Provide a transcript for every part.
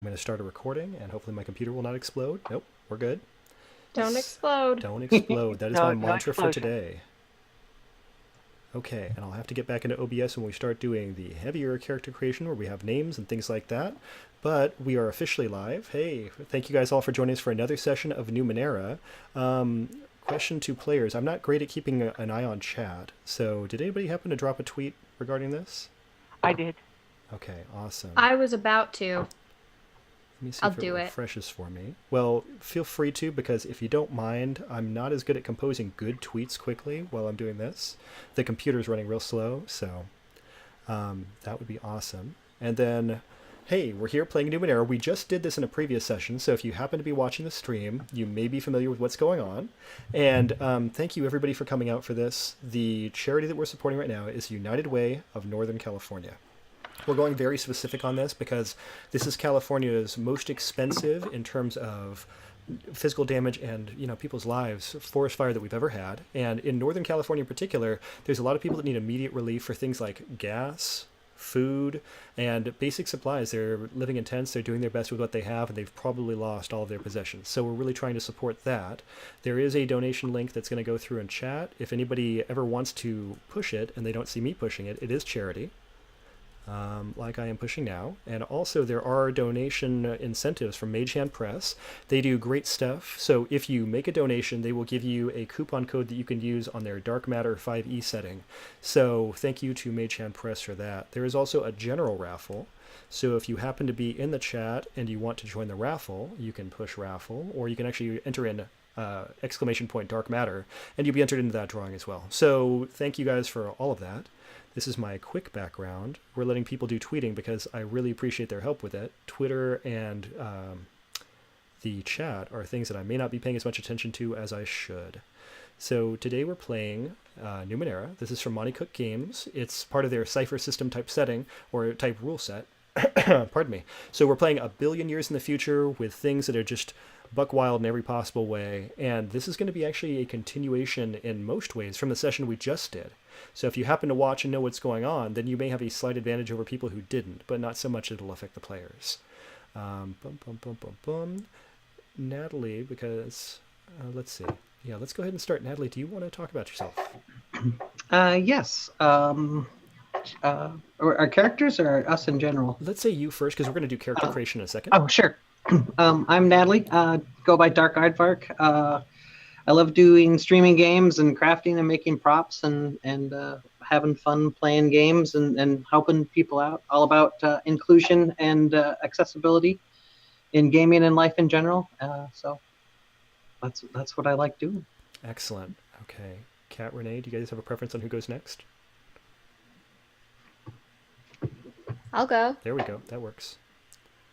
I'm going to start a recording, and hopefully my computer will not explode. Nope, we're good. Don't explode. Don't explode. That is my No mantra for explosion. today. Okay, and I'll have to get back into OBS when we start doing the heavier character creation where we have names and things like that. But we are officially live. Hey, thank you guys all for joining us for another session of Numenera. Question to players. I'm not great at keeping an eye on chat, so did anybody happen to drop a tweet regarding this? I did. Okay, awesome. I was about to. Let me see I'll if it do it. refreshes for me. Well, feel free to, because if you don't mind, I'm not as good at composing good tweets quickly while I'm doing this. The computer's running real slow, so that would be awesome. And then, hey, we're here playing Numenera. We just did this in a previous session, so if you happen to be watching the stream, you may be familiar with what's going on. And thank you, everybody, for coming out for this. The charity that we're supporting right now is United Way of Northern California. We're going very specific on this because this is California's most expensive in terms of physical damage and people's lives forest fire that we've ever had. And in Northern California in particular, there's a lot of people that need immediate relief for things like gas, food, and basic supplies. They're living in tents, they're doing their best with what they have, and they've probably lost all of their possessions. So we're really trying to support that. There is a donation link that's going to go through in chat. If anybody ever wants to push it and they don't see me pushing it, it is charity. Like I am pushing now. And also there are donation incentives from Mage Hand Press. They do great stuff. So if you make a donation, they will give you a coupon code that you can use on their Dark Matter 5e setting. So thank you to Mage Hand Press for that. There is also a general raffle. So if you happen to be in the chat and you want to join the raffle, you can push raffle, or you can actually enter in exclamation point Dark Matter, and you'll be entered into that drawing as well. So thank you guys for all of that. This is my quick background. We're letting people do tweeting because I really appreciate their help with it. Twitter and the chat are things that I may not be paying as much attention to as I should. So today we're playing Numenera. This is from Monty Cook Games. It's part of their cipher system type setting, or type rule set. Pardon me. So we're playing a billion years in the future with things that are just buck wild in every possible way. And this is going to be actually a continuation in most ways from the session we just did. So if you happen to watch and know what's going on, then you may have a slight advantage over people who didn't, but not so much it'll affect the players. Natalie, because let's see. Yeah, let's go ahead and start. Natalie, do you want to talk about yourself? Yes. Our characters or us in general? Let's say you first, because we're going to do character creation in a second. Oh, sure. I'm Natalie. Go by Dark Aardvark. I love doing streaming games and crafting and making props and having fun playing games and helping people out. All about inclusion and accessibility in gaming and life in general. So that's what I like doing. Excellent. Okay. Kat, Renee, do you guys have a preference on who goes next? I'll go. There we go. That works.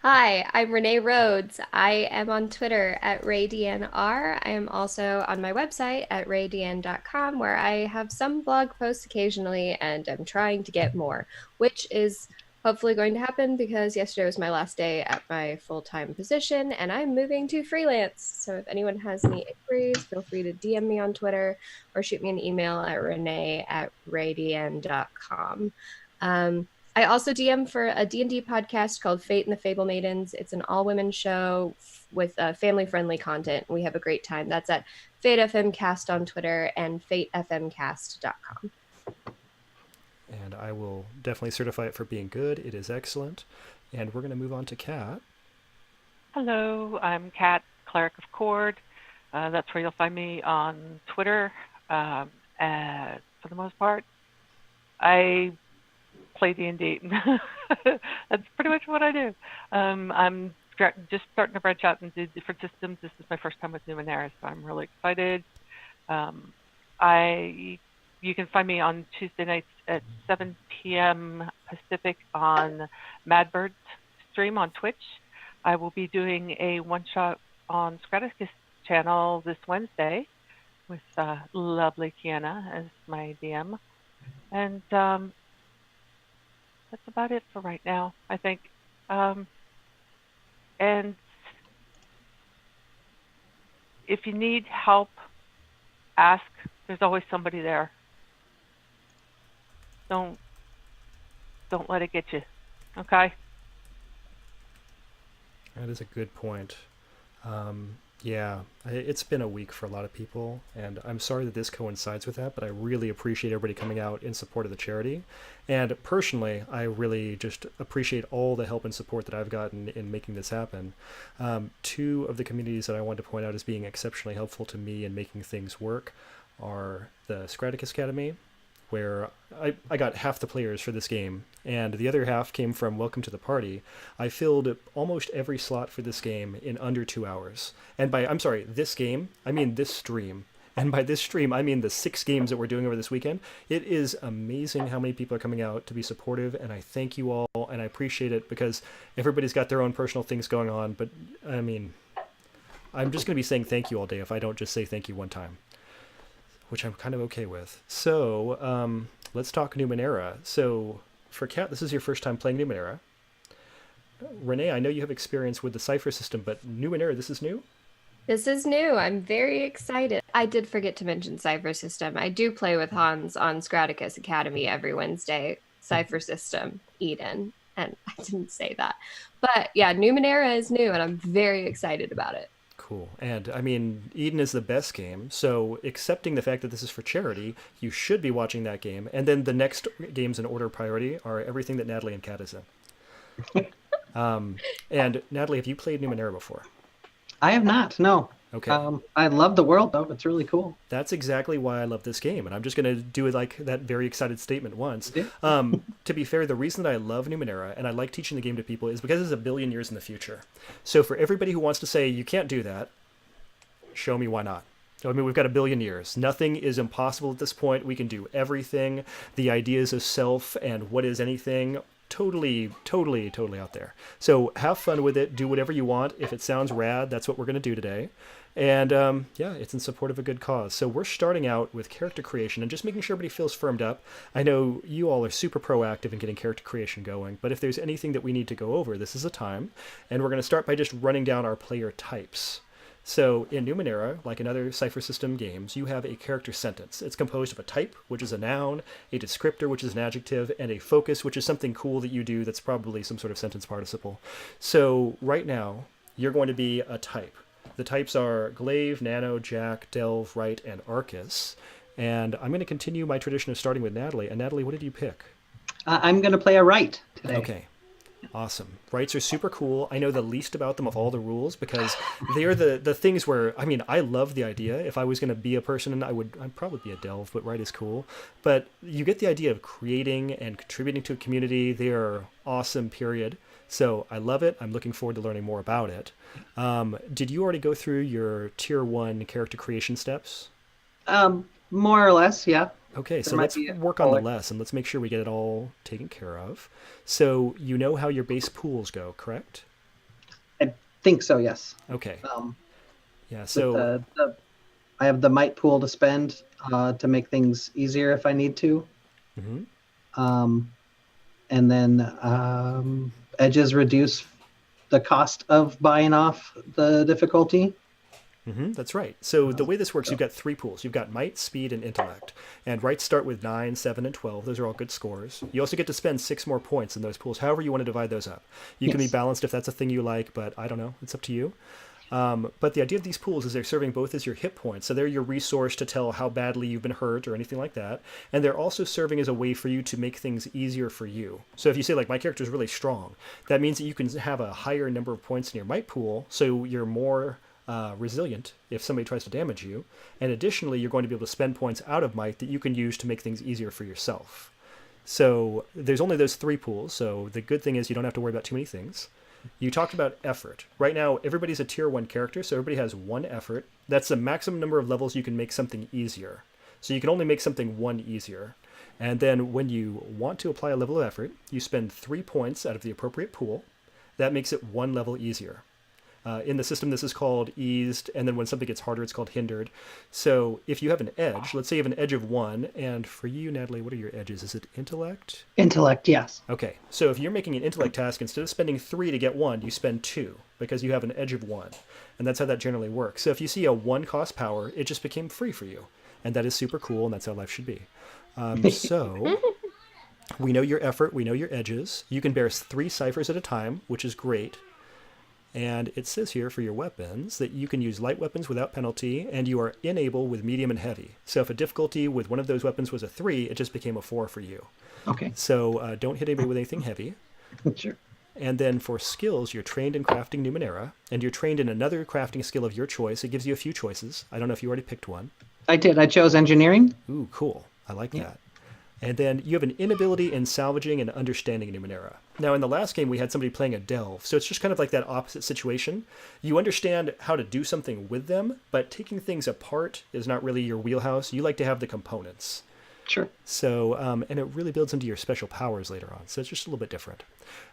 Hi, I'm Renee Rhodes. I am on Twitter at RayDNR. I am also on my website at raydn.com, where I have some blog posts occasionally, and I'm trying to get more, which is hopefully going to happen because yesterday was my last day at my full-time position, and I'm moving to freelance. So if anyone has any inquiries, feel free to DM me on Twitter or shoot me an email at renee@raydn.com. I also DM for a D&D podcast called Fate and the Fable Maidens. It's an all-women show with family-friendly content. We have a great time. That's at FateFMcast on Twitter and FateFMcast.com. And I will definitely certify it for being good. It is excellent. And we're going to move on to Kat. Hello, I'm Kat, Cleric of Cord. That's where you'll find me on Twitter. For the most part, I play D&D. That's pretty much what I do. I'm just starting to branch out into different systems. This is my first time with Numenera, so I'm really excited. You can find me on Tuesday nights at 7 p.m. Pacific on Madbird's stream on Twitch. I will be doing a one-shot on Scraticus channel this Wednesday with lovely Kiana as my DM. And that's about it for right now, I think. And if you need help, ask. There's always somebody there. Don't let it get you, okay? That is a good point. Yeah, it's been a week for a lot of people, and I'm sorry that this coincides with that, but I really appreciate everybody coming out in support of the charity. And personally, I really just appreciate all the help and support that I've gotten in making this happen. Two of the communities that I wanted to point out as being exceptionally helpful to me in making things work are the Scraticus Academy, where I got half the players for this game, and the other half came from Welcome to the Party. I filled almost every slot for this game in under 2 hours. And I'm sorry, this game, I mean this stream. And by this stream, I mean the 6 games that we're doing over this weekend. It is amazing how many people are coming out to be supportive, and I thank you all, and I appreciate it because everybody's got their own personal things going on, but I mean, I'm just going to be saying thank you all day if I don't just say thank you one time, which I'm kind of okay with. So let's talk Numenera. So for Kat, this is your first time playing Numenera. Renee, I know you have experience with the Cypher system, but Numenera, this is new? This is new. I'm very excited. I did forget to mention Cypher System. I do play with Hans on Scraticus Academy every Wednesday. Cypher System, Eden. And I didn't say that. But yeah, Numenera is new, and I'm very excited about it. Cool. And I mean, Eden is the best game, so accepting the fact that this is for charity, you should be watching that game. And then the next games in order of priority are everything that Natalie and Kat is in. And Natalie, have you played Numenera before? I have not. No. Okay. I love the world though. It's really cool. That's exactly why I love this game, and I'm just going to do it like that very excited statement once. Yeah. To be fair, the reason that I love Numenera and I like teaching the game to people is because it's a billion years in the future. So for everybody who wants to say you can't do that, show me why not. I mean, we've got a billion years. Nothing is impossible at this point. We can do everything. The ideas of self and what is anything, totally out there. So have fun with it. Do whatever you want. If it sounds rad, that's what we're going to do today. And yeah, it's in support of a good cause. So we're starting out with character creation and just making sure everybody feels firmed up. I know you all are super proactive in getting character creation going, but if there's anything that we need to go over, this is a time. And we're going to start by just running down our player types. So in Numenera, like in other Cypher System games, you have a character sentence. It's composed of a type, which is a noun, a descriptor, which is an adjective, and a focus, which is something cool that you do that's probably some sort of sentence participle. So right now, you're going to be a type. The types are Glaive, Nano, Jack, Delve, Right, and Arcus. And I'm going to continue my tradition of starting with Natalie. And Natalie, what did you pick? I'm going to play a Right today. Okay. Awesome. Rights are super cool. I know the least about them of all the rules because they are the things where, I mean, I love the idea. If I was going to be a person, I'd probably be a Delve, but right is cool. But you get the idea of creating and contributing to a community. They are awesome, period. So I love it. I'm looking forward to learning more about it. Did you already go through your tier 1 character creation steps? More or less, yeah. Okay, so let's work on the less and let's make sure we get it all taken care of. So you know how your base pools go, correct? I think so, yes. Okay. Yeah, so I have the might pool to spend to make things easier if I need to. Mm-hmm. And then edges reduce the cost of buying off the difficulty. Mm-hmm, that's right. So the way this works, you've got 3 pools. You've got might, speed, and intellect. And rights start with 9, 7, and 12. Those are all good scores. You also get to spend 6 more points in those pools, however you want to divide those up. You can be balanced if that's a thing you like, but I don't know. It's up to you. But the idea of these pools is they're serving both as your hit points. So they're your resource to tell how badly you've been hurt or anything like that. And they're also serving as a way for you to make things easier for you. So if you say, like, my character is really strong, that means that you can have a higher number of points in your might pool, so you're more resilient if somebody tries to damage you. And additionally, you're going to be able to spend points out of might that you can use to make things easier for yourself. So there's only those 3 pools. So the good thing is you don't have to worry about too many things. You talked about effort. Right now, everybody's a tier 1 character, so everybody has 1 effort. That's the maximum number of levels you can make something easier. So you can only make something 1 easier. And then when you want to apply a level of effort, you spend 3 points out of the appropriate pool. That makes it 1 level easier. In the system, this is called eased, and then when something gets harder, it's called hindered. So if you have an edge, let's say you have an edge of 1, and for you, Natalie, what are your edges? Is it intellect? Intellect, yes. Okay, so if you're making an intellect task, instead of spending 3 to get 1, you spend 2, because you have an edge of 1. And that's how that generally works. So if you see a 1 cost power, it just became free for you. And that is super cool, and that's how life should be. So we know your effort, we know your edges. You can bear 3 ciphers at a time, which is great. And it says here for your weapons that you can use light weapons without penalty, and you are unable with medium and heavy. So if a difficulty with one of those weapons was a 3, it just became a 4 for you. Okay. So don't hit anybody with anything heavy. Sure. And then for skills, you're trained in crafting Numenera, and you're trained in another crafting skill of your choice. It gives you a few choices. I don't know if you already picked one. I did. I chose engineering. Ooh, cool. I like that. And then you have an inability in salvaging and understanding Numenera. Now, in the last game, we had somebody playing a delve, so it's just kind of like that opposite situation. You understand how to do something with them, but taking things apart is not really your wheelhouse. You like to have the components. Sure. So, and it really builds into your special powers later on. So it's just a little bit different.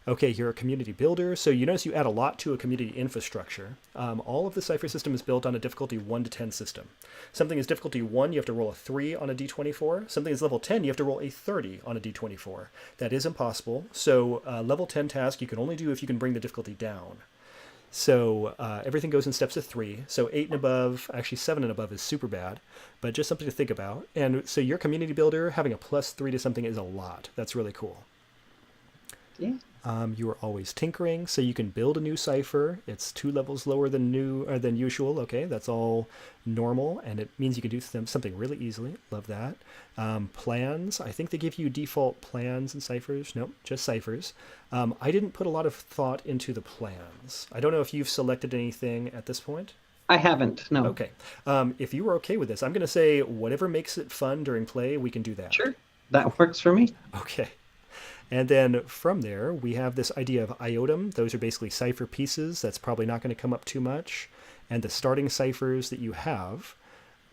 Okay, you're a community builder. So you notice you add a lot to a community infrastructure. All of the Cypher system is built on a difficulty 1 to 10 system. Something is difficulty 1, you have to roll a 3 on a d24. Something is level 10, you have to roll a 30 on a d24. That is impossible. So level 10 task you can only do if you can bring the difficulty down. So everything goes in steps of 3. So 8 and above, actually 7 and above is super bad, but just something to think about. And so your community builder having a +3 to something is a lot. That's really cool. Yeah. You are always tinkering, so you can build a new cipher. It's 2 levels lower than than usual. Okay, that's all normal, and it means you can do something really easily. Love that. Plans. I think they give you default plans and ciphers. Nope, just ciphers. I didn't put a lot of thought into the plans. I don't know if you've selected anything at this point. I haven't. No. Okay. If you were okay with this, I'm going to say whatever makes it fun during play, we can do that. Sure. That works for me. Okay. And then from there, we have this idea of iotum. Those are basically cipher pieces. That's probably not going to come up too much. And the starting ciphers that you have.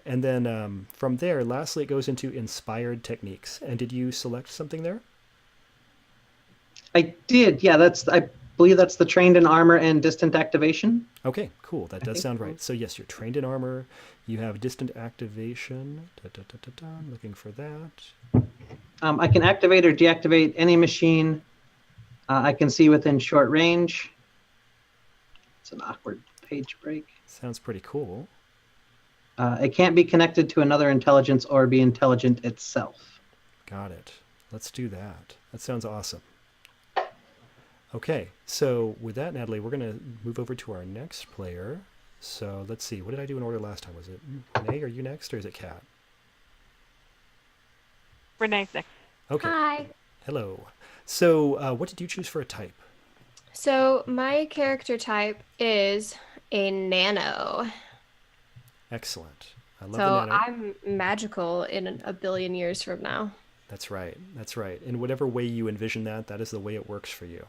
And then from there, lastly, it goes into inspired techniques. And did you select something there? I did. Yeah, I believe that's the trained in armor and distant activation. Okay, cool. That does sound so. right. So yes, you're trained in armor. You have distant activation. I'm looking for that. I can activate or deactivate any machine I can see within short range. It's an awkward page break. Sounds pretty cool. It can't be connected to another intelligence or be intelligent itself. Got it. Let's do that. That sounds awesome. Okay, so with that, Natalie, we're going to move over to our next player. So let's see. What did I do in order last time? Was it Renee, are you next, or is it Kat? Renee's next. Okay. Hi. Hello. So what did you choose for a type? So my character type is a nano. Excellent. I love So the nano. I'm magical in a billion years from now. That's right. That's right. In whatever way you envision that, that is the way it works for you.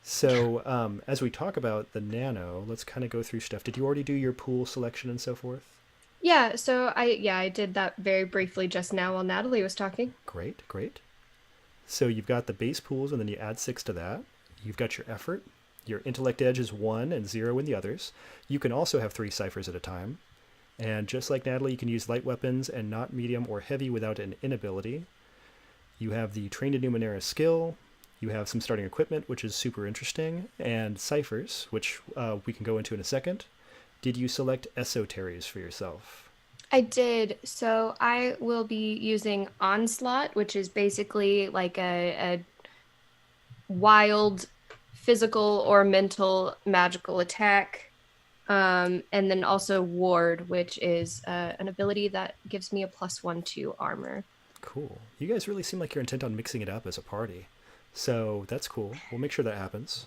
So as we talk about the nano, let's kind of go through stuff. Did you already do your pool selection and so forth? Yeah, so I did that very briefly just now while Natalie was talking. Great, great. So you've got the base pools, and then you add 6 to that. You've got your effort. Your intellect edge is 1 and 0 in the others. You can also have 3 ciphers at a time. And just like Natalie, you can use light weapons and not medium or heavy without an inability. You have the trained in Numenera skill. You have some starting equipment, which is super interesting, and ciphers, which we can go into in a second. Did you select esoteries for yourself? I did. So I will be using Onslaught, which is basically like a wild physical or mental magical attack. And then also Ward, which is an ability that gives me a +1 to armor. Cool. You guys really seem like you're intent on mixing it up as a party. So that's cool. We'll make sure that happens.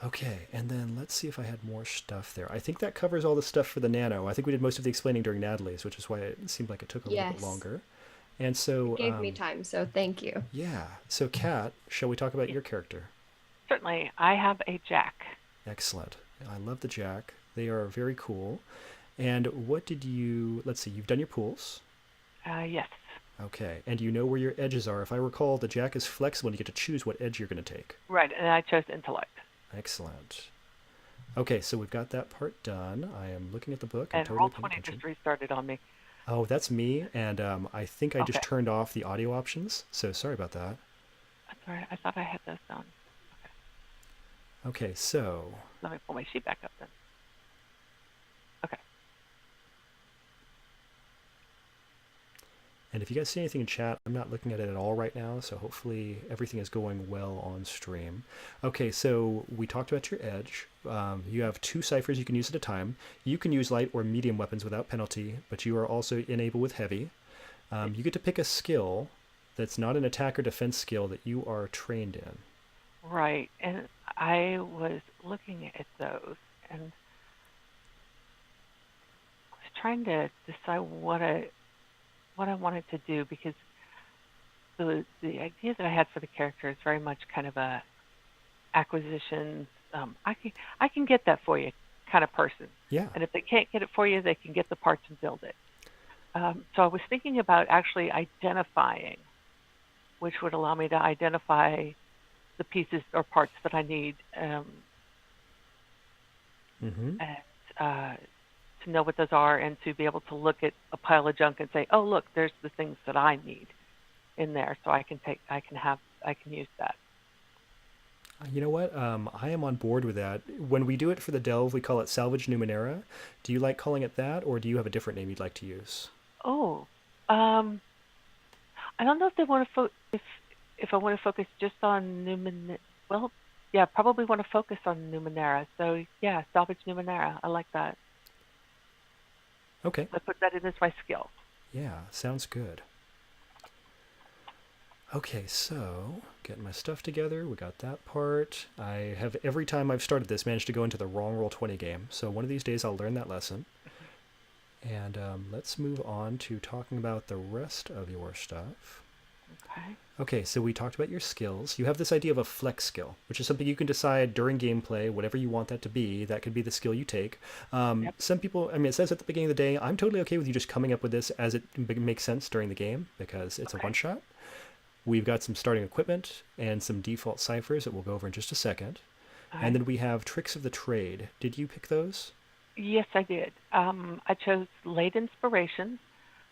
Okay, and then let's see if I had more stuff there. I think that covers all the stuff for the nano. I think we did most of the explaining during Natalie's, which is why it seemed like it took a little bit longer. And so It gave me time, so thank you. Yeah. So Kat, shall we talk about your character? Certainly. I have a jack. Excellent. I love the jack. They are very cool. And what did you, let's see, you've done your pools. Yes. Okay, and you know where your edges are. If I recall, the jack is flexible and you get to choose what edge you're going to take. Right, and I chose intellect. Excellent. Okay, so we've got that part done. I am looking at the book. I'm And totally Roll20 paying attention. just restarted on me. Oh, that's me, and I think I just Okay. turned off the audio options, so sorry about that. That's all right. I thought I had those done. Okay, so Let me pull my sheet back up then. Okay. And if you guys see anything in chat, I'm not looking at it at all right now, so hopefully everything is going well on stream. Okay, so we talked about your edge. You have 2 ciphers you can use at a time. You can use light or medium weapons without penalty, but you are also enabled with heavy. You get to pick a skill that's not an attack or defense skill that you are trained in. Right. And I was looking at those and was trying to decide what I wanted to do, because the idea that I had for the character is very much kind of a acquisitions. I can get that for you kind of person. Yeah. And if they can't get it for you, they can get the parts and build it. So I was thinking about actually identifying, which would allow me to identify the pieces or parts that I need, and to know what those are, and to be able to look at a pile of junk and say, oh, look, there's the things that I need in there, so I can use that. You know what? I am on board with that. When we do it for the Delve, we call it Salvage Numenera. Do you like calling it that, or do you have a different name you'd like to use? Oh, I don't know if they want to if I want to focus just on Numenera. Well, yeah, probably want to focus on Numenera. So yeah, Salvage Numenera. I like that. Okay. I put that in as my skill. Yeah, sounds good. Okay, so getting my stuff together, we got that part. I have, every time I've started this, managed to go into the wrong Roll20 game. So one of these days I'll learn that lesson. And let's move on to talking about the rest of your stuff. Okay. Okay, so we talked about your skills. You have this idea of a flex skill, which is something you can decide during gameplay, whatever you want that to be. That could be the skill you take. Yep. Some people, I mean, it says at the beginning of the day, I'm totally okay with you just coming up with this as it makes sense during the game, because it's a one-shot. We've got some starting equipment and some default ciphers that we'll go over in just a second. Okay. And then we have tricks of the trade. Did you pick those? Yes, I did. I chose Late Inspiration,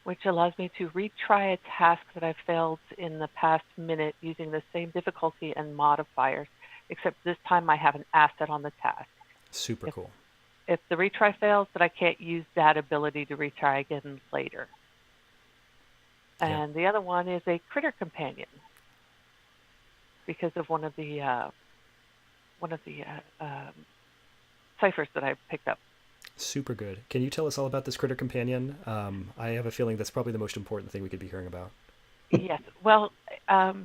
which allows me to retry a task that I failed in the past minute using the same difficulty and modifiers, except this time I have an asset on the task. Super cool. If the retry fails, then I can't use that ability to retry again later. And the other one is a Critter Companion, because of one of the ciphers that I picked up. Super good. Can you tell us all about this Critter Companion? I have a feeling that's probably the most important thing we could be hearing about. Yes. Well, the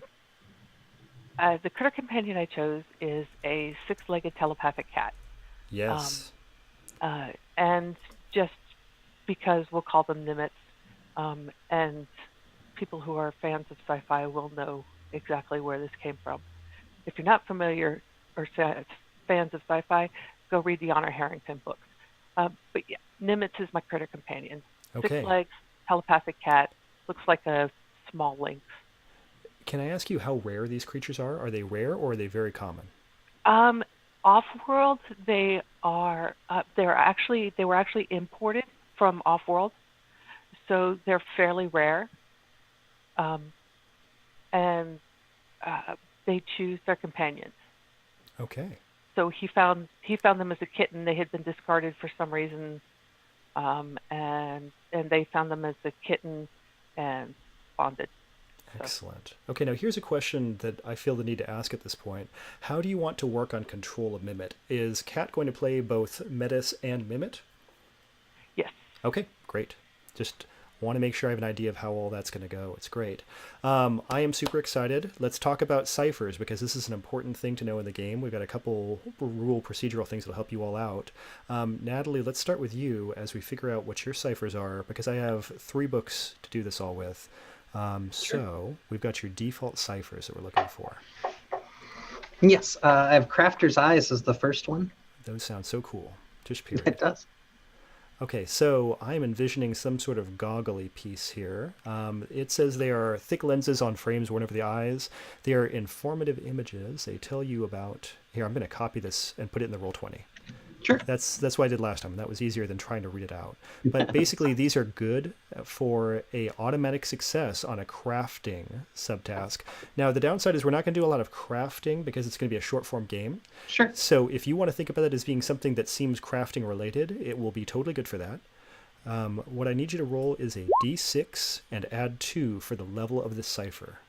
Critter Companion I chose is a 6-legged telepathic cat. Yes. And just because we'll call them Nimitz, and people who are fans of sci-fi will know exactly where this came from. If you're not familiar or fans of sci-fi, go read the Honor Harrington books. But yeah, Nimitz is my Critter Companion. Okay. 6 legs, telepathic cat, looks like a small lynx. Can I ask you how rare these creatures are? Are they rare or are they very common? Off-world, they are. They were actually imported from off-world, so they're fairly rare. And they choose their companions. Okay. So he found them as a kitten. They had been discarded for some reason, and they found them as a kitten and bonded. Excellent. Okay, now here's a question that I feel the need to ask at this point. How do you want to work on control of Mimit? Is Kat going to play both Metis and Mimit? Yes. Okay, great. Just want to make sure I have an idea of how all that's going to go. It's great. I am super excited. Let's talk about ciphers, because this is an important thing to know in the game. We've got a couple procedural things that'll help you all out. Natalie, let's start with you as we figure out what your ciphers are, because I have 3 books to do this all with. So we've got your default ciphers that we're looking for. Yes, I have Crafter's Eyes as the first one. Those sound so cool. Just period. It does. Okay, so I'm envisioning some sort of goggly piece here. It says they are thick lenses on frames worn over the eyes. They are informative images. They tell you about... Here, I'm going to copy this and put it in the Roll20. Sure. That's what I did last time. That was easier than trying to read it out. But basically, these are good for a automatic success on a crafting subtask. Now, the downside is we're not going to do a lot of crafting because it's going to be a short-form game. Sure. So if you want to think about it as being something that seems crafting related, it will be totally good for that. What I need you to roll is a d6 and add 2 for the level of the cipher.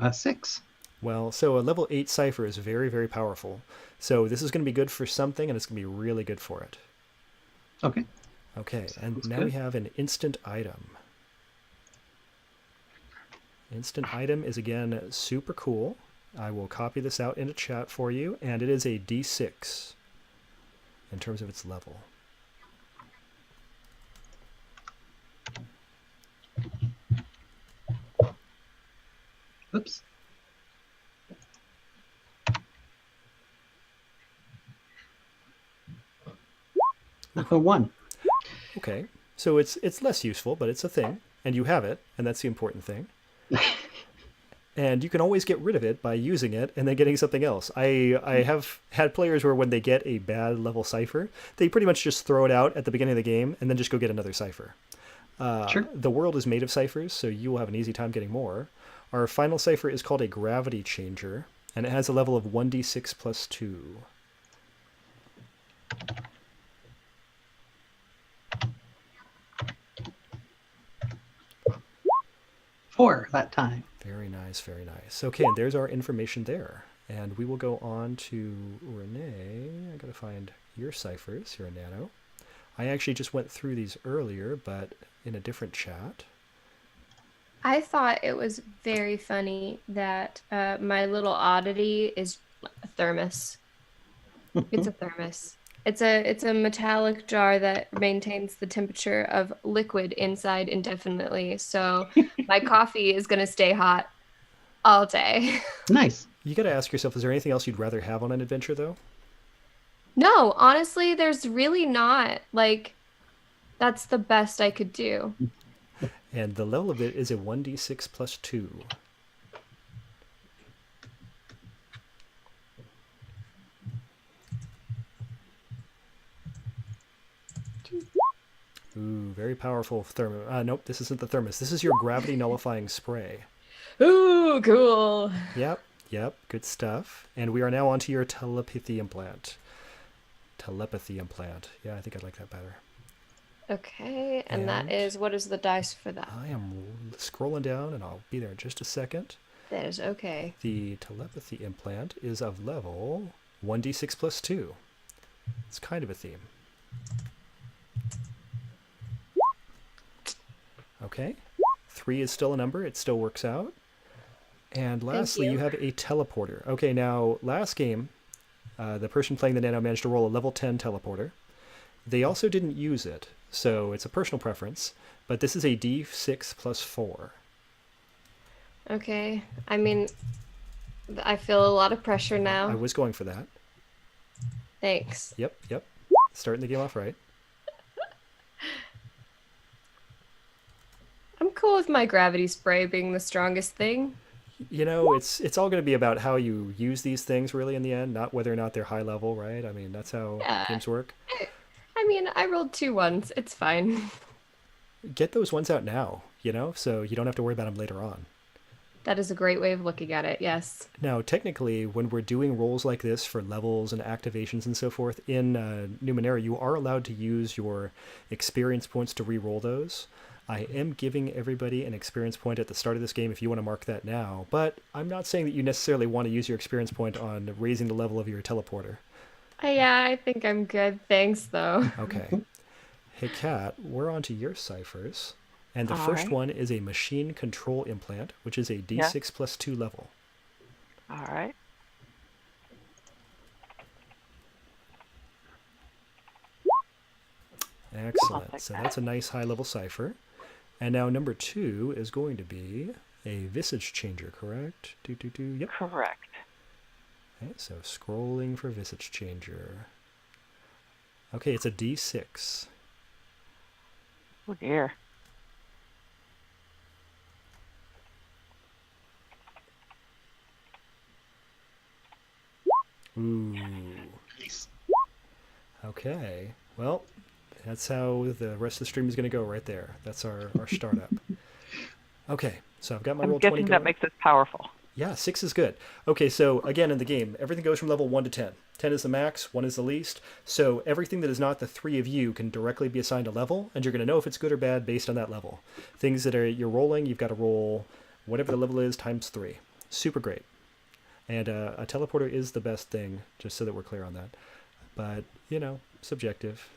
A 6. Well, so a level 8 cipher is very, very powerful. So this is going to be good for something, and it's going to be really good for it. Okay. Okay, and Sounds now good. we have an instant item. Instant item is, again, super cool. I will copy this out into chat for you, and it is a d6 in terms of its level. Oops. A 1. Okay, so it's less useful, but it's a thing, and you have it, and that's the important thing. And you can always get rid of it by using it and then getting something else. I have had players where when they get a bad level cipher, they pretty much just throw it out at the beginning of the game and then just go get another cipher. Sure. The world is made of ciphers, so you will have an easy time getting more. Our final cipher is called a gravity changer, and it has a level of 1d6 plus 2. Four that time. Very nice, very nice. Okay, and there's our information there. And we will go on to Renee. I gotta find your ciphers here in Nano. I actually just went through these earlier, but in a different chat. I thought it was very funny that my little oddity is a thermos. It's a thermos. It's a metallic jar that maintains the temperature of liquid inside indefinitely. So my coffee is going to stay hot all day. Nice. You gotta ask yourself, is there anything else you'd rather have on an adventure, though? No, honestly, there's really not. Like, that's the best I could do. And the level of it is a 1d6 plus 2. Ooh, very powerful thermos. Nope, this isn't the thermos. This is your gravity nullifying spray. Ooh, cool. Yep, yep, good stuff. And we are now onto your telepathy implant. Telepathy implant. Yeah, I think I'd like that better. Okay, and that And is, what is the dice for that? I am scrolling down, and I'll be there in just a second. That is okay. The telepathy implant is of level 1d6 plus 2. It's kind of a theme. Okay. 3 is still a number. It still works out. And lastly, you have a teleporter. Okay, now, last game, the person playing the Nano managed to roll a level 10 teleporter. They also didn't use it, so it's a personal preference, but this is a d6 plus 4. Okay. I mean, I feel a lot of pressure I now. was going for that. Thanks. Yep, yep. Starting the game off right. I'm cool with my gravity spray being the strongest thing. You know, it's all going to be about how you use these things really in the end, not whether or not they're high level, right? I mean, that's how Yeah. games work. I mean, I rolled 2 ones. It's fine. Get those ones out now, you know, so you don't have to worry about them later on. That is a great way of looking at it, yes. Now, technically, when we're doing rolls like this for levels and activations and so forth, in Numenera, you are allowed to use your experience points to re-roll those. I am giving everybody an experience point at the start of this game if you want to mark that now, but I'm not saying that you necessarily want to use your experience point on raising the level of your teleporter. Yeah, I think I'm good. Thanks, though. Okay. Hey, Kat, we're on to your ciphers. And the All first right. one is a machine control implant, which is a d6 plus 2 level. All right. Excellent. take So that. that's a nice high level cipher. And now number 2 is going to be a visage changer, correct? Yep. Correct. Okay, so scrolling for visage changer. Okay, it's a d6. Oh dear. Ooh. Nice. Okay. Well, that's how the rest of the stream is going to go right there. That's our startup. Okay, so I've got my I'm roll 20 guessing that going. makes us powerful. Yeah, 6 is good. Okay, so again in the game, everything goes from level 1 to 10. 10 is the max, 1 is the least. So everything that is not the three of you can directly be assigned a level, and you're going to know if it's good or bad based on that level. Things that are you're rolling, you've got to roll whatever the level is times 3. Super great. And a teleporter is the best thing, just so that we're clear on that. But, subjective.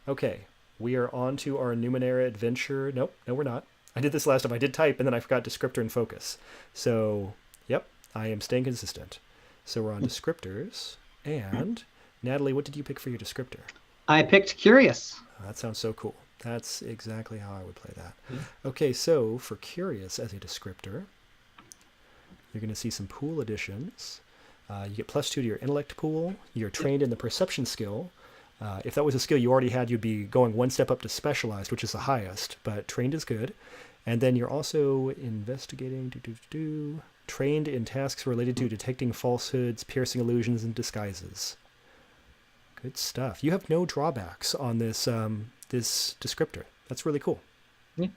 Okay, we are on to our Numenera adventure. Nope, no, we're not. I did this last time. I did type, and then I forgot descriptor and focus. So, yep, I am staying consistent. So we're on descriptors. And, Natalie, what did you pick for your descriptor? I picked curious. Oh, that sounds so cool. That's exactly how I would play that. Okay, so for curious as a descriptor, you're going to see some pool additions. You get +2 to your intellect pool. You're trained in the perception skill. If that was a skill you already had, you'd be going one step up to specialized, which is the highest, but trained is good. And then you're also investigating, trained in tasks related to detecting falsehoods, piercing illusions, and disguises. Good stuff. You have no drawbacks on this this descriptor. That's really cool. Yeah.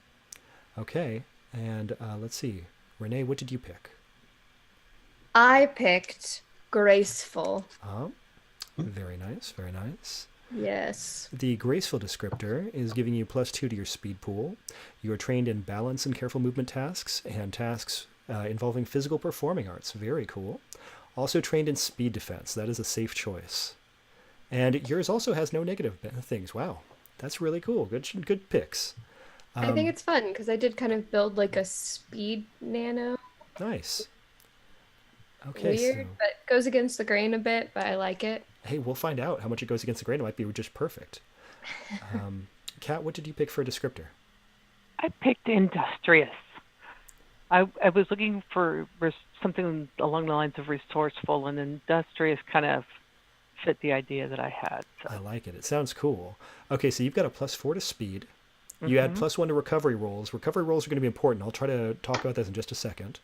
Okay, and let's see. Renee, what did you pick? I picked graceful. Very nice, very nice. Yes. The graceful descriptor is giving you +2 to your speed pool. You are trained in balance and careful movement tasks and tasks involving physical performing arts. Very cool. Also trained in speed defense. That is a safe choice. And yours also has no negative things. Wow, that's really cool. Good picks. I think it's fun because I did kind of build like a speed nano. Nice. Okay, Weird, so, but goes against the grain a bit, but I like it. hey, we'll find out how much it goes against the grain. It might be just perfect. Kat, what did you pick for a descriptor? I picked industrious. I was looking for something along the lines of resourceful, and industrious kind of fit the idea that I had. So. I like it. It sounds cool. Okay, so you've got a +4 to speed. You add +1 to recovery rolls. Recovery rolls are going to be important. I'll try to talk about this in just a second.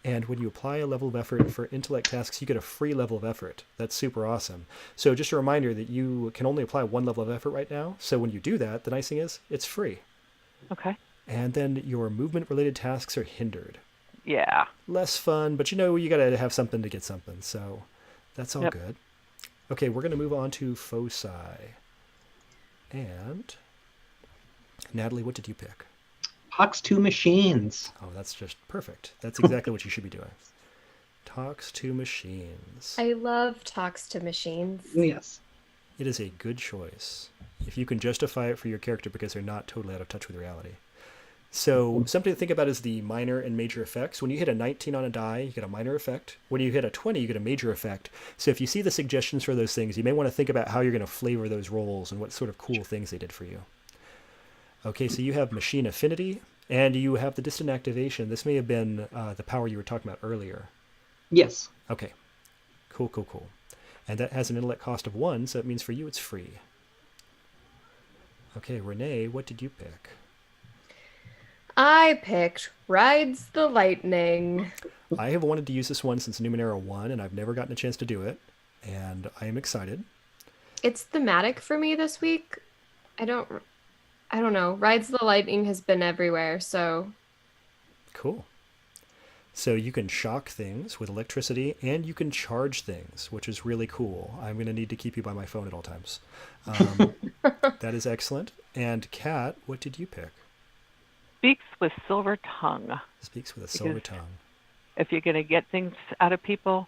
And when you apply a level of effort for intellect tasks, you get a free level of effort. That's super awesome. So just a reminder that you can only apply 1 level of effort right now. So when you do that, the nice thing is it's free. Okay. And then your movement-related tasks are hindered. Yeah. Less fun, but you got to have something to get something. So that's all good. Okay, we're going to move on to foci. And Natalie, what did you pick? Talks to machines. Oh, that's just perfect. That's exactly what you should be doing. Talks to machines. I love talks to machines. Yes. It is a good choice if you can justify it for your character because they're not totally out of touch with reality. So something to think about is the minor and major effects. When you hit a 19 on a die, you get a minor effect. When you hit a 20, you get a major effect. So if you see the suggestions for those things, you may want to think about how you're going to flavor those rolls and what sort of cool things they did for you. Okay, so you have machine affinity, and you have the distant activation. This may have been the power you were talking about earlier. Yes. Okay, cool. And that has an intellect cost of 1, so it means for you it's free. Okay, Renee, what did you pick? I picked Rides the Lightning. I have wanted to use this one since Numenera 1, and I've never gotten a chance to do it, and I am excited. It's thematic for me this week. I don't know. Rides the Lightning has been everywhere, so. Cool. So you can shock things with electricity, and you can charge things, which is really cool. I'm going to need to keep you by my phone at all times. That is excellent. And Kat, what did you pick? Speaks with silver tongue. Speaks with a silver tongue. If you're going to get things out of people,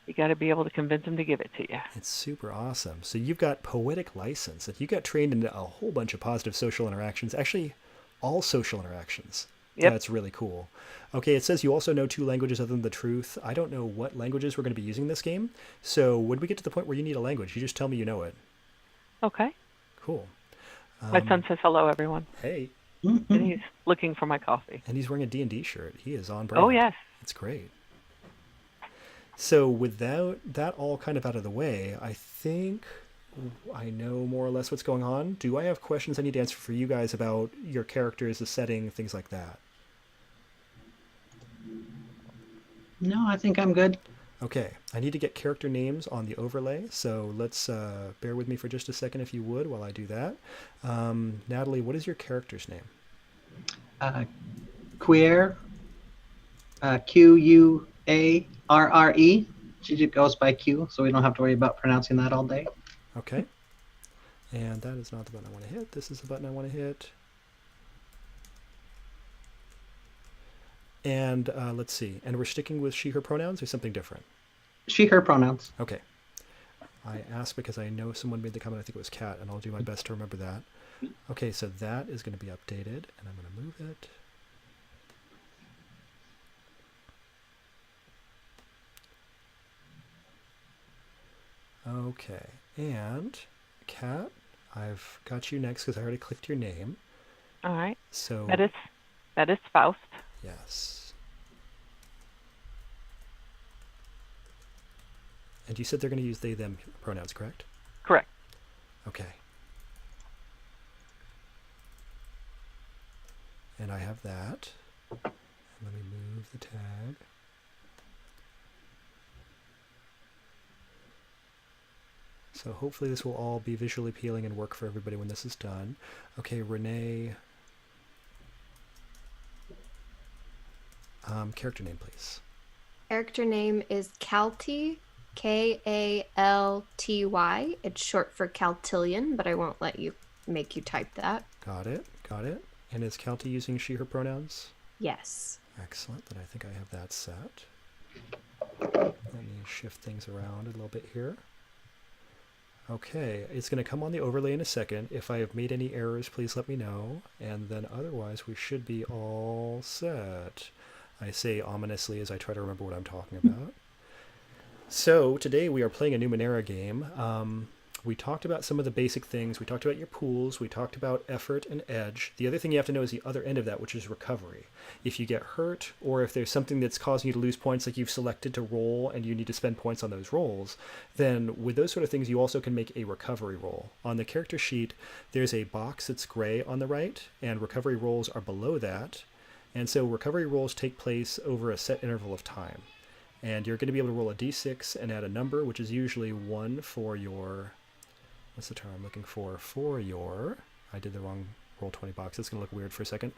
you got to be able to convince them to give it to you. It's super awesome. So you've got poetic license. If you got trained in a whole bunch of positive social interactions, actually all social interactions. Yep. That's really cool. Okay, it says you also know 2 languages other than the truth. I don't know what languages we're going to be using this game. So when we get to the point where you need a language, you just tell me you know it. Okay. Cool. My son says hello, everyone. Hey. And he's looking for my coffee. And he's wearing a D&D shirt. He is on brand. Oh, yes. It's great. So with that all kind of out of the way, I think I know more or less what's going on. Do I have questions I need to answer for you guys about your characters, the setting, things like that? No, I think I'm good. Okay, I need to get character names on the overlay, so let's bear with me for just a second if you would while I do that. Natalie, what is your character's name? Queer, Quarre. She just goes by Q, so we don't have to worry about pronouncing that all day. Okay. And that is not the button I want to hit. This is the button I want to hit. And let's see. And we're sticking with she, her pronouns or something different? She, her pronouns. Okay. I asked because I know someone made the comment, I think it was Kat, and I'll do my best to remember that. Okay, so that is going to be updated, and I'm going to move it. Okay, and Kat, I've got you next because I already clicked your name. All right. So that is Faust. yes. And you said they're going to use they, them pronouns, correct? Correct. Okay. And I have that. And let me move the tag. So hopefully this will all be visually appealing and work for everybody when this is done. Okay, Renee. Character name, please. Character name is Kalty, Kalty. It's short for Caltillion, but I won't make you type that. Got it, got it. And is Calty using she, her pronouns? Yes. Excellent, then I think I have that set. Let me shift things around a little bit here. Okay, it's going to come on the overlay in a second. If I have made any errors, please let me know. And then otherwise, we should be all set. I say ominously as I try to remember what I'm talking about. So today we are playing a Numenera game. We talked about some of the basic things. We talked about your pools. We talked about effort and edge. The other thing you have to know is the other end of that, which is recovery. If you get hurt, or if there's something that's causing you to lose points, like you've selected to roll and you need to spend points on those rolls, then with those sort of things, you also can make a recovery roll. On the character sheet, there's a box that's gray on the right, and recovery rolls are below that. And so recovery rolls take place over a set interval of time. And you're going to be able to roll a d6 and add a number, which is usually 1 for your... What's the term I'm looking for? For your... I did the wrong Roll20 box. It's going to look weird for a second.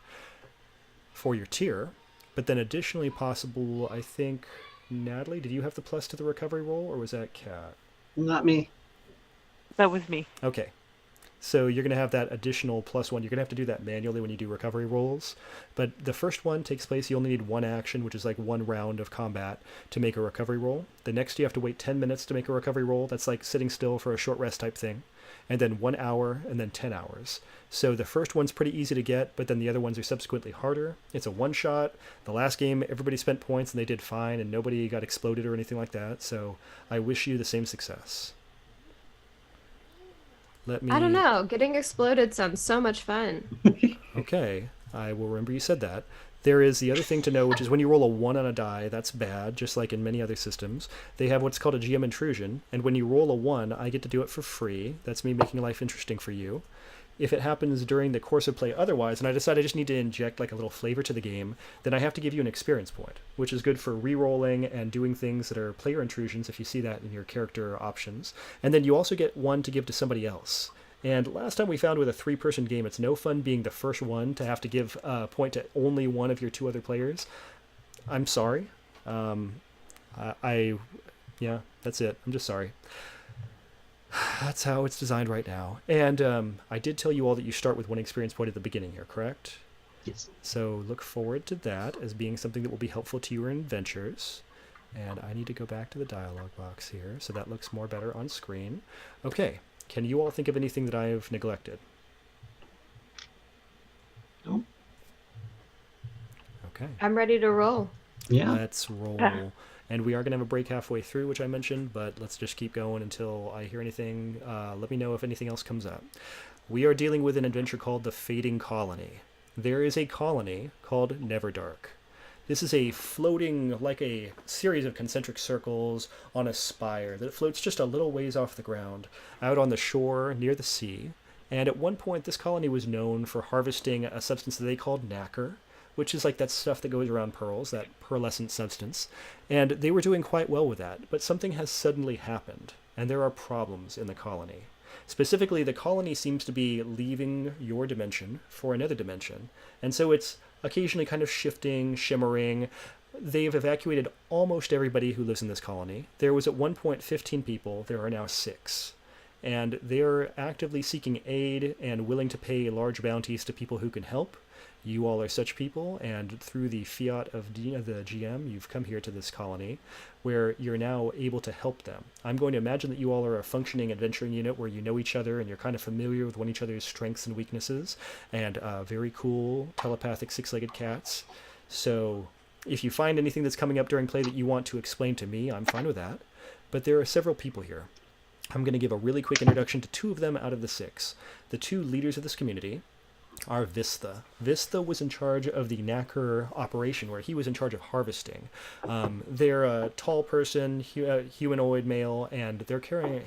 For your tier. But then additionally possible, I think... Natalie, did you have the plus to the recovery roll, or was that Kat? Not me. That was me. Okay. So you're going to have that additional +1. You're going to have to do that manually when you do recovery rolls. But the first one takes place, you only need one action, which is like one round of combat to make a recovery roll. The next you have to wait 10 minutes to make a recovery roll. That's like sitting still for a short rest type thing. And then 1 hour, and then 10 hours. So the first one's pretty easy to get, but then the other ones are subsequently harder. It's a one-shot. The last game, everybody spent points, and they did fine, and nobody got exploded or anything like that. So I wish you the same success. I don't know. Getting exploded sounds so much fun. Okay, I will remember you said that. There is the other thing to know, which is when you roll a 1 on a die, that's bad, just like in many other systems. They have what's called a GM intrusion, and when you roll a 1, I get to do it for free. That's me making life interesting for you. If it happens during the course of play otherwise, and I decide I just need to inject like a little flavor to the game, then I have to give you an experience point, which is good for re-rolling and doing things that are player intrusions if you see that in your character options. And then you also get 1 to give to somebody else. And last time we found with a 3-person game, it's no fun being the first one to have to give a point to only one of your 2 other players. I'm sorry. Yeah, that's it. I'm just sorry. That's how it's designed right now. And I did tell you all that you start with 1 experience point at the beginning here, correct? Yes. So look forward to that as being something that will be helpful to your adventures. And I need to go back to the dialog box here, so that looks more better on screen. Okay, can you all think of anything that I have neglected? No. Okay. I'm ready to roll. Yeah. Let's roll. And we are going to have a break halfway through, which I mentioned, but let's just keep going until I hear anything. Let me know if anything else comes up. We are dealing with an adventure called the Fading Colony. There is a colony called Neverdark. This is a floating, like a series of concentric circles on a spire that floats just a little ways off the ground, out on the shore near the sea. And at one point, this colony was known for harvesting a substance that they called nacre, which is like that stuff that goes around pearls, that pearlescent substance. And they were doing quite well with that, but something has suddenly happened, and there are problems in the colony. Specifically, the colony seems to be leaving your dimension for another dimension. And so it's occasionally kind of shifting, shimmering. They've evacuated almost everybody who lives in this colony. There was at one point 15 people, there are now 6. And they're actively seeking aid and willing to pay large bounties to people who can help. You all are such people, and through the fiat of the GM, you've come here to this colony where you're now able to help them. I'm going to imagine that you all are a functioning adventuring unit where you know each other and you're kind of familiar with one each other's strengths and weaknesses, and very cool telepathic six-legged cats. So if you find anything that's coming up during play that you want to explain to me, I'm fine with that. But there are several people here. I'm going to give a really quick introduction to 2 of them out of the 6. The 2 leaders of this community are Vista. Vista was in charge of the Knacker operation, where he was in charge of harvesting. They're a tall person, humanoid male, and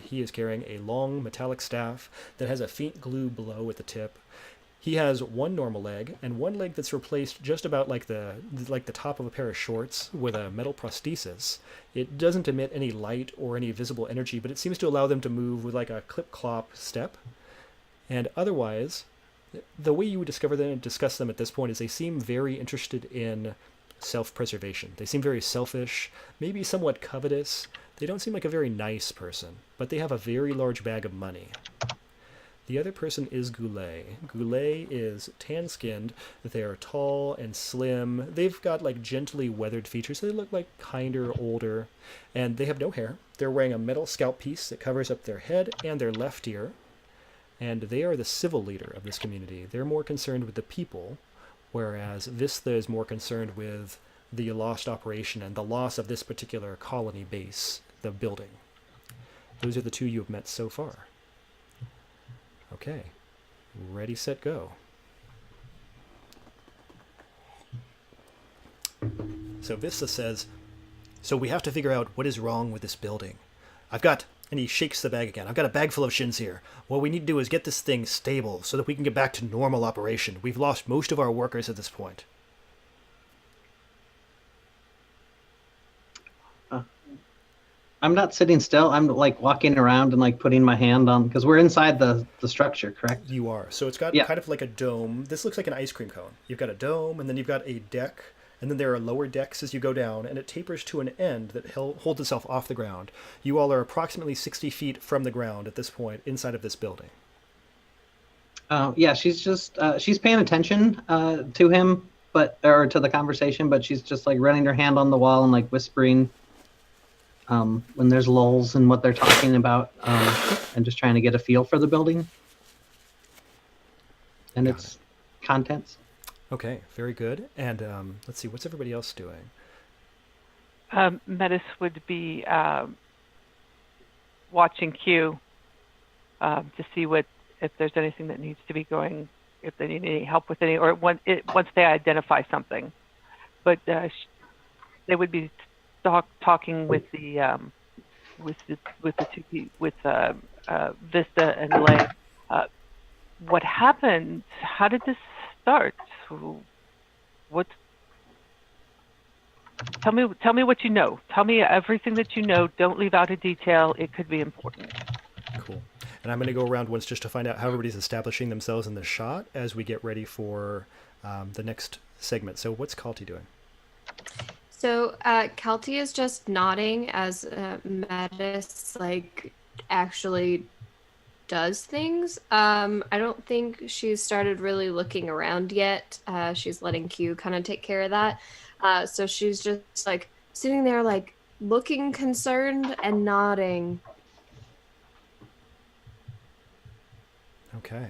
he is carrying a long metallic staff that has a faint glue blow at the tip. He has one normal leg and one leg that's replaced just about like the top of a pair of shorts with a metal prosthesis. It doesn't emit any light or any visible energy, but it seems to allow them to move with like a clip-clop step. And otherwise, the way you would discover them and discuss them at this point is they seem very interested in self-preservation. They seem very selfish, maybe somewhat covetous. They don't seem like a very nice person, but they have a very large bag of money. The other person is Goulet. Goulet is tan-skinned. They're tall and slim. They've got like gently weathered features. They look like kinder, older. And they have no hair. They're wearing a metal scalp piece that covers up their head and their left ear. And they are the civil leader of this community. They're more concerned with the people, whereas Vista is more concerned with the lost operation and the loss of this particular colony base, the building. Those are the 2 you have met so far. Okay, ready, set, go. So Vista says, so we have to figure out what is wrong with this building. And he shakes the bag again. I've got a bag full of shins here. What we need to do is get this thing stable so that we can get back to normal operation. We've lost most of our workers at this point. I'm not sitting still. I'm like walking around and like putting my hand on, because we're inside the structure, correct? You are. So it's got kind of like a dome. This looks like an ice cream cone. You've got a dome, and then you've got a deck, and then there are lower decks as you go down, and it tapers to an end that holds itself off the ground. You all are approximately 60 feet from the ground at this point inside of this building. Yeah, she's just she's paying attention to him, or to the conversation, but she's just like running her hand on the wall and like whispering when there's lulls in what they're talking about, and just trying to get a feel for the building and its contents. Okay, very good. And let's see, what's everybody else doing? Metis would be watching Q to see if there's anything that needs to be going, if they need any help with any, or once they identify something. But they would be talking with the Vista and Lay. What happened? How did this start? Tell me what you know. Tell me everything that you know. Don't leave out a detail. It could be important. Cool. And I'm going to go around once just to find out how everybody's establishing themselves in the shot as we get ready for the next segment. So what's Kalti doing? So Kelty is just nodding as Metis like actually does things. I don't think she's started really looking around yet. She's letting Q kind of take care of that. So she's just like sitting there like looking concerned and nodding. Okay.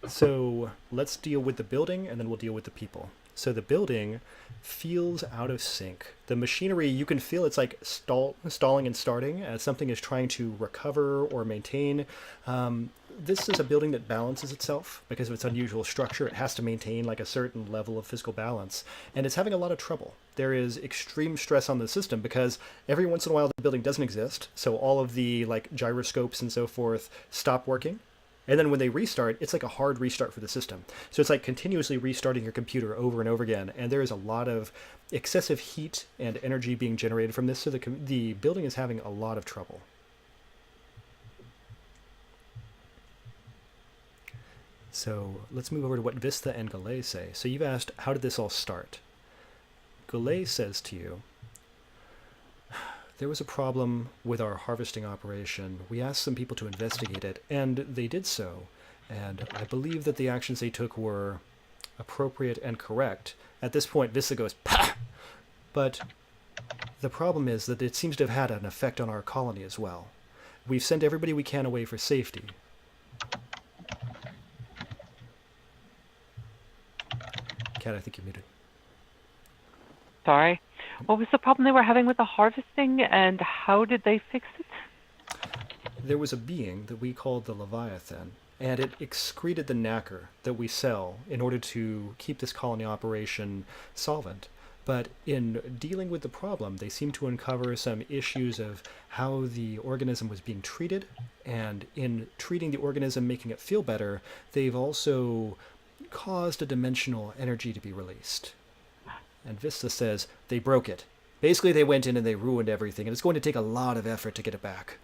So let's deal with the building and then we'll deal with the people. So the building feels out of sync. The machinery, you can feel it's like stalling and starting as something is trying to recover or maintain. This is a building that balances itself because of its unusual structure. It has to maintain like a certain level of physical balance, and it's having a lot of trouble. There is extreme stress on the system because every once in a while the building doesn't exist, so all of the like gyroscopes and so forth stop working. And then when they restart, it's like a hard restart for the system. So it's like continuously restarting your computer over and over again. And there is a lot of excessive heat and energy being generated from this. So the building is having a lot of trouble. So let's move over to what Vista and Goulet say. So you've asked, how did this all start? Goulet says to you, there was a problem with our harvesting operation. We asked some people to investigate it, and they did so. And I believe that the actions they took were appropriate and correct. At this point, Vista goes, "Pah!" But the problem is that it seems to have had an effect on our colony as well. We've sent everybody we can away for safety. Kat, I think you're muted. Sorry. What was the problem they were having with the harvesting, and how did they fix it? There was a being that we called the Leviathan, and it excreted the nacre that we sell in order to keep this colony operation solvent. But in dealing with the problem, they seemed to uncover some issues of how the organism was being treated, and in treating the organism, making it feel better, they've also caused a dimensional energy to be released. And Vista says they broke it. Basically, they went in and they ruined everything, and it's going to take a lot of effort to get it back.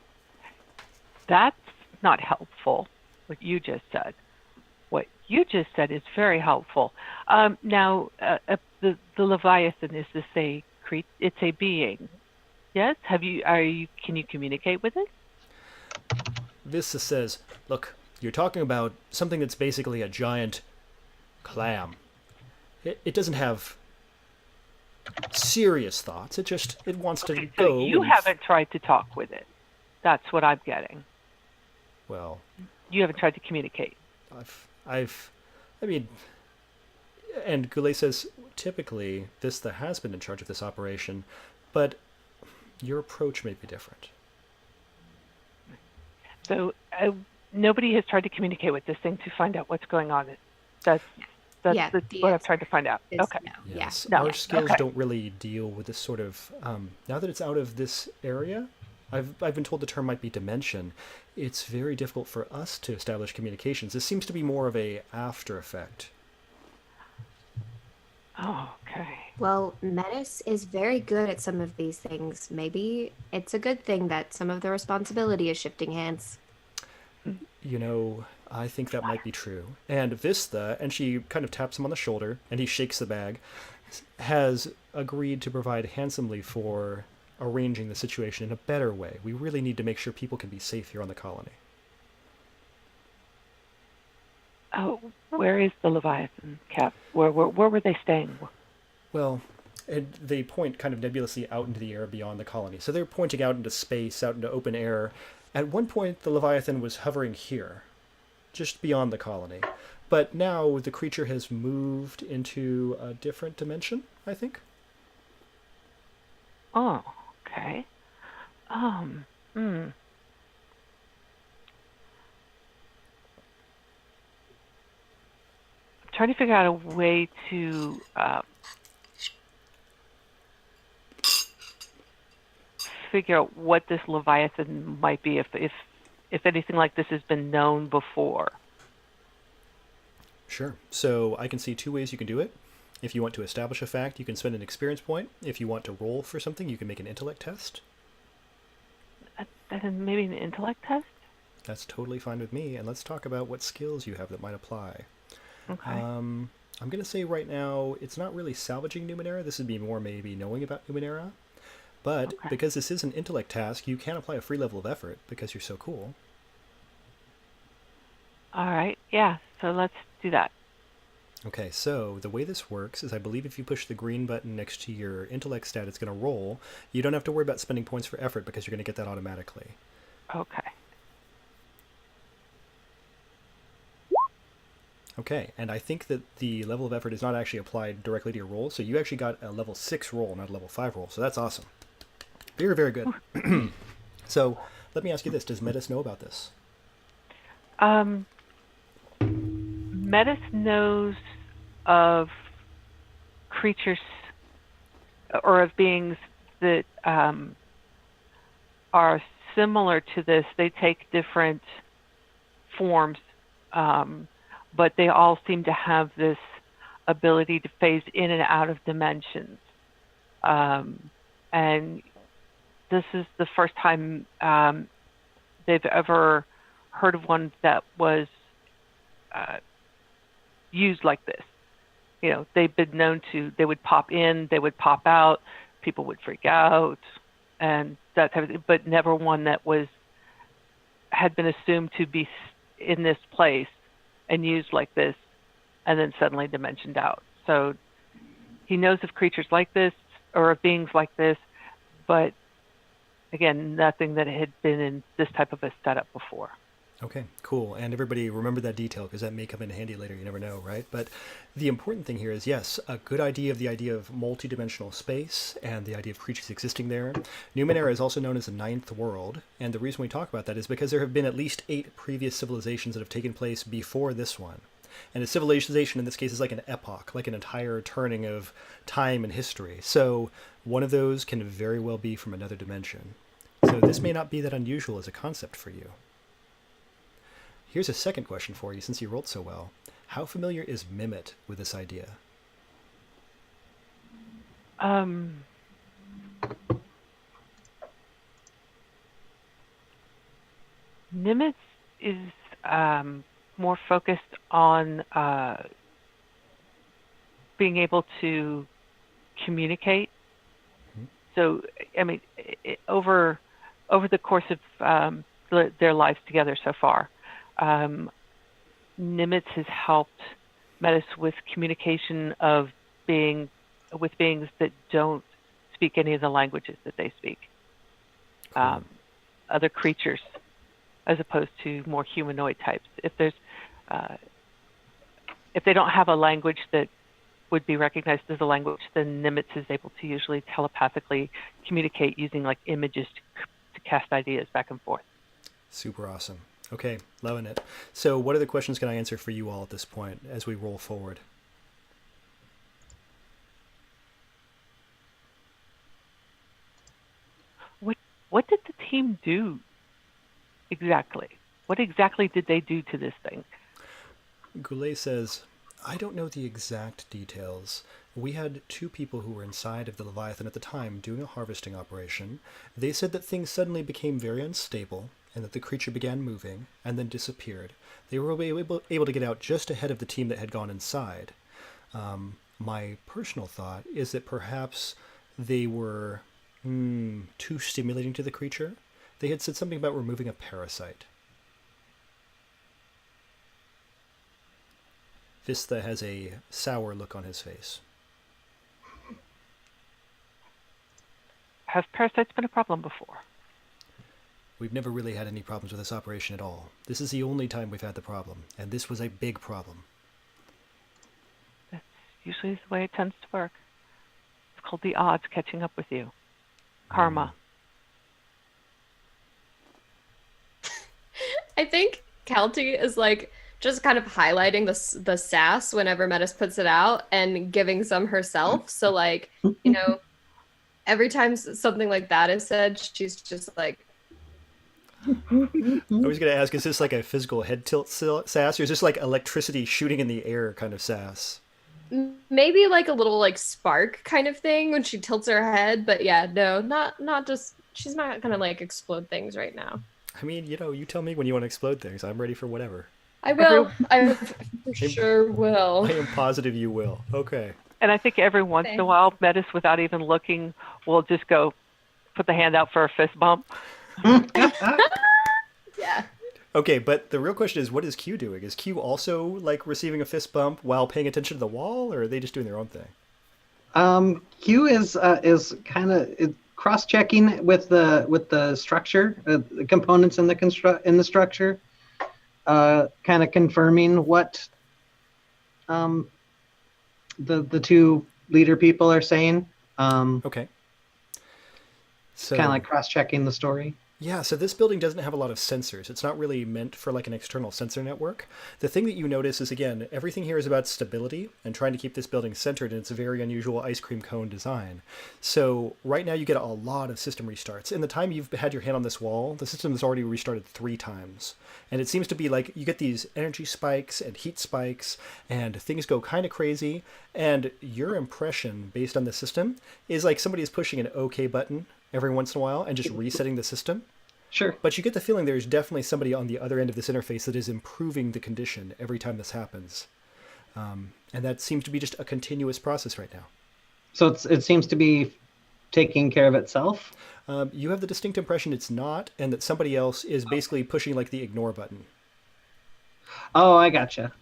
That's not helpful, what you just said. What you just said is very helpful. Now, the Leviathan, is this it's a being? Yes? Can you communicate with it? Vista says, look, you're talking about something that's basically a giant clam. It doesn't have serious thoughts. It wants to Okay, go. so you haven't tried to talk with it. That's what I'm getting. Well, You haven't tried to communicate. I mean, and Goulet says, typically, Vista has been in charge of this operation, but your approach may be different. So nobody has tried to communicate with this thing to find out what's going on. That's Yeah, what I've tried to find out. Is Okay. no. Yes, No. our skills Okay. don't really deal with this sort of. Now that it's out of this area, I've been told the term might be dimension. It's very difficult for us to establish communications. This seems to be more of a after effect. Oh, okay. Well, Metis is very good at some of these things. Maybe it's a good thing that some of the responsibility is shifting hands. You know, I think that might be true. And Vista, and she kind of taps him on the shoulder, and he shakes the bag, has agreed to provide handsomely for arranging the situation in a better way. We really need to make sure people can be safe here on the colony. Oh, where is the Leviathan, Cap? Where were they staying? Well, and they point kind of nebulously out into the air beyond the colony. So they're pointing out into space, out into open air. At one point, the Leviathan was hovering here, just beyond the colony. But now the creature has moved into a different dimension, I think. Oh, okay. I'm trying to figure out a way to figure out what this Leviathan might be, if anything like this has been known before. Sure. So I can see two ways you can do it. If you want to establish a fact, you can spend an experience point. If you want to roll for something, you can make an intellect test. And maybe an intellect test? That's totally fine with me. And let's talk about what skills you have that might apply. Okay. I'm going to say right now, it's not really salvaging Numenera. This would be more maybe knowing about Numenera. But Okay. because this is an intellect task, you can apply a free level of effort because you're so cool. All right. Yeah. So let's do that. Okay, so the way this works is I believe if you push the green button next to your intellect stat, it's going to roll. You don't have to worry about spending points for effort because you're going to get that automatically. Okay. Okay, and I think that the level of effort is not actually applied directly to your roll, so you actually got a level 6 roll, not a level 5 roll, so that's awesome. Very, very good. So, let me ask you this. Does Metis know about this? Metis knows of creatures or of beings that are similar to this. They take different forms, but they all seem to have this ability to phase in and out of dimensions. And this is the first time they've ever heard of one that was used like this. They've been known to, they would pop in, they would pop out, people would freak out, and that type of thing, but never one that had been assumed to be in this place and used like this, and then suddenly dimensioned out. So he knows of creatures like this, or of beings like this, but again, nothing that had been in this type of a setup before. Okay, cool. And everybody remember that detail because that may come in handy later. You never know, right? But the important thing here is, yes, a good idea of the idea of multidimensional space and the idea of creatures existing there. Numenera is also known as the ninth world. And the reason we talk about that is because there have been at least 8 previous civilizations that have taken place before this one. And a civilization in this case is like an epoch, like an entire turning of time and history. So one of those can very well be from another dimension. So this may not be that unusual as a concept for you. Here's a second question for you, since you rolled so well. How familiar is Mimit with this idea? Nimitz is more focused on being able to communicate. Mm-hmm. So, I mean, over the course of their lives together so far, Nimitz has helped Metis with communication with beings that don't speak any of the languages that they speak. Cool. Other creatures, as opposed to more humanoid types. If they don't have a language that would be recognized as a language, then Nimitz is able to usually telepathically communicate using like images to cast ideas back and forth. Super awesome. Okay, loving it. So what other questions can I answer for you all at this point as we roll forward? What did the team do exactly? What exactly did they do to this thing? Goulet says, I don't know the exact details. We had 2 people who were inside of the Leviathan at the time doing a harvesting operation. They said that things suddenly became very unstable and that the creature began moving and then disappeared. They were able to get out just ahead of the team that had gone inside. My personal thought is that perhaps they were too stimulating to the creature. They had said something about removing a parasite. Vista has a sour look on his face. Have parasites been a problem before? We've never really had any problems with this operation at all. This is the only time we've had the problem, and this was a big problem. That's usually the way it tends to work. It's called the odds catching up with you. Karma. I think Kelty is like just kind of highlighting the sass whenever Metis puts it out and giving some herself. So like, every time something like that is said, she's just like, I was going to ask, is this like a physical head tilt sass, or is this like electricity shooting in the air kind of sass? Maybe like a little like spark kind of thing when she tilts her head, but yeah, no, not just, she's not going to like explode things right now. I mean, you tell me when you want to explode things. I'm ready for whatever. I will. I for sure will. I am positive you will. Okay. And I think every once in a while, Metis, without even looking, will just go put the hand out for a fist bump. Yeah. Okay, but the real question is, what is Q doing? Is Q also like receiving a fist bump while paying attention to the wall, or are they just doing their own thing? Q is kind of cross-checking with the structure, the components in the structure, kind of confirming what the 2 leader people are saying. Okay. So kind of like cross-checking the story. Yeah, so this building doesn't have a lot of sensors. It's not really meant for like an external sensor network. The thing that you notice is, again, everything here is about stability and trying to keep this building centered in its very unusual ice cream cone design. So right now you get a lot of system restarts. In the time you've had your hand on this wall, the system has already restarted 3 times. And it seems to be like you get these energy spikes and heat spikes and things go kind of crazy. And your impression based on the system is like somebody is pushing an OK button every once in a while and just resetting the system. Sure. But you get the feeling there's definitely somebody on the other end of this interface that is improving the condition every time this happens. And that seems to be just a continuous process right now. So it seems to be taking care of itself. You have the distinct impression it's not, and that somebody else is basically pushing like the ignore button. Oh, I gotcha.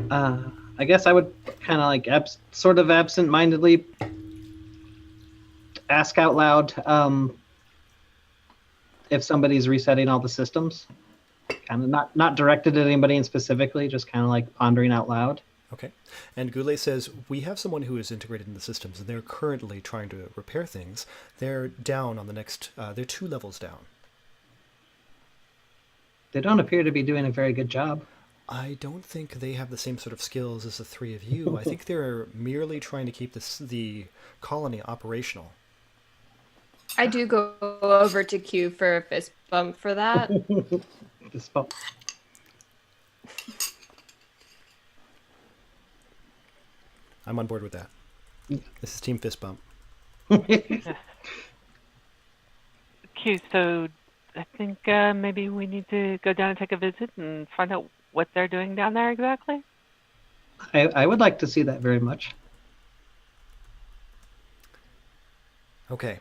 I guess I would kind of like sort of absent-mindedly ask out loud if somebody's resetting all the systems. Kind of not directed at anybody in specifically, just kind of like pondering out loud. Okay. And Goulet says, we have someone who is integrated in the systems, and they're currently trying to repair things. They're down on the next, they're 2 levels down. They don't appear to be doing a very good job. I don't think they have the same sort of skills as the 3 of you. I think they're merely trying to keep the colony operational. I do go over to Q for a fist bump for that. Fist bump. I'm on board with that. This is Team Fist Bump. Q, so I think maybe we need to go down and take a visit and find out what they're doing down there exactly. I would like to see that very much. Okay.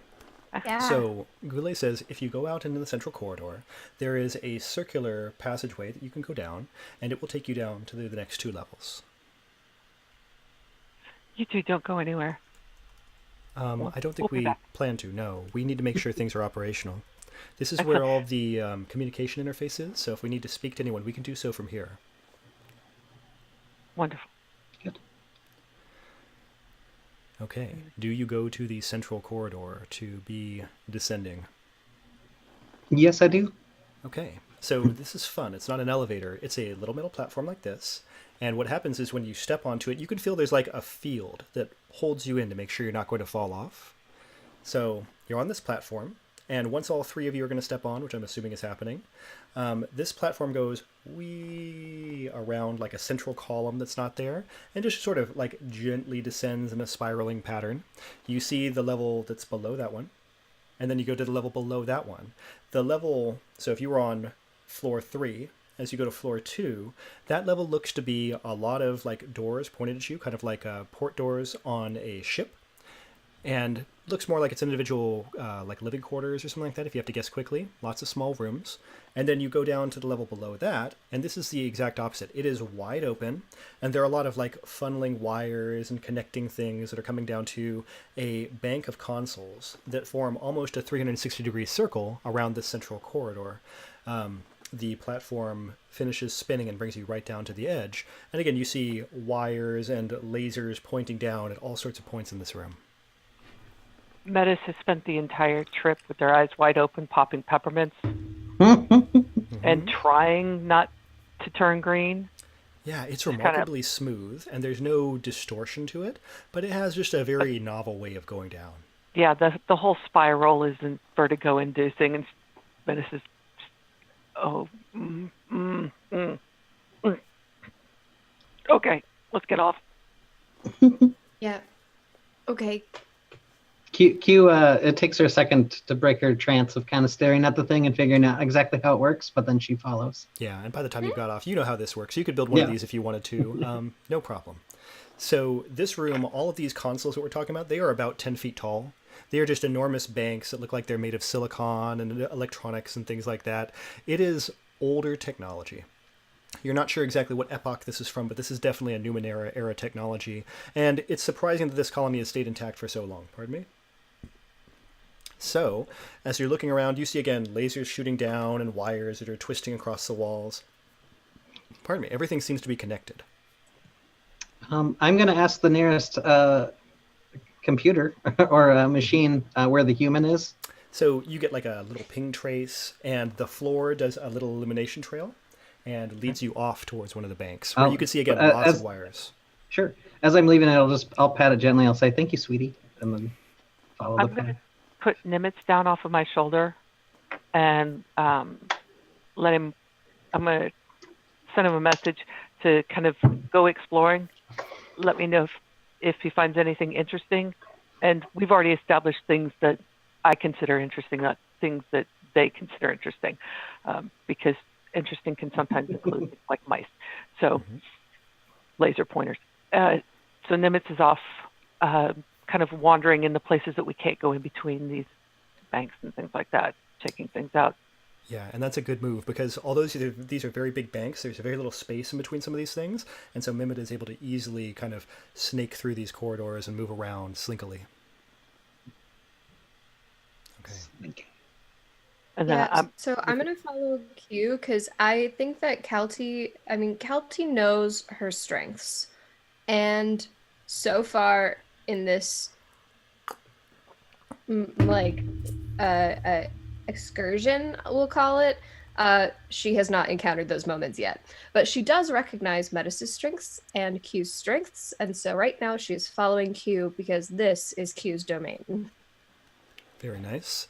Yeah. So Goulet says, if you go out into the central corridor, there is a circular passageway that you can go down, and it will take you down to the next 2 levels. You two don't go anywhere. I don't think we'll be we back. plan to, no. We need to make sure things are operational. This is where all of the communication interface is, so if we need to speak to anyone, we can do so from here. Wonderful. Good. Okay. Do you go to the central corridor to be descending? Yes, I do. Okay. So this is fun. It's not an elevator. It's a little metal platform like this. And what happens is when you step onto it, you can feel there's like a field that holds you in to make sure you're not going to fall off. So you're on this platform, and once all 3 of you are going to step on, which I'm assuming is happening, this platform goes wee around like a central column that's not there, and just sort of like gently descends in a spiraling pattern. You see the level that's below that one, and then you go to the level below that one. The level, so if you were on floor 3, as you go to floor 2, that level looks to be a lot of like doors pointed at you, kind of like port doors on a ship, and looks more like it's individual like living quarters or something like that, if you have to guess quickly. Lots of small rooms. And then you go down to the level below that, and this is the exact opposite. It is wide open, and there are a lot of like funneling wires and connecting things that are coming down to a bank of consoles that form almost a 360-degree circle around this central corridor. The platform finishes spinning and brings you right down to the edge. And again, you see wires and lasers pointing down at all sorts of points in this room. Metis has spent the entire trip with their eyes wide open, popping peppermints and trying not to turn green. Yeah, it's remarkably smooth, and there's no distortion to it, but it has just a very novel way of going down. Yeah, the whole spiral isn't vertigo-inducing, and Metis is okay, let's get off. Yeah. Okay. Q, it takes her a second to break her trance of kind of staring at the thing and figuring out exactly how it works, but then she follows. Yeah, and by the time you got off, you know how this works. You could build one of these if you wanted to. No problem. So this room, all of these consoles that we're talking about, they are about 10 feet tall. They are just enormous banks that look like they're made of silicon and electronics and things like that. It is older technology. You're not sure exactly what epoch this is from, but this is definitely a Numenera era technology. And it's surprising that this colony has stayed intact for so long. Pardon me? So, as you're looking around, you see again lasers shooting down and wires that are twisting across the walls. Pardon me, everything seems to be connected. I'm going to ask the nearest computer or machine where the human is. So you get like a little ping trace, and the floor does a little illumination trail and leads you off towards one of the banks, where you can see again lots of wires. Sure. As I'm leaving it, I'll pat it gently. I'll say, "Thank you, sweetie," and then follow the path. Put Nimitz down off of my shoulder and let him. I'm going to send him a message to kind of go exploring. Let me know if he finds anything interesting. And we've already established things that I consider interesting, not things that they consider interesting, because interesting can sometimes include things like mice. So Mm-hmm. laser pointers. So Nimitz is off kind of wandering in the places that we can't go in between these banks and things like that, checking things out. Yeah, and that's a good move because although these are very big banks, there's very little space in between some of these things, and so Mimit is able to easily kind of snake through these corridors and move around slinkily. Okay. And then Yeah, so I'm gonna follow Q because I think that Kelty knows her strengths. And so far in this like excursion, we'll call it, she has not encountered those moments yet. But she does recognize Metis's strengths and Q's strengths, and so right now she is following Q because this is Q's domain. Very nice.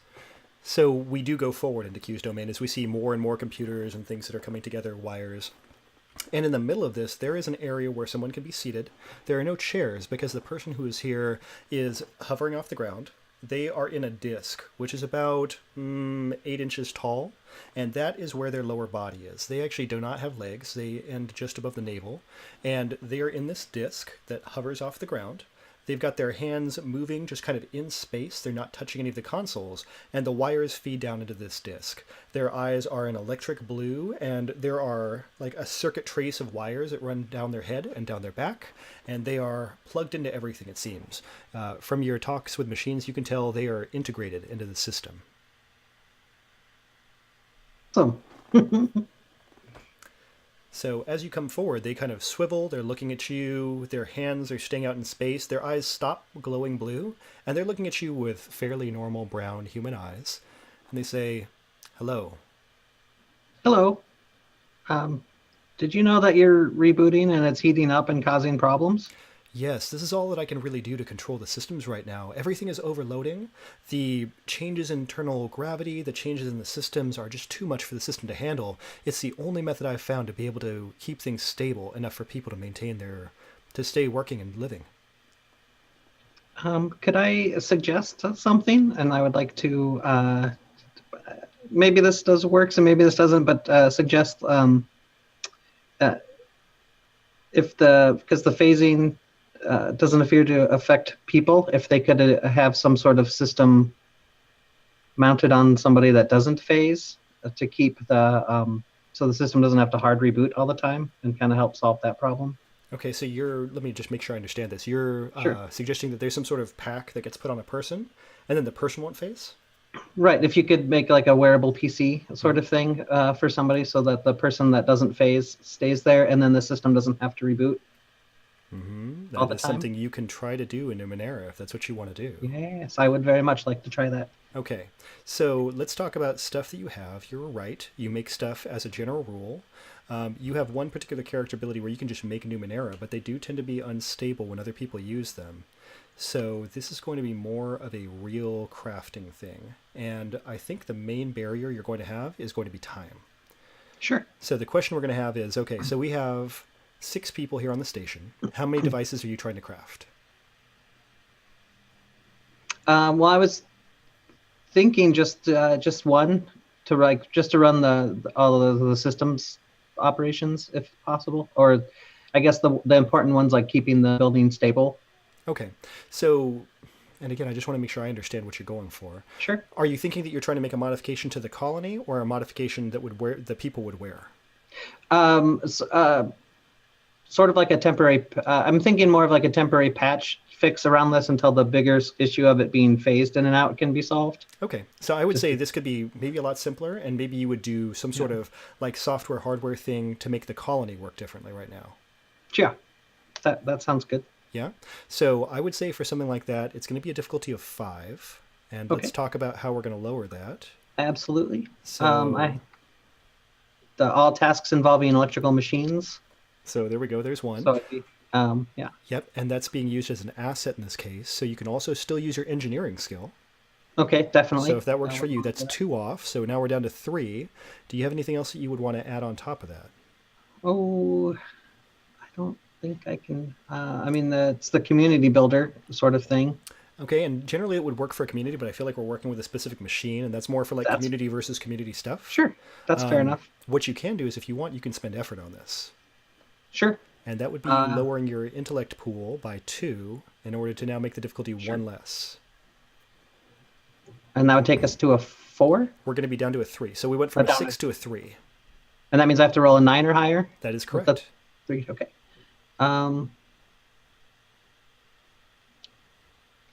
So we do go forward into Q's domain as we see more and more computers and things that are coming together, wires. And in the middle of this, there is an area where someone can be seated. There are no chairs because the person who is here is hovering off the ground. They are in a disc, which is about 8 inches tall, and that is where their lower body is. They actually do not have legs. They end just above the navel, and they are in this disc that hovers off the ground. They've got their hands moving just kind of in space. They're not touching any of the consoles, and the wires feed down into this disc. Their eyes are an electric blue, and there are like a circuit trace of wires that run down their head and down their back, and they are plugged into everything, it seems. From your talks with machines, you can tell they are integrated into the system. Awesome. So as you come forward, they kind of swivel, they're looking at you, their hands are staying out in space, their eyes stop glowing blue, and they're looking at you with fairly normal brown human eyes. And they say, hello. Hello. Did you know that you're rebooting and it's heating up and causing problems? Yes, this is all that I can really do to control the systems right now. Everything is overloading. The changes in internal gravity, the changes in the systems are just too much for the system to handle. It's the only method I've found to be able to keep things stable enough for people to stay working and living. Could I suggest something? And I would like to, maybe this does work, so maybe this doesn't, but suggest because the phasing doesn't appear to affect people, if they could have some sort of system mounted on somebody that doesn't phase to keep so the system doesn't have to hard reboot all the time and kind of help solve that problem. Okay, so let me just make sure I understand this. You're Sure. Suggesting that there's some sort of pack that gets put on a person, and then the person won't phase? Right. If you could make like a wearable PC sort of thing for somebody so that the person that doesn't phase stays there and then the system doesn't have to reboot. Mm-hmm. All That the is time. something you can try to do in Numenera if that's what you want to do. Yes, I would very much like to try that. Okay, so let's talk about stuff that you have. You're right. You make stuff as a general rule. You have one particular character ability where you can just make Numenera, but they do tend to be unstable when other people use them. So this is going to be more of a real crafting thing. And I think the main barrier you're going to have is going to be time. Sure. So the question we're going to have is, okay, so we have 6 people here on the station. How many devices are you trying to craft? Well, I was thinking just one to just to run all of the systems operations if possible, or I guess the important ones like keeping the building stable. Okay, so, and again, I just want to make sure I understand what you're going for. Sure. Are you thinking that you're trying to make a modification to the colony or a modification that the people would wear? Sort of like a temporary. I'm thinking more of like a temporary patch fix around this until the bigger issue of it being phased in and out can be solved. Okay, so I would say this could be maybe a lot simpler, and maybe you would do some sort of like software hardware thing to make the colony work differently right now. Yeah, that sounds good. Yeah, so I would say for something like that, it's going to be a difficulty of 5, and Okay. let's talk about how we're going to lower that. Absolutely. So, All tasks involving electrical machines. so there we go. There's one. So it'd be, yeah. Yep, and that's being used as an asset in this case. So you can also still use your engineering skill. Okay, definitely. So if that works for you, that's 2 off. So now we're down to 3. Do you have anything else that you would want to add on top of that? Oh, I don't think I can. I mean, it's the community builder sort of thing. Okay, and generally it would work for a community, but I feel like we're working with a specific machine, and that's more for like That's community versus community stuff. sure. That's fair enough. What you can do is if you want, you can spend effort on this. Sure. And that would be Uh, lowering your intellect pool by 2 in order to now make the difficulty Sure. 1 less. And that would take us to a 4? We're going to be down to a 3. So we went from a Down 6 to a 3. And that means I have to roll a 9 or higher? That is With the correct. 3, okay.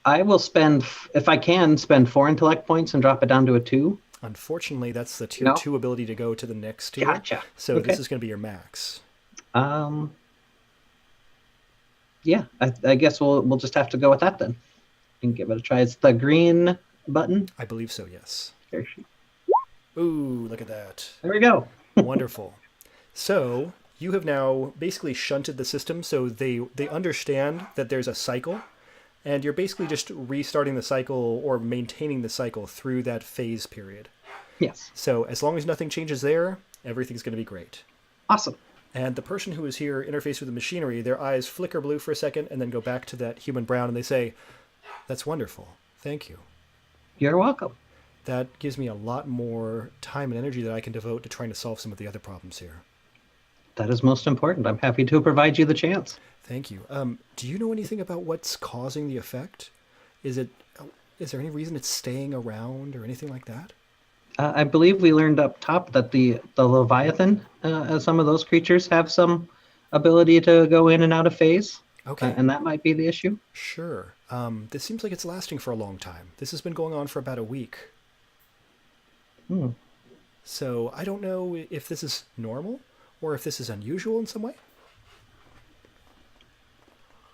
I will spend, if I can, spend 4 intellect points and drop it down to a 2. Unfortunately, that's the tier No. 2 ability to go to the next tier. Gotcha. So Okay. this is going to be your max. Yeah, I guess we'll just have to go with that then and give it a try. It's the green button. I believe so, yes. There she- Ooh, look at that. there we go. Wonderful. So you have now basically shunted the system so they understand that there's a cycle, and you're basically just restarting the cycle or maintaining the cycle through that phase period. Yes. So as long as nothing changes there, everything's going to be great. Awesome. And the person who is here interfaced with the machinery, their eyes flicker blue for a second and then go back to that human brown, and they say, "That's wonderful. Thank you. You're welcome. That gives me a lot more time and energy that I can devote to trying to solve some of the other problems here." That is most important. I'm happy to provide you the chance. Thank you. Do you know anything about what's causing the effect? Is there any reason it's staying around or anything like that? I believe we learned up top that the Leviathan, some of those creatures have some ability to go in and out of phase. Okay. And that might be the issue. Sure. This seems like it's lasting for a long time. This has been going on for about a week. Hmm. So I don't know if this is normal or if this is unusual in some way.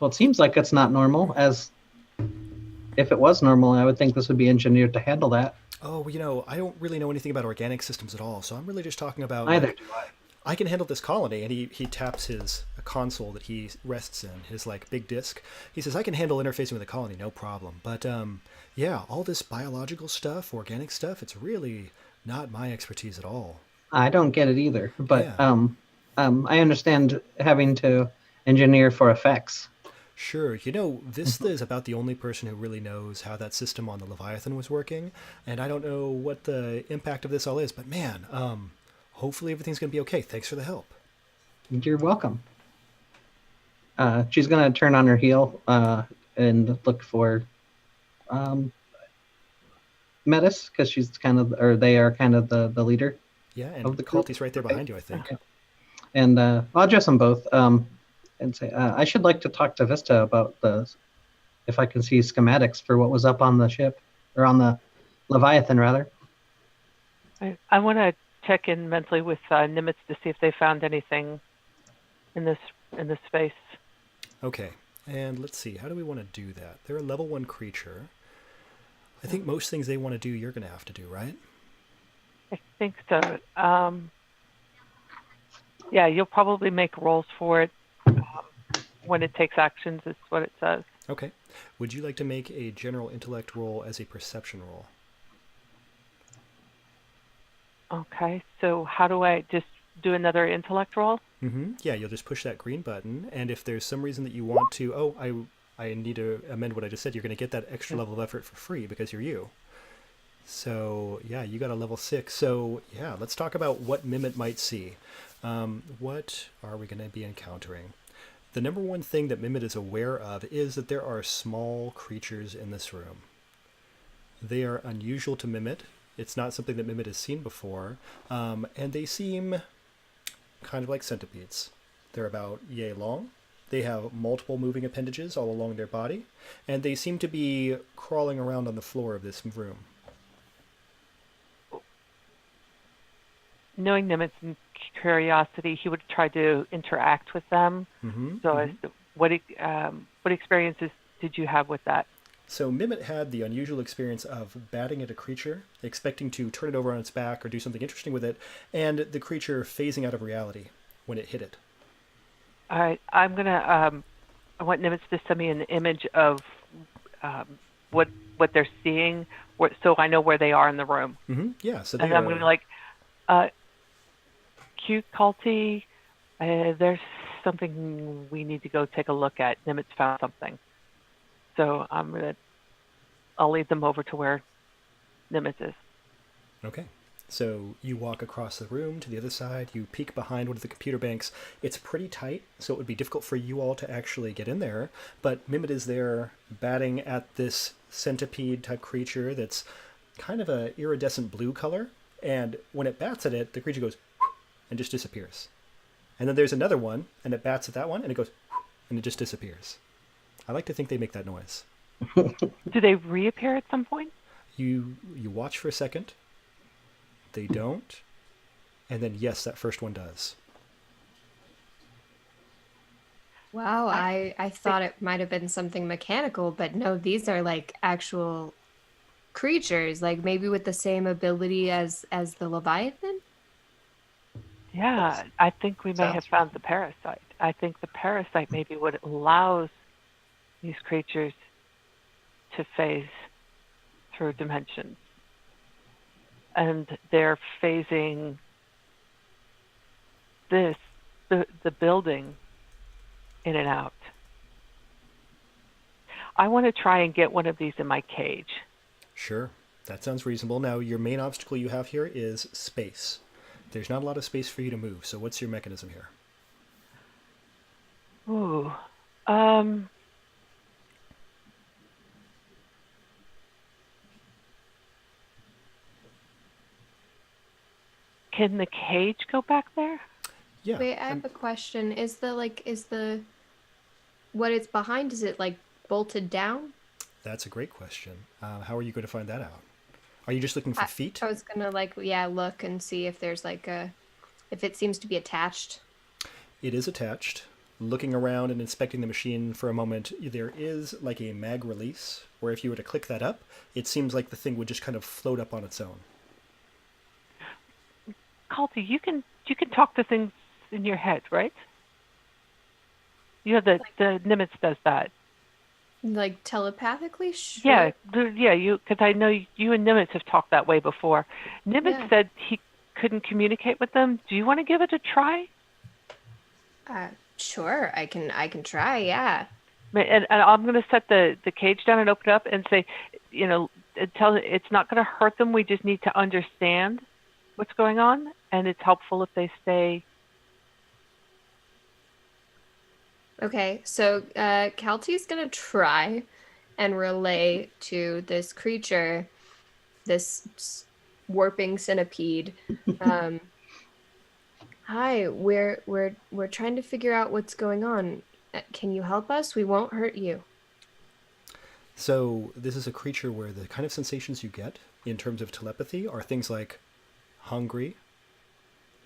Well, it seems like it's not normal, as if it was normal, I would think this would be engineered to handle that. Oh, I don't really know anything about organic systems at all, so I'm really just talking about Neither like, do I. I can handle this colony, and he taps his console that he rests in, his like big disc. He says, "I can handle interfacing with the colony, no problem." But yeah, all this biological stuff, organic stuff, it's really not my expertise at all. I don't get it either, but Yeah. I understand having to engineer for effects. Sure, this is about the only person who really knows how that system on the Leviathan was working, and I don't know what the impact of this all is, but man, hopefully everything's going to be okay. Thanks for the help. You're welcome. She's gonna turn on her heel and look for Metis, because they are kind of the leader. Yeah, and Of the group? Culty's right there behind you, I think. Okay. And I'll address them both and say, I should like to talk to Vista about if I can see schematics for what was up on the ship, or on the Leviathan, rather. I want to check in mentally with Nimitz to see if they found anything in this space. Okay, and let's see, how do we want to do that? They're a level 1 creature. I think most things they want to do, you're going to have to do, right? I think so. Yeah, you'll probably make rolls for it when it takes actions, is what it says. Okay. Would you like to make a general intellect roll as a perception roll? Okay, so how do I just do another intellect roll? Yeah, you'll just push that green button, and if there's some reason that you want to, I need to amend what I just said, you're going to get that extra level of effort for free because you're you. So, yeah, you got a level 6. So, yeah, let's talk about what Mimit might see. What are we going to be encountering? The number one thing that Mimit is aware of is that there are small creatures in this room. They are unusual to Mimit. It's not something that Mimit has seen before, and they seem kind of like centipedes. They're about yay long. They have multiple moving appendages all along their body, and they seem to be crawling around on the floor of this room. Knowing Nimitz's curiosity, he would try to interact with them. So, what experiences did you have with that? So Mimit had the unusual experience of batting at a creature, expecting to turn it over on its back or do something interesting with it, and the creature phasing out of reality when it hit it. All right, I'm gonna. I want Nimitz to send me an image of what they're seeing, so I know where they are in the room. Yeah, so and I'm gonna be like, cute culty. There's something we need to go take a look at. Nimitz found something. So I'm gonna I'll lead them over to where Nimitz is. Okay. So you walk across the room to the other side. You peek behind one of the computer banks. It's pretty tight, so it would be difficult for you all to actually get in there. But Mimit is there batting at this centipede type creature that's kind of a iridescent blue color. And when it bats at it, the creature goes and just disappears. And then there's another one, and it bats at that one, and it goes and it just disappears. I like to think they make that noise. Do they reappear at some point? You watch for a second. They don't. And then, yes, that first one does. Wow, I thought it might have been something mechanical, but no, these are like actual creatures, like maybe with the same ability as the Leviathan. Yeah, I think we may have found the parasite. I think the parasite may be what allows these creatures to phase through dimensions. And they're phasing the building in and out. I want to try and get one of these in my cage. Sure, that sounds reasonable. Now, your main obstacle you have here is space. There's not a lot of space for you to move, so what's your mechanism here? Ooh. Can the cage go back there? Yeah. Wait, I have a question. Is the what it's behind, is it like bolted down? That's a great question. How are you going to find that out? Are you just looking for feet? I was gonna look and see if there's if it seems to be attached. It is attached. Looking around and inspecting the machine for a moment, there is like a mag release, where if you were to click that up, it seems like the thing would just kind of float up on its own. Calty, you can talk to things in your head, right? You have the Nimitz does that. Like telepathically? Sure. Yeah, because I know you and Nimitz have talked that way before. Nimitz said he couldn't communicate with them. Do you want to give it a try? Sure, I can try, yeah. And I'm going to set the cage down and open it up and say, it's not going to hurt them. We just need to understand what's going on, and it's helpful if they stay. Okay, so Calty's gonna try and relay to this creature, this warping centipede. Hi, we're trying to figure out what's going on. Can you help us? We won't hurt you. So this is a creature where the kind of sensations you get in terms of telepathy are things like hungry,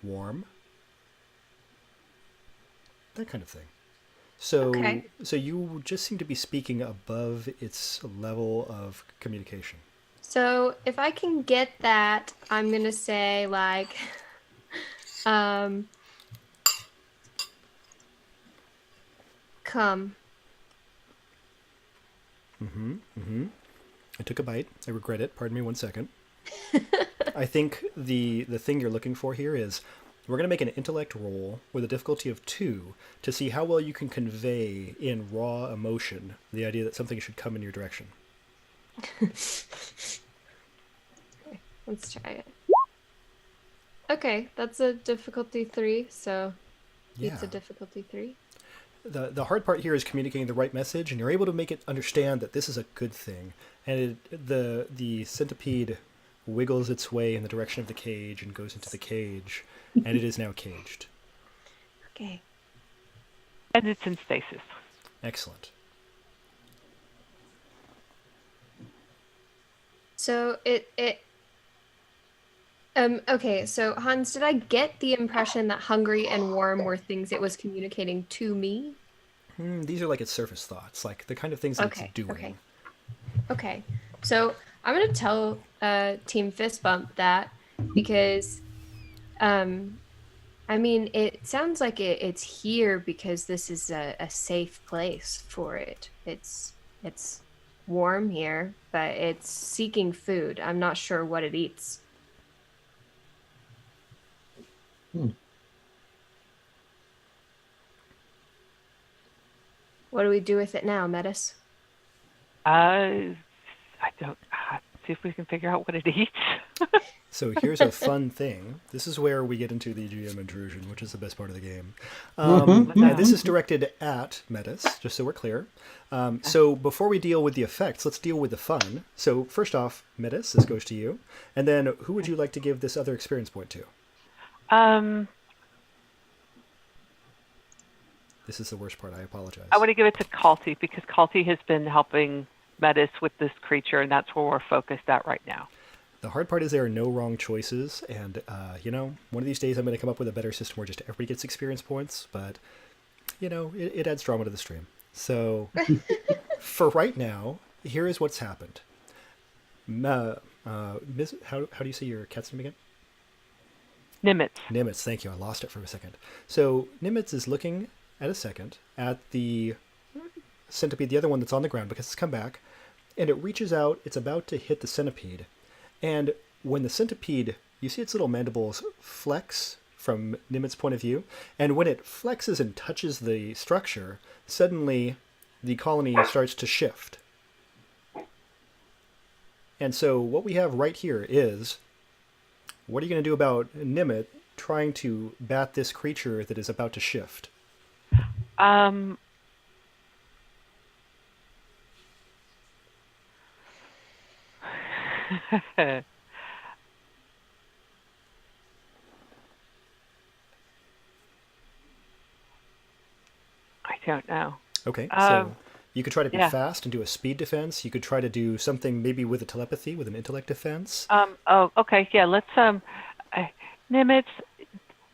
warm, that kind of thing. So, So you just seem to be speaking above its level of communication. So if I can get that, I'm gonna say come. I took a bite. I regret it. Pardon me 1 second. I think the thing you're looking for here is we're going to make an intellect roll with a difficulty of 2 to see how well you can convey in raw emotion the idea that something should come in your direction. Okay, let's try it. Okay, that's a difficulty 3, so it's a difficulty 3. The hard part here is communicating the right message, and you're able to make it understand that this is a good thing. And the centipede wiggles its way in the direction of the cage and goes into the cage, and it is now caged. Okay. And it's in stasis. Excellent. So okay, so Hans, did I get the impression that hungry and warm were things it was communicating to me? These are like its surface thoughts, like the kind of things that it's doing. Okay. So I'm gonna tell Team Fist Bump that because I mean it sounds like it's here because this is a safe place for it. It's warm here, but it's seeking food. I'm not sure what it eats. What do we do with it now, Metis? I don't see if we can figure out what it eats. So here's a fun thing. This is where we get into the GM intrusion, which is the best part of the game. And this is directed at Metis, just so we're clear. So before we deal with the effects, let's deal with the fun. So first off, Metis, this goes to you. And then who would you like to give this other experience point to? This is the worst part. I apologize. I want to give it to Kalti because Kalti has been helping Metis with this creature, and that's where we're focused at right now. The hard part is there are no wrong choices, and, one of these days I'm going to come up with a better system where just everybody gets experience points, but, it adds drama to the stream. So, for right now, here is what's happened. How do you say your cat's name again? Nimitz. Nimitz, thank you. I lost it for a second. So, Nimitz is looking at a second at the centipede, the other one that's on the ground because it's come back, and it reaches out, it's about to hit the centipede. And when the centipede, you see its little mandibles flex from Nimits's point of view, and when it flexes and touches the structure, suddenly the colony starts to shift. And so what we have right here is, what are you going to do about Nimitz trying to bat this creature that is about to shift? I don't know. Okay, so you could try to be fast and do a speed defense. You could try to do something maybe with a telepathy, with an intellect defense. Okay, yeah, let's, Nimitz,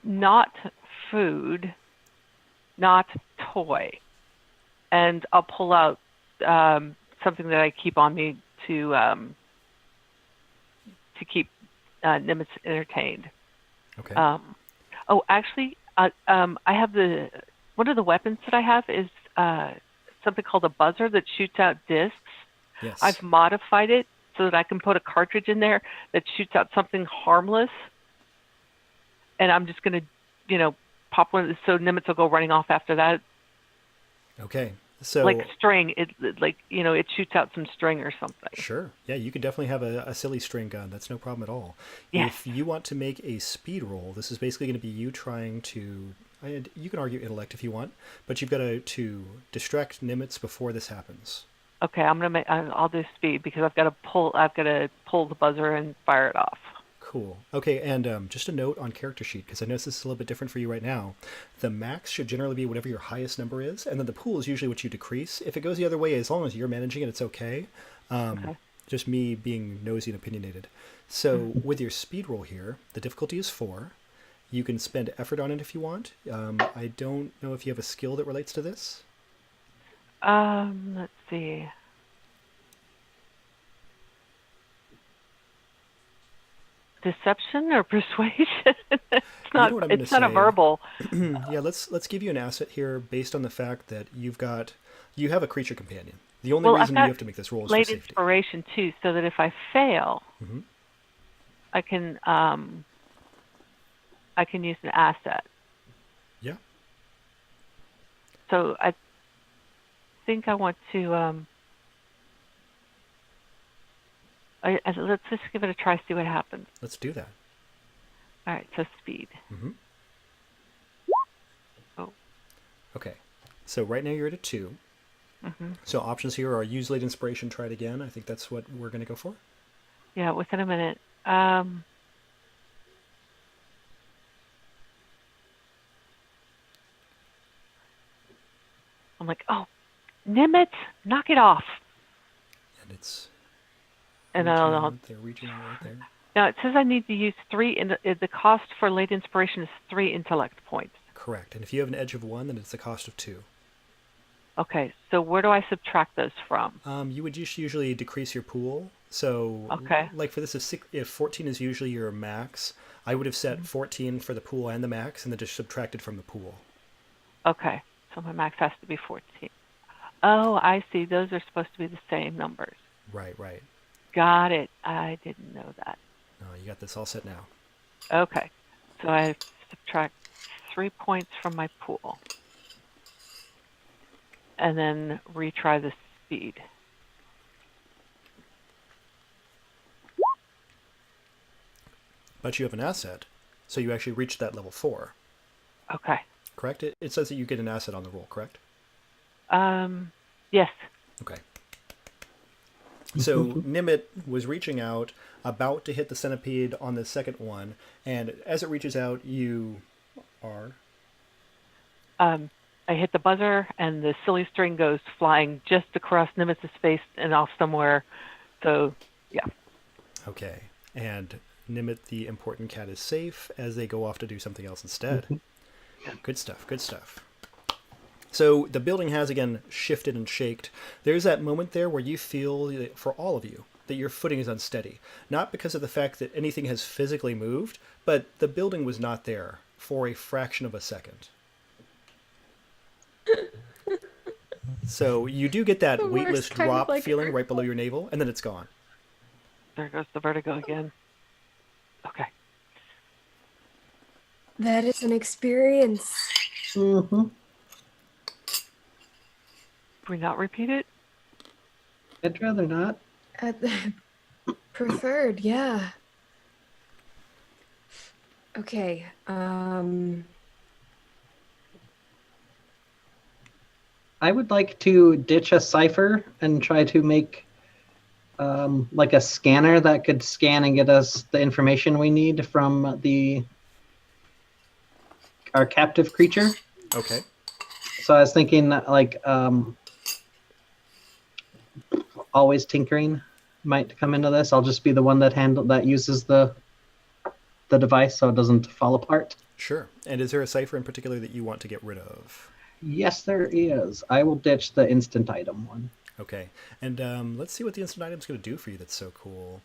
not food, not toy. And I'll pull out something that I keep on me to keep Nimitz entertained. Okay. Actually, I have one of the weapons that I have is something called a buzzer that shoots out discs. Yes. I've modified it so that I can put a cartridge in there that shoots out something harmless. And I'm just going to, pop one, so Nimitz will go running off after that. Okay. So like string, it shoots out some string or something. Sure. Yeah, you could definitely have a silly string gun. That's no problem at all. Yes. If you want to make a speed roll, this is basically going to be you trying to, you can argue intellect if you want, but you've got to distract Nimitz before this happens. Okay, I'll do speed because I've got to pull the buzzer and fire it off. Cool. Okay, and just a note on character sheet, because I know this is a little bit different for you right now. The max should generally be whatever your highest number is, and then the pool is usually what you decrease. If it goes the other way, as long as you're managing it, it's okay. Okay. Just me being nosy and opinionated. So with your speed roll here, the difficulty is 4. You can spend effort on it if you want. I don't know if you have a skill that relates to this. Let's see. Deception or persuasion? It's not. You know it's not a verbal. Yeah, let's give you an asset here based on the fact that you have a creature companion. The only reason you have to make this roll is for safety. Late inspiration too, so that if I fail, I can use an asset. Yeah. So I think I want to. Let's just give it a try, see what happens. Let's do that. All right, so speed. Oh. Okay, so right now you're at a 2. So options here are use late inspiration, try it again. I think that's what we're going to go for. Yeah, within a minute. I'm like, oh, Nimitz, knock it off. And it's... And I don't know. They're reaching right there. Now, it says I need to use 3, and the cost for late inspiration is 3 intellect points. Correct. And if you have an edge of 1, then it's the cost of 2. Okay, so where do I subtract those from? You would just usually decrease your pool. So, like for this, if 14 is usually your max, I would have set 14 for the pool and the max, and then just subtracted from the pool. Okay, so my max has to be 14. Oh, I see. Those are supposed to be the same numbers. Right. Got it. I didn't know that. No, you got this all set now. Okay, so I subtract 3 points from my pool. And then retry the speed. but you have an asset, so you actually reached that level 4. Okay. Correct? It says that you get an asset on the roll, correct? Yes. Okay. So Nimit was reaching out, about to hit the centipede on the second one, and as it reaches out, you are... I hit the buzzer, and the silly string goes flying just across Nimitz' face and off somewhere. So, yeah. Okay. And Nimit, the important cat, is safe as they go off to do something else instead. Good stuff, good stuff. So the building has again shifted and shaked. There's that moment there where you feel, for all of you, that your footing is unsteady. Not because of the fact that anything has physically moved, but the building was not there for a fraction of a second. So you do get that The weightless worst kind of, drop like, feeling right below your navel, and then it's gone. There goes the vertigo again. Okay. That is an experience. Mm-hmm. Can we not repeat it? I'd rather not. Preferred, yeah. Okay. I would like to ditch a cipher and try to make like a scanner that could scan and get us the information we need from our captive creature. Okay. So I was thinking like always tinkering might come into this. I'll just be the one that uses the device so it doesn't fall apart. Sure. And is there a cipher in particular that you want to get rid of? Yes, there is. I will ditch the instant item one. Okay. And let's see what the instant item's going to do for you that's so cool.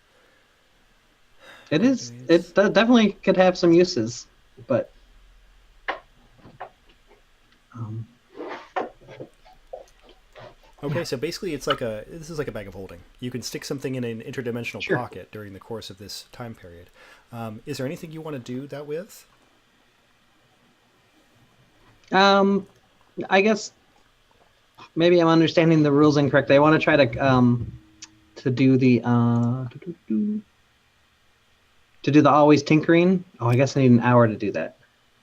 It definitely could have some uses, but Okay, so basically this is like a bag of holding. You can stick something in an interdimensional Sure. pocket during the course of this time period. Is there anything you want to do that with? I guess maybe I'm understanding the rules incorrectly. I want to try to do the always tinkering. Oh, I guess I need an hour to do that.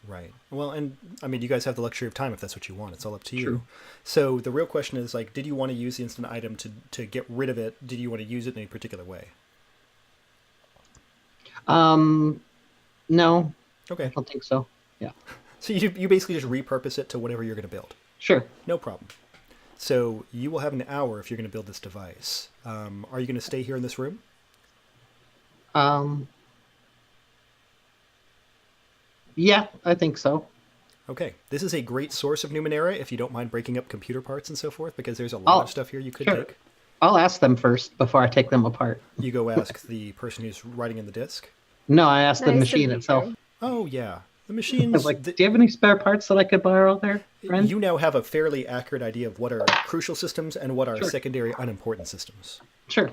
Right. Well, and I mean, you guys have the luxury of time if that's what you want. It's all up to you. True. So the real question is, like, did you want to use the instant item to get rid of it? Did you want to use it in a particular way? No, Okay. I don't think so. Yeah. So you basically just repurpose it to whatever you're going to build. Sure. No problem. So you will have an hour if you're going to build this device. Are you going to stay here in this room? Yeah, I think so. Okay. This is a great source of Numenera if you don't mind breaking up computer parts and so forth, because there's a lot of stuff here you could sure. take. I'll ask them first before I take them apart. You go ask the person who's writing in the disk. No, I asked the Nice to machine meet you. itself. Oh, yeah. The I machines... was like, do you have any spare parts that I could borrow there, friend? You now have a fairly accurate idea of what are crucial systems and what are Sure. secondary unimportant systems. Sure.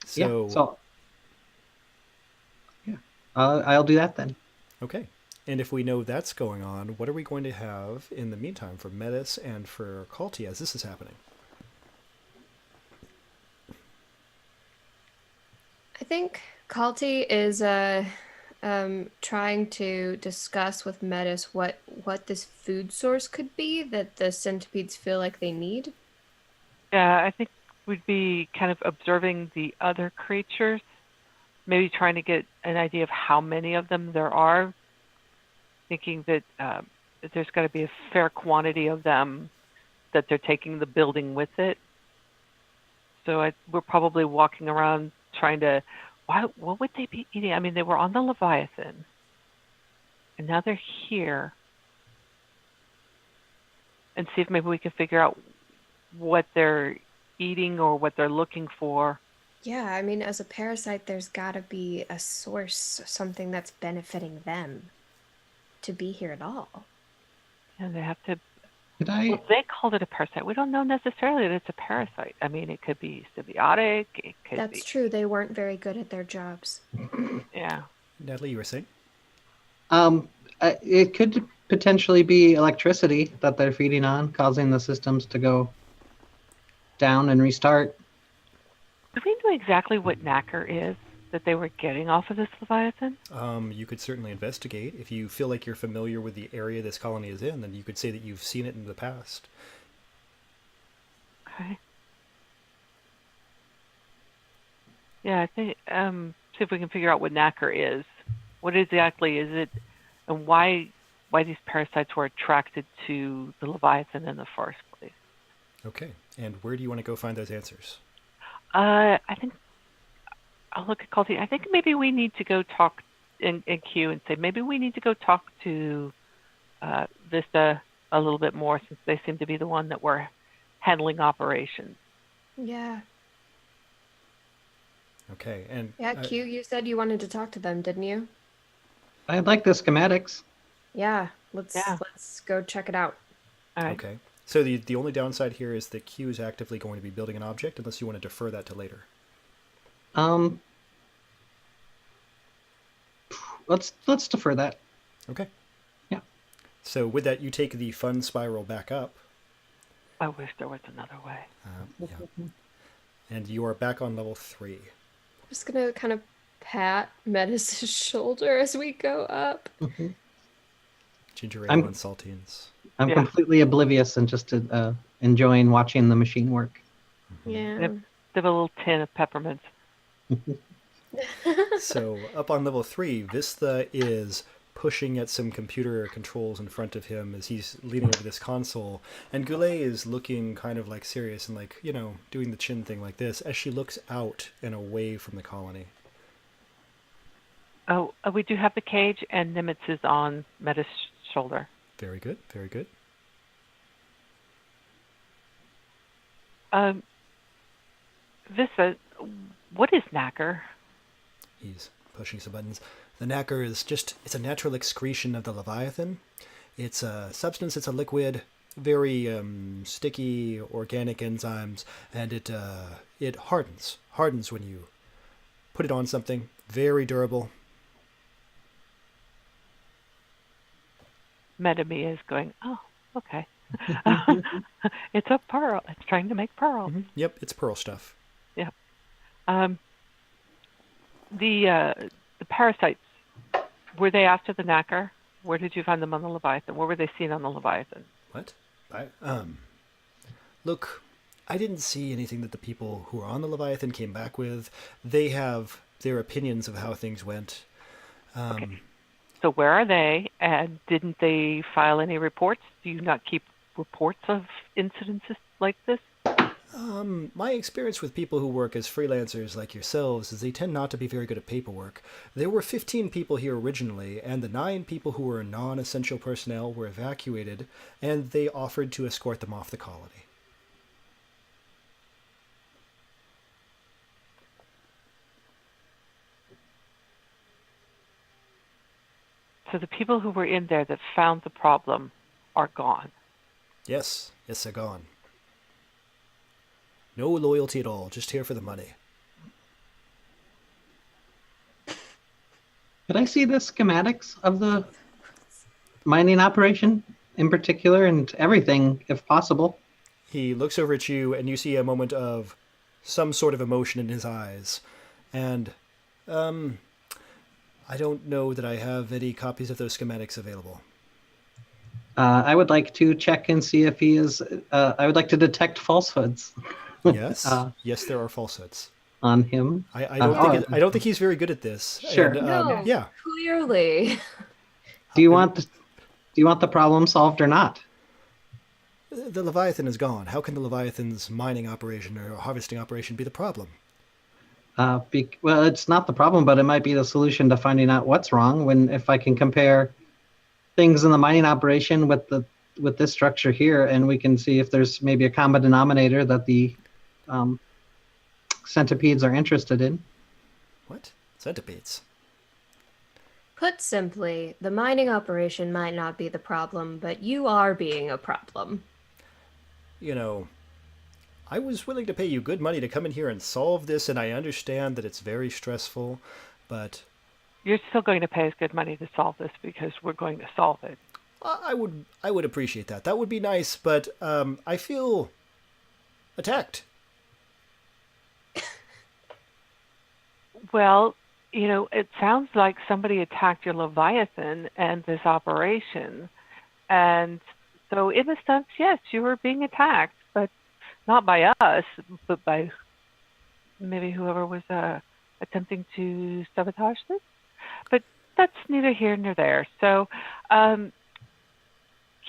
So, Yeah, I'll do that then. okay. And if we know that's going on, what are we going to have in the meantime for Metis and for Kalti as this is happening? I think Kalti is trying to discuss with Metis what this food source could be that the centipedes feel like they need. Yeah, I think we'd be kind of observing the other creatures, maybe trying to get an idea of how many of them there are, thinking that there's got to be a fair quantity of them, that they're taking the building with it. So we're probably walking around trying to, what would they be eating? I mean, they were on the Leviathan, and now they're here. And see if maybe we can figure out what they're eating or what they're looking for. Yeah, I mean, as a parasite, there's got to be a source, something that's benefiting them to be here at all. And they have to. Well, they called it a parasite. We don't know necessarily that it's a parasite. I mean, it could be symbiotic. It could That's be. true. They weren't very good at their jobs. Yeah. Natalie, you were saying? It could potentially be electricity that they're feeding on, causing the systems to go down and restart. Do we know exactly what knacker is? that they were getting off of this Leviathan? You could certainly investigate. If you feel like you're familiar with the area this colony is in, then you could say that you've seen it in the past. Okay. Yeah, I think see if we can figure out what knacker is. What exactly is it, and why these parasites were attracted to the Leviathan in the first place? Okay. And where do you want to go find those answers? I think I'll look at Culty. I think maybe we need to go talk in Q and say maybe we need to go talk to Vista a little bit more, since they seem to be the one that were handling operations. Yeah. Okay. And Yeah, Q, you said you wanted to talk to them, didn't you? I'd like the schematics. Yeah, let's go check it out. All right. okay. So the only downside here is that Q is actively going to be building an object, unless you want to defer that to later. Let's defer that. Okay. Yeah. So with that, you take the fun spiral back up. I wish there was another way. Yeah. And you are back on level 3. I'm just gonna kind of pat Metis' shoulder as we go up. Ginger ale and saltines. I'm Yeah. completely oblivious and just enjoying watching the machine work. Yeah. They have a little tin of peppermints. So up on level 3, Vista is pushing at some computer controls in front of him as he's leaning over this console, and Goulet is looking kind of like serious and like, doing the chin thing like this as she looks out and away from the colony. Oh, we do have the cage, and Nimitz is on Meta's shoulder. Very good, very good. Vista, what is knacker? He's pushing some buttons. The knacker is it's a natural excretion of the Leviathan. It's a substance, it's a liquid, very sticky organic enzymes, and it hardens when you put it on something. Very durable. Metame is going, oh, okay. It's a pearl. It's trying to make pearl. Mm-hmm. Yep, it's pearl stuff. Yeah. The parasites, were they after the knacker? Where did you find them on the Leviathan? Where were they seen on the Leviathan? What? Look, I didn't see anything that the people who are on the Leviathan came back with. They have their opinions of how things went. Okay. So where are they? And didn't they file any reports? Do you not keep reports of incidences like this? My experience with people who work as freelancers like yourselves is they tend not to be very good at paperwork. There were 15 people here originally, and the 9 people who were non-essential personnel were evacuated, and they offered to escort them off the colony. So the people who were in there that found the problem are gone. Yes, they're gone. No loyalty at all, just here for the money. Could I see the schematics of the mining operation in particular, and everything, if possible? He looks over at you, and you see a moment of some sort of emotion in his eyes. And, I don't know that I have any copies of those schematics available. I would like to check and see if he is. I would like to detect falsehoods. Yes, yes, there are falsehoods on him. I don't think he's very good at this. Sure. And, No, yeah. clearly. Do you want the problem solved or not? The Leviathan is gone. How can the Leviathan's mining operation or harvesting operation be the problem? Well, it's not the problem, but it might be the solution to finding out what's wrong. If I can compare things in the mining operation with this structure here, and we can see if there's maybe a common denominator that the centipedes are interested in. What? Centipedes? Put simply, the mining operation might not be the problem, but you are being a problem. I was willing to pay you good money to come in here and solve this, and I understand that it's very stressful, but... You're still going to pay us good money to solve this because we're going to solve it. I would appreciate that. That would be nice, but I feel attacked. Well, it sounds like somebody attacked your Leviathan and this operation. And so, in a sense, yes, you were being attacked, but not by us, but by maybe whoever was attempting to sabotage this. But that's neither here nor there. So,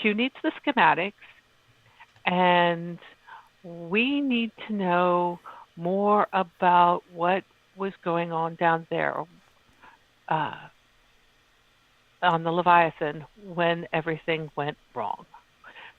Q needs the schematics, and we need to know more about what was going on down there uh, on the Leviathan when everything went wrong.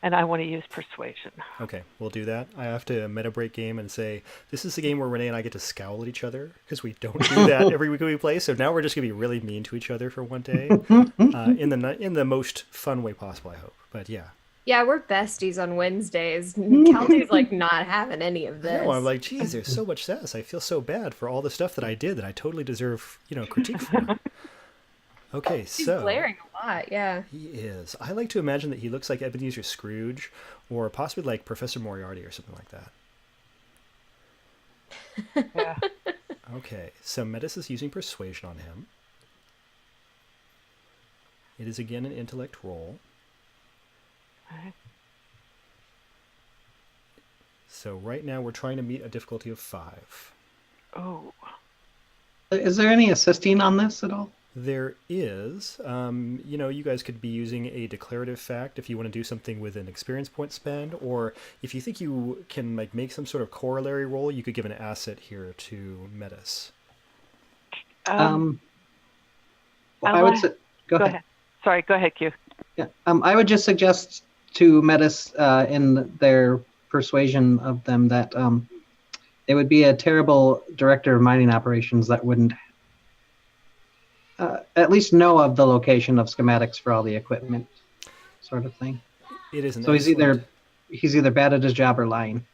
And I want to use persuasion. Okay, we'll do that. I have to meta break game and say, this is the game where Renee and I get to scowl at each other, because we don't do that every week we play. So now we're just going to be really mean to each other for one day, in the most fun way possible, I hope. But yeah. Yeah, we're besties on Wednesdays. Kelty's like not having any of this. No, I'm like, geez, there's so much sass. I feel so bad for all the stuff that I did that I totally deserve, critique for. Okay, He's so glaring a lot, yeah. he is. I like to imagine that he looks like Ebenezer Scrooge, or possibly like Professor Moriarty or something like that. Yeah. Okay, so Metis is using persuasion on him. It is again an intellect roll. Okay. So right now we're trying to meet a difficulty of 5. Oh. Is there any assisting on this at all? There is, you guys could be using a declarative fact if you want to do something with an experience point spend, or if you think you can make some sort of corollary roll, you could give an asset here to Metis. Well, I would say, go ahead. Sorry, go ahead, Q. Yeah. I would just suggest to Metis in their persuasion of them that it would be a terrible director of mining operations that wouldn't at least know of the location of schematics for all the equipment, sort of thing. It is an So he's either bad at his job or lying.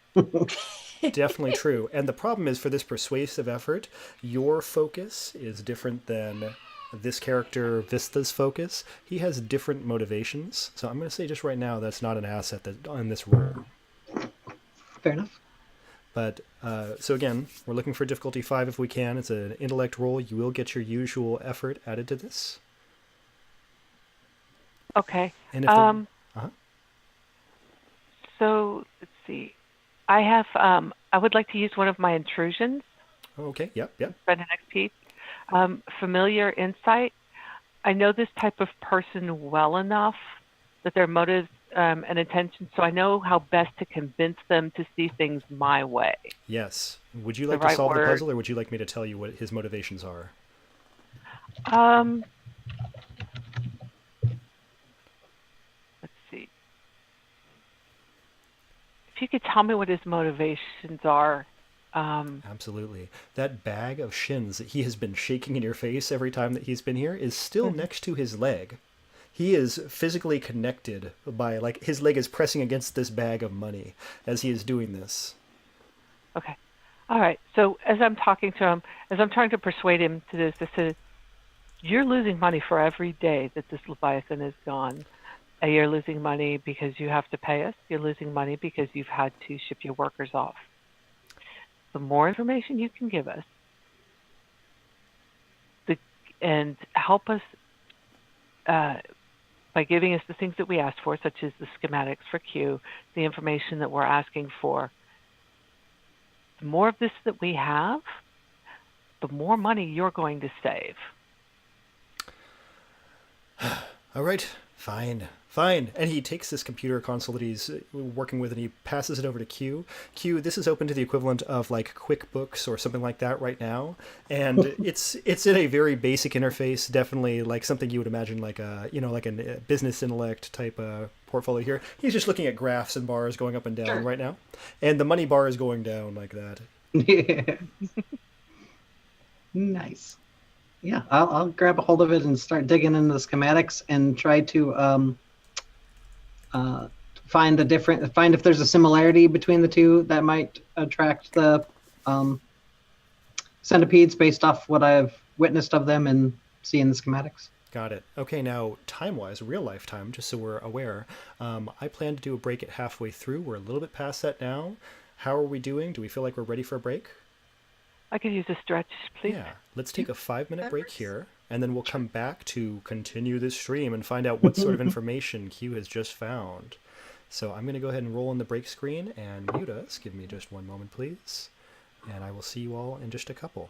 Definitely true. And the problem is, for this persuasive effort, your focus is different than this character Vista's focus. He has different motivations. So I'm going to say just right now that's not an asset that on this roll. Fair enough. But so again, we're looking for difficulty 5 if we can. It's an intellect roll. You will get your usual effort added to this. Okay. And if So let's see. I have. I would like to use one of my intrusions. Okay. Yep. Spend an XP. Familiar insight. I know this type of person well enough that their motives and intentions, so I know how best to convince them to see things my way. Yes. Would you like to solve the puzzle, or would you like me to tell you what his motivations are? Let's see. If you could tell me what his motivations are. Absolutely. That bag of shins that he has been shaking in your face every time that he's been here is still next to his leg. He is physically connected by, his leg is pressing against this bag of money as he is doing this. Okay. All right. So as I'm talking to him, as I'm trying to persuade him to this, I said, you're losing money for every day that this Leviathan is gone. You're losing money because you have to pay us. You're losing money because you've had to ship your workers off. The more information you can give us and help us by giving us the things that we asked for, such as the schematics for Q, the information that we're asking for, the more of this that we have, the more money you're going to save. All right, fine. And he takes this computer console that he's working with and he passes it over to Q. Q, this is open to the equivalent of QuickBooks or something like that right now. And it's in a very basic interface, definitely like something you would imagine like a business intellect type portfolio here. He's just looking at graphs and bars going up and down right now. And the money bar is going down like that. Yeah. Nice. Yeah, I'll grab a hold of it and start digging into the schematics and try to find if there's a similarity between the two that might attract the centipedes based off what I've witnessed of them and seeing the schematics. Got it. Okay, now time-wise, real life time, just so we're aware, I plan to do a break at halfway through. We're a little bit past that now. How are we doing? Do we feel like we're ready for a break? I could use a stretch, please. Yeah, let's take a 5-minute That break works. here, and then we'll come back to continue this stream and find out what sort of information Q has just found. So I'm going to go ahead and roll on the break screen and mute us. Give me just one moment, please. And I will see you all in just a couple.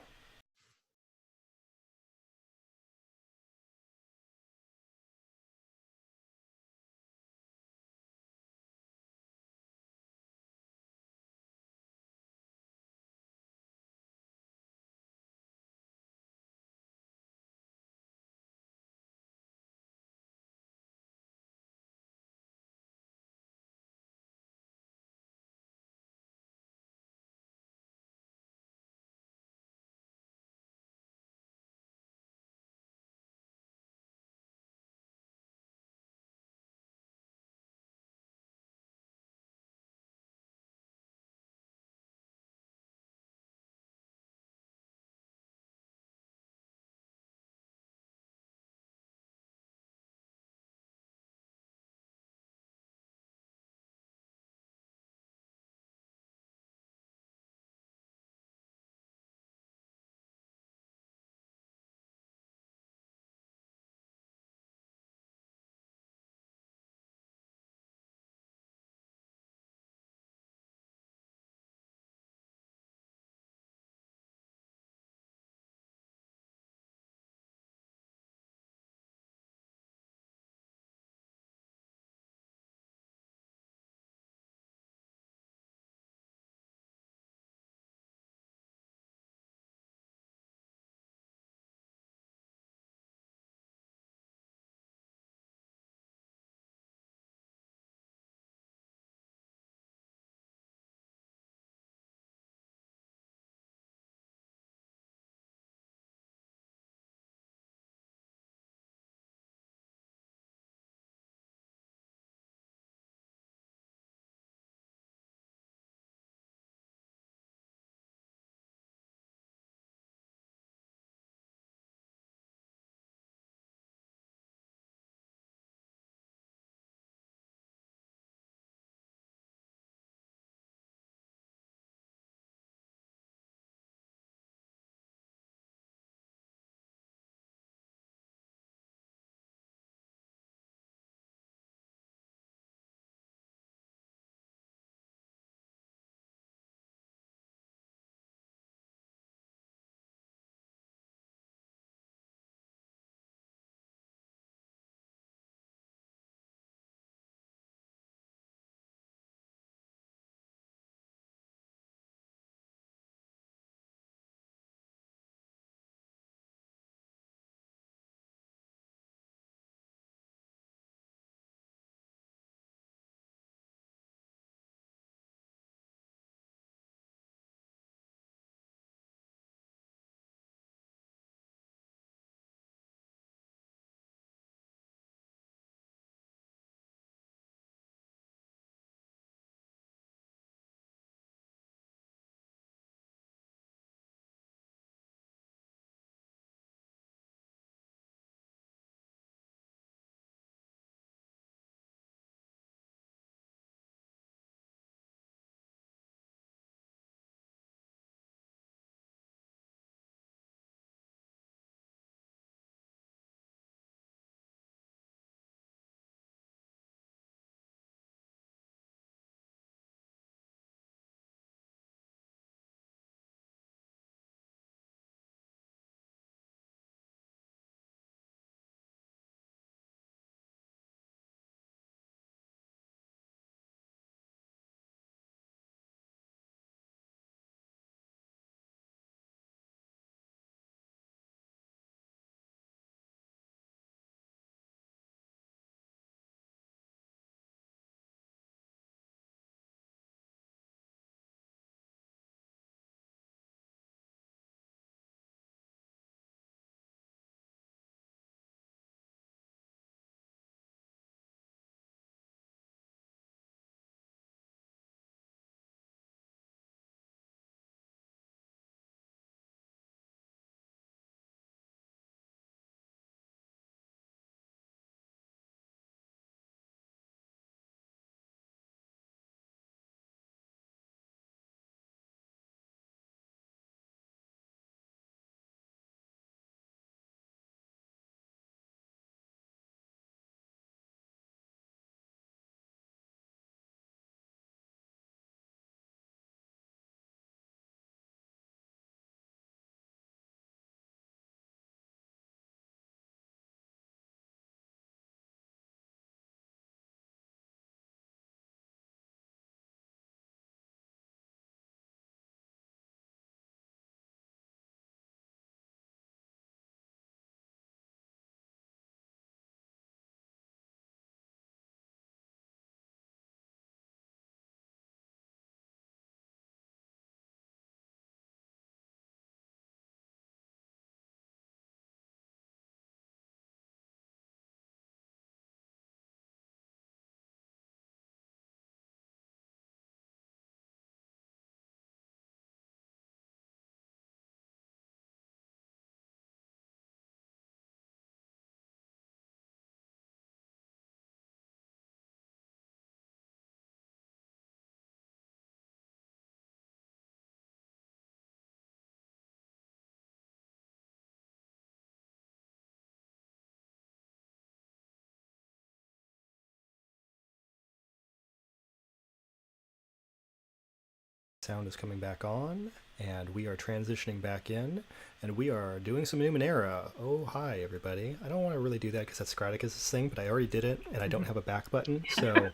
Sound is coming back on, and we are transitioning back in, and we are doing some Numenera. Oh, hi, everybody. I don't want to really do that because that's Scraticus' thing, but I already did it, and I don't have a back button, so...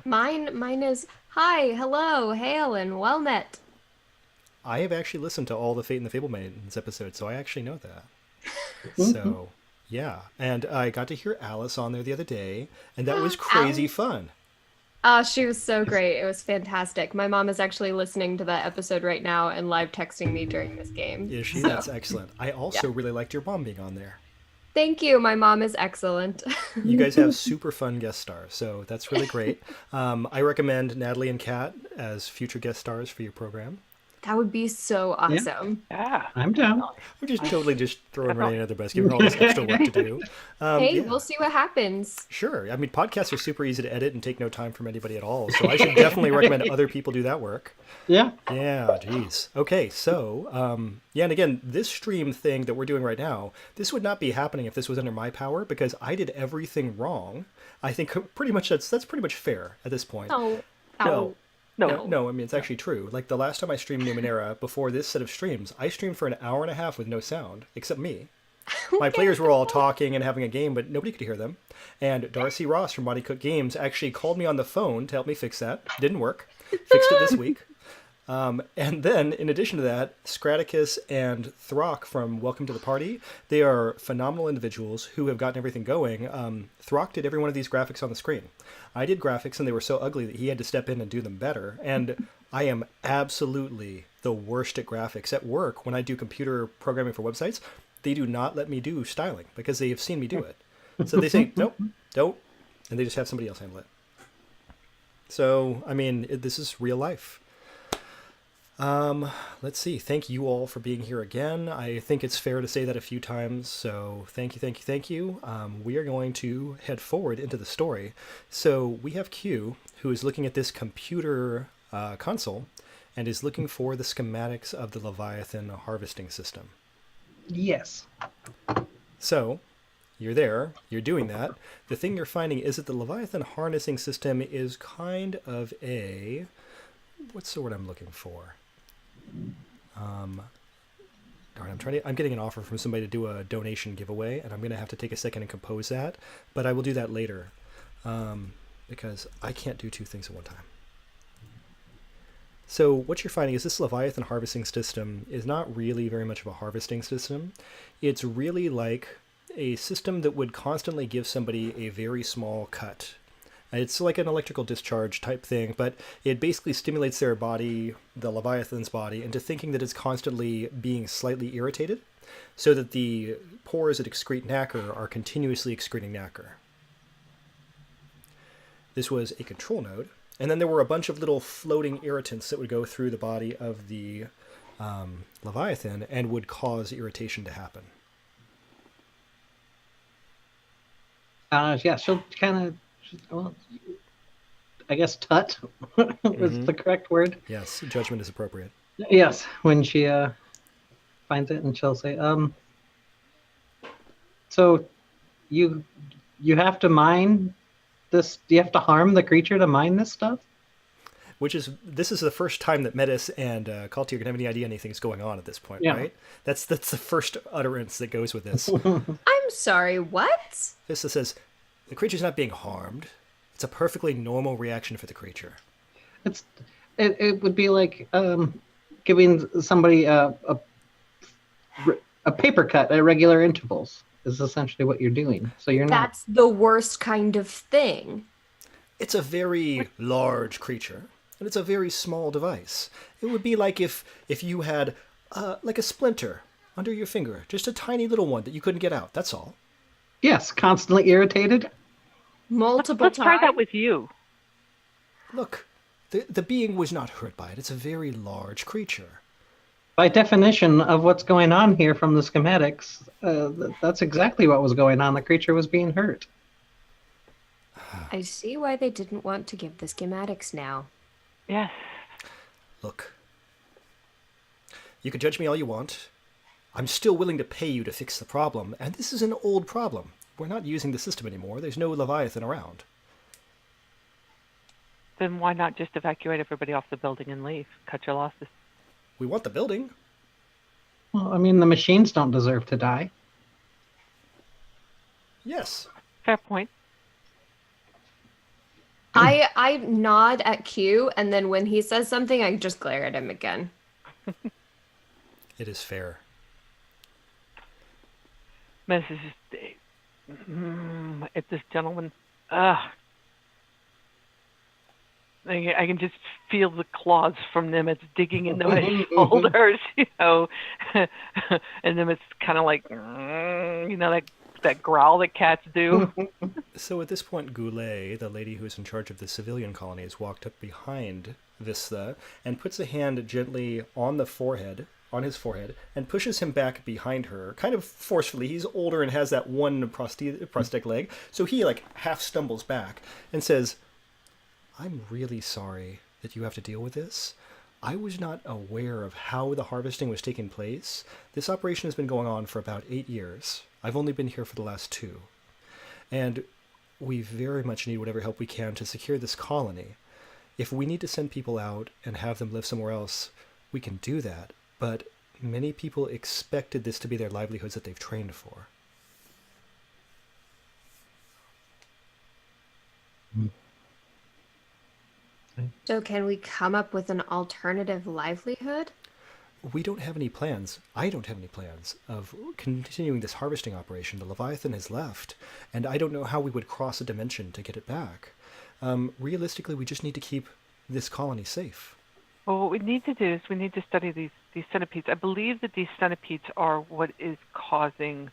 Mine is hi, hello, hail, and well met. I have actually listened to all the Fate and the Fable Maidens episodes, so I actually know that. So, yeah. And I got to hear Alice on there the other day, and that was crazy fun. Oh, she was so great. It was fantastic. My mom is actually listening to that episode right now and live texting me during this game. Is she? So, That's excellent. I also really liked your mom being on there. thank you. My mom is excellent. You guys have super fun guest stars, so that's really great. I recommend Natalie and Kat as future guest stars for your program. That would be so awesome. Yeah. I'm down. We're just totally just throwing Renee under the bus, giving her all this extra work to do. Hey, Yeah. we'll see what happens. Sure. I mean, podcasts are super easy to edit and take no time from anybody at all, so I should definitely recommend other people do that work. Yeah. Yeah, geez. Okay, so, yeah, and again, this stream thing that we're doing right now, this would not be happening if this was under my power, because I did everything wrong. I think pretty much that's pretty much fair at this point. Oh, No. No. No, I mean, it's actually true. Like, the last time I streamed Numenera, before this set of streams, I streamed for an hour and a half with no sound, except me. My players were all talking and having a game, but nobody could hear them. And Darcy Ross from Monty Cook Games actually called me on the phone to help me fix that. Didn't work. Fixed it this week. And then, in addition to that, Scraticus and Throck from Welcome to the Party, they are phenomenal individuals who have gotten everything going. Throck did every one of these graphics on the screen. I did graphics, and they were so ugly that he had to step in and do them better. And I am absolutely the worst at graphics. At work, when I do computer programming for websites, they do not let me do styling because they have seen me do it. So they say, nope, don't, and they just have somebody else handle it. So, I mean, this is real life. Let's see. Thank you all for being here again. I think it's fair to say that a few times, so thank you, thank you, thank you. We are going to head forward into the story. So we have Q, who is looking at this computer console and is looking for the schematics of the Leviathan harvesting system. Yes. So you're there, you're doing that. The thing you're finding is that the Leviathan harnessing system is kind of a... What's the word I'm looking for? Darn, I'm getting an offer from somebody to do a donation giveaway, and I'm going to have to take a second and compose that, but I will do that later, because I can't do two things at one time. So what you're finding is this Leviathan harvesting system is not really very much of a harvesting system. It's really like a system that would constantly give somebody a very small cut. It's like an electrical discharge type thing, but it basically stimulates their body, the Leviathan's body, into thinking that it's constantly being slightly irritated, so that the pores that excrete nacre are continuously excreting nacre. This was a control node, and then there were a bunch of little floating irritants that would go through the body of the Leviathan and would cause irritation to happen. Yeah, she'll kind of... Well, I guess tut was the correct word. Yes, judgment is appropriate. Yes, when she finds it, and she'll say, so you have to mine this, do you have to harm the creature to mine this stuff? This is the first time that Metis and Kaltir can have any idea anything's going on at this point, right? That's the first utterance that goes with this. I'm sorry, what? Vista says, the creature's not being harmed. It's a perfectly normal reaction for the creature. It would be like giving somebody a paper cut at regular intervals is essentially what you're doing. So you're not... That's the worst kind of thing. It's a very large creature, and it's a very small device. It would be like if you had like a splinter under your finger, just a tiny little one that you couldn't get out. That's all. Yes, constantly irritated. Multiple Let's times. try that with you. Look, the being was not hurt by it. It's a very large creature. By definition of what's going on here from the schematics, that's exactly what was going on. The creature was being hurt. I see why they didn't want to give the schematics now. Yes. Look, you can judge me all you want. I'm still willing to pay you to fix the problem, and this is an old problem. We're not using the system anymore. There's no Leviathan around. Then why not just evacuate everybody off the building and leave? Cut your losses. We want the building. Well, I mean, the machines don't deserve to die. Yes. Fair point. I nod at Q, and then when he says something, I just glare at him again. It is fair. This is just, if this gentleman, I can just feel the claws from Nimitz digging into my shoulders, and Nimitz kind of like, that growl that cats do. So at this point, Goulet, the lady who is in charge of the civilian colonies, walked up behind Vista and puts a hand gently on his forehead, and pushes him back behind her, kind of forcefully. He's older and has that one prosthetic leg, so he like half stumbles back and says, "I'm really sorry that you have to deal with this. I was not aware of how the harvesting was taking place. This operation has been going on for about 8 years. I've only been here for the last 2. And we very much need whatever help we can to secure this colony. If we need to send people out and have them live somewhere else, we can do that. But many people expected this to be their livelihoods that they've trained for." So can we come up with an alternative livelihood? We don't have any plans. I don't have any plans of continuing this harvesting operation. The Leviathan has left, and I don't know how we would cross a dimension to get it back. Realistically, we just need to keep this colony safe. Well, what we need to do is we need to study these centipedes. I believe that these centipedes are what is causing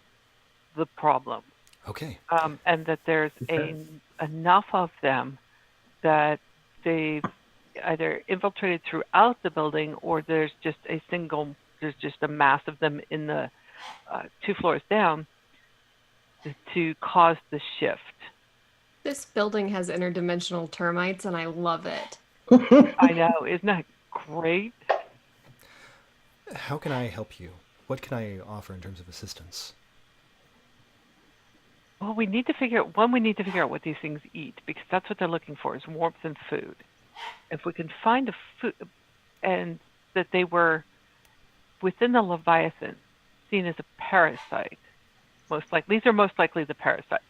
the problem. Okay. And that there's enough of them that they've either infiltrated throughout the building, or there's just a mass of them in the 2 floors down to cause the shift. This building has interdimensional termites, and I love it. I know, isn't that great? How can I help you? What can I offer in terms of assistance? Well, we need to figure out what these things eat, because that's what they're looking for, is warmth and food. If we can find a food, and that they were within the Leviathan, seen as a parasite, these are most likely the parasites.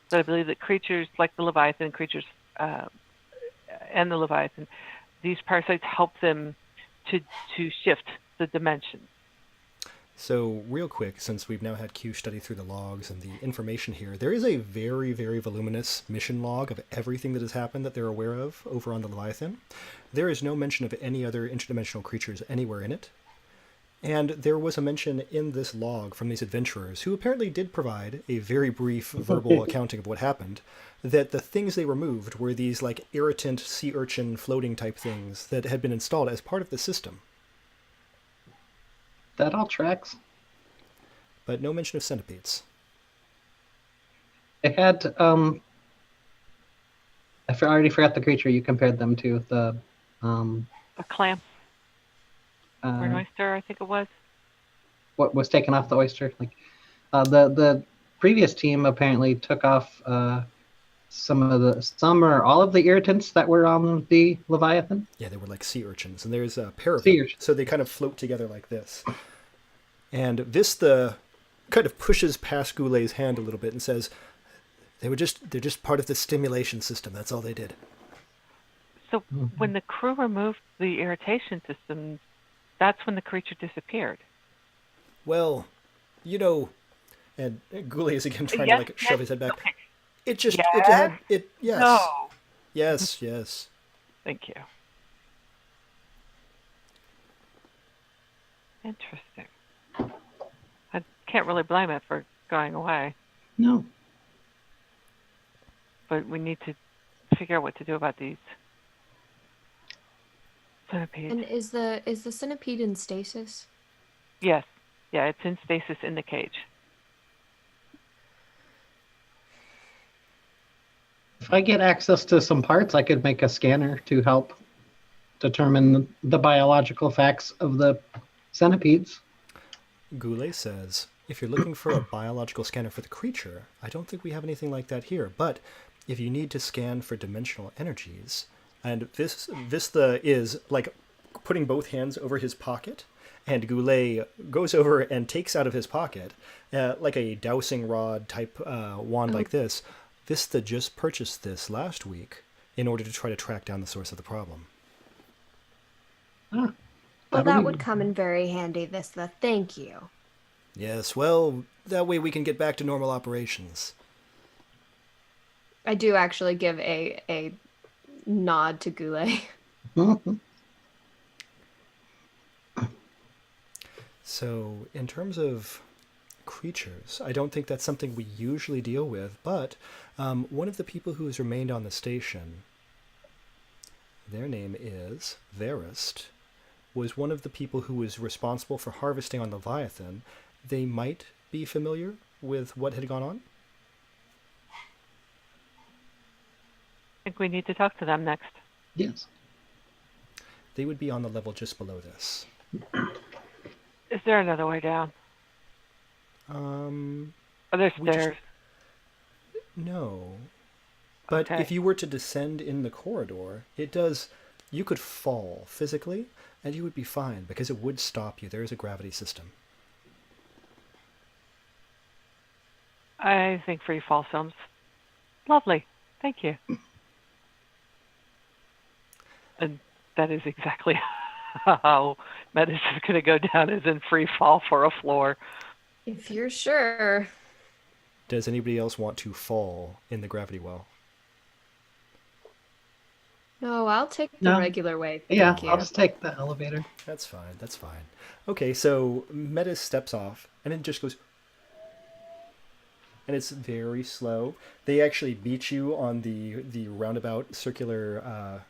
So I believe that creatures like the Leviathan, and the Leviathan, these parasites help them to shift the dimensions. So real quick, since we've now had Q study through the logs and the information here, there is a very, very voluminous mission log of everything that has happened that they're aware of over on the Leviathan. There is no mention of any other interdimensional creatures anywhere in it. And there was a mention in this log from these adventurers, who apparently did provide a very brief verbal accounting of what happened, that the things they removed were these like irritant sea urchin floating type things that had been installed as part of the system. That all tracks. But no mention of centipedes. It had, already forgot the creature you compared them to. The A clam. Or an oyster, I think it was. What was taken off the oyster? The previous team apparently took off some or all of the irritants that were on the Leviathan. Yeah, they were like sea urchins, and there's a pair of Sea them. urchins. So they kind of float together like this. And Vista kind of pushes past Goulet's hand a little bit and says, they're just part of the stimulation system. That's all they did. So when the crew removed the irritation system, that's when the creature disappeared. Well, and Goulet is again trying to shove his head back. Okay. Yes. No. Yes. Thank you. Interesting. I can't really blame it for going away, No. but we need to figure out what to do about these centipedes. And is the centipede in stasis? Yes. Yeah, it's in stasis in the cage. If I get access to some parts, I could make a scanner to help determine the biological facts of the centipedes. Goulet says, if you're looking for a biological scanner for the creature, I don't think we have anything like that here. But if you need to scan for dimensional energies, And Vista is like putting both hands over his pocket, and Goulet goes over and takes out of his pocket, like a dowsing rod type wand like this. Vista just purchased this last week in order to try to track down the source of the problem. Ah, Well, that'll that be would come in very handy, Vista. Thank you. Yes, well, that way we can get back to normal operations. I do actually give a nod to Goulet. So, in terms of creatures, I don't think that's something we usually deal with, but one of the people who has remained on the station, their name is Verist, was one of the people who was responsible for harvesting on Leviathan. They might be familiar with what had gone on. I think we need to talk to them next. Yes. They would be on the level just below this. Is there another way down? Are there we just- stairs? No. But Okay. if you were to descend in the corridor, it does. You could fall physically, and you would be fine because it would stop you. There is a gravity system. I think free fall sounds lovely. Thank you. And that is exactly how medicine is going to go down, is in free fall for a floor. If you're sure. Does anybody else want to fall in the gravity well? No, I'll take the No. regular way. Yeah, Thank you. I'll just take the elevator. That's fine. That's fine. Okay, so Metis steps off, and it just goes. And it's very slow. They actually beat you on the roundabout circular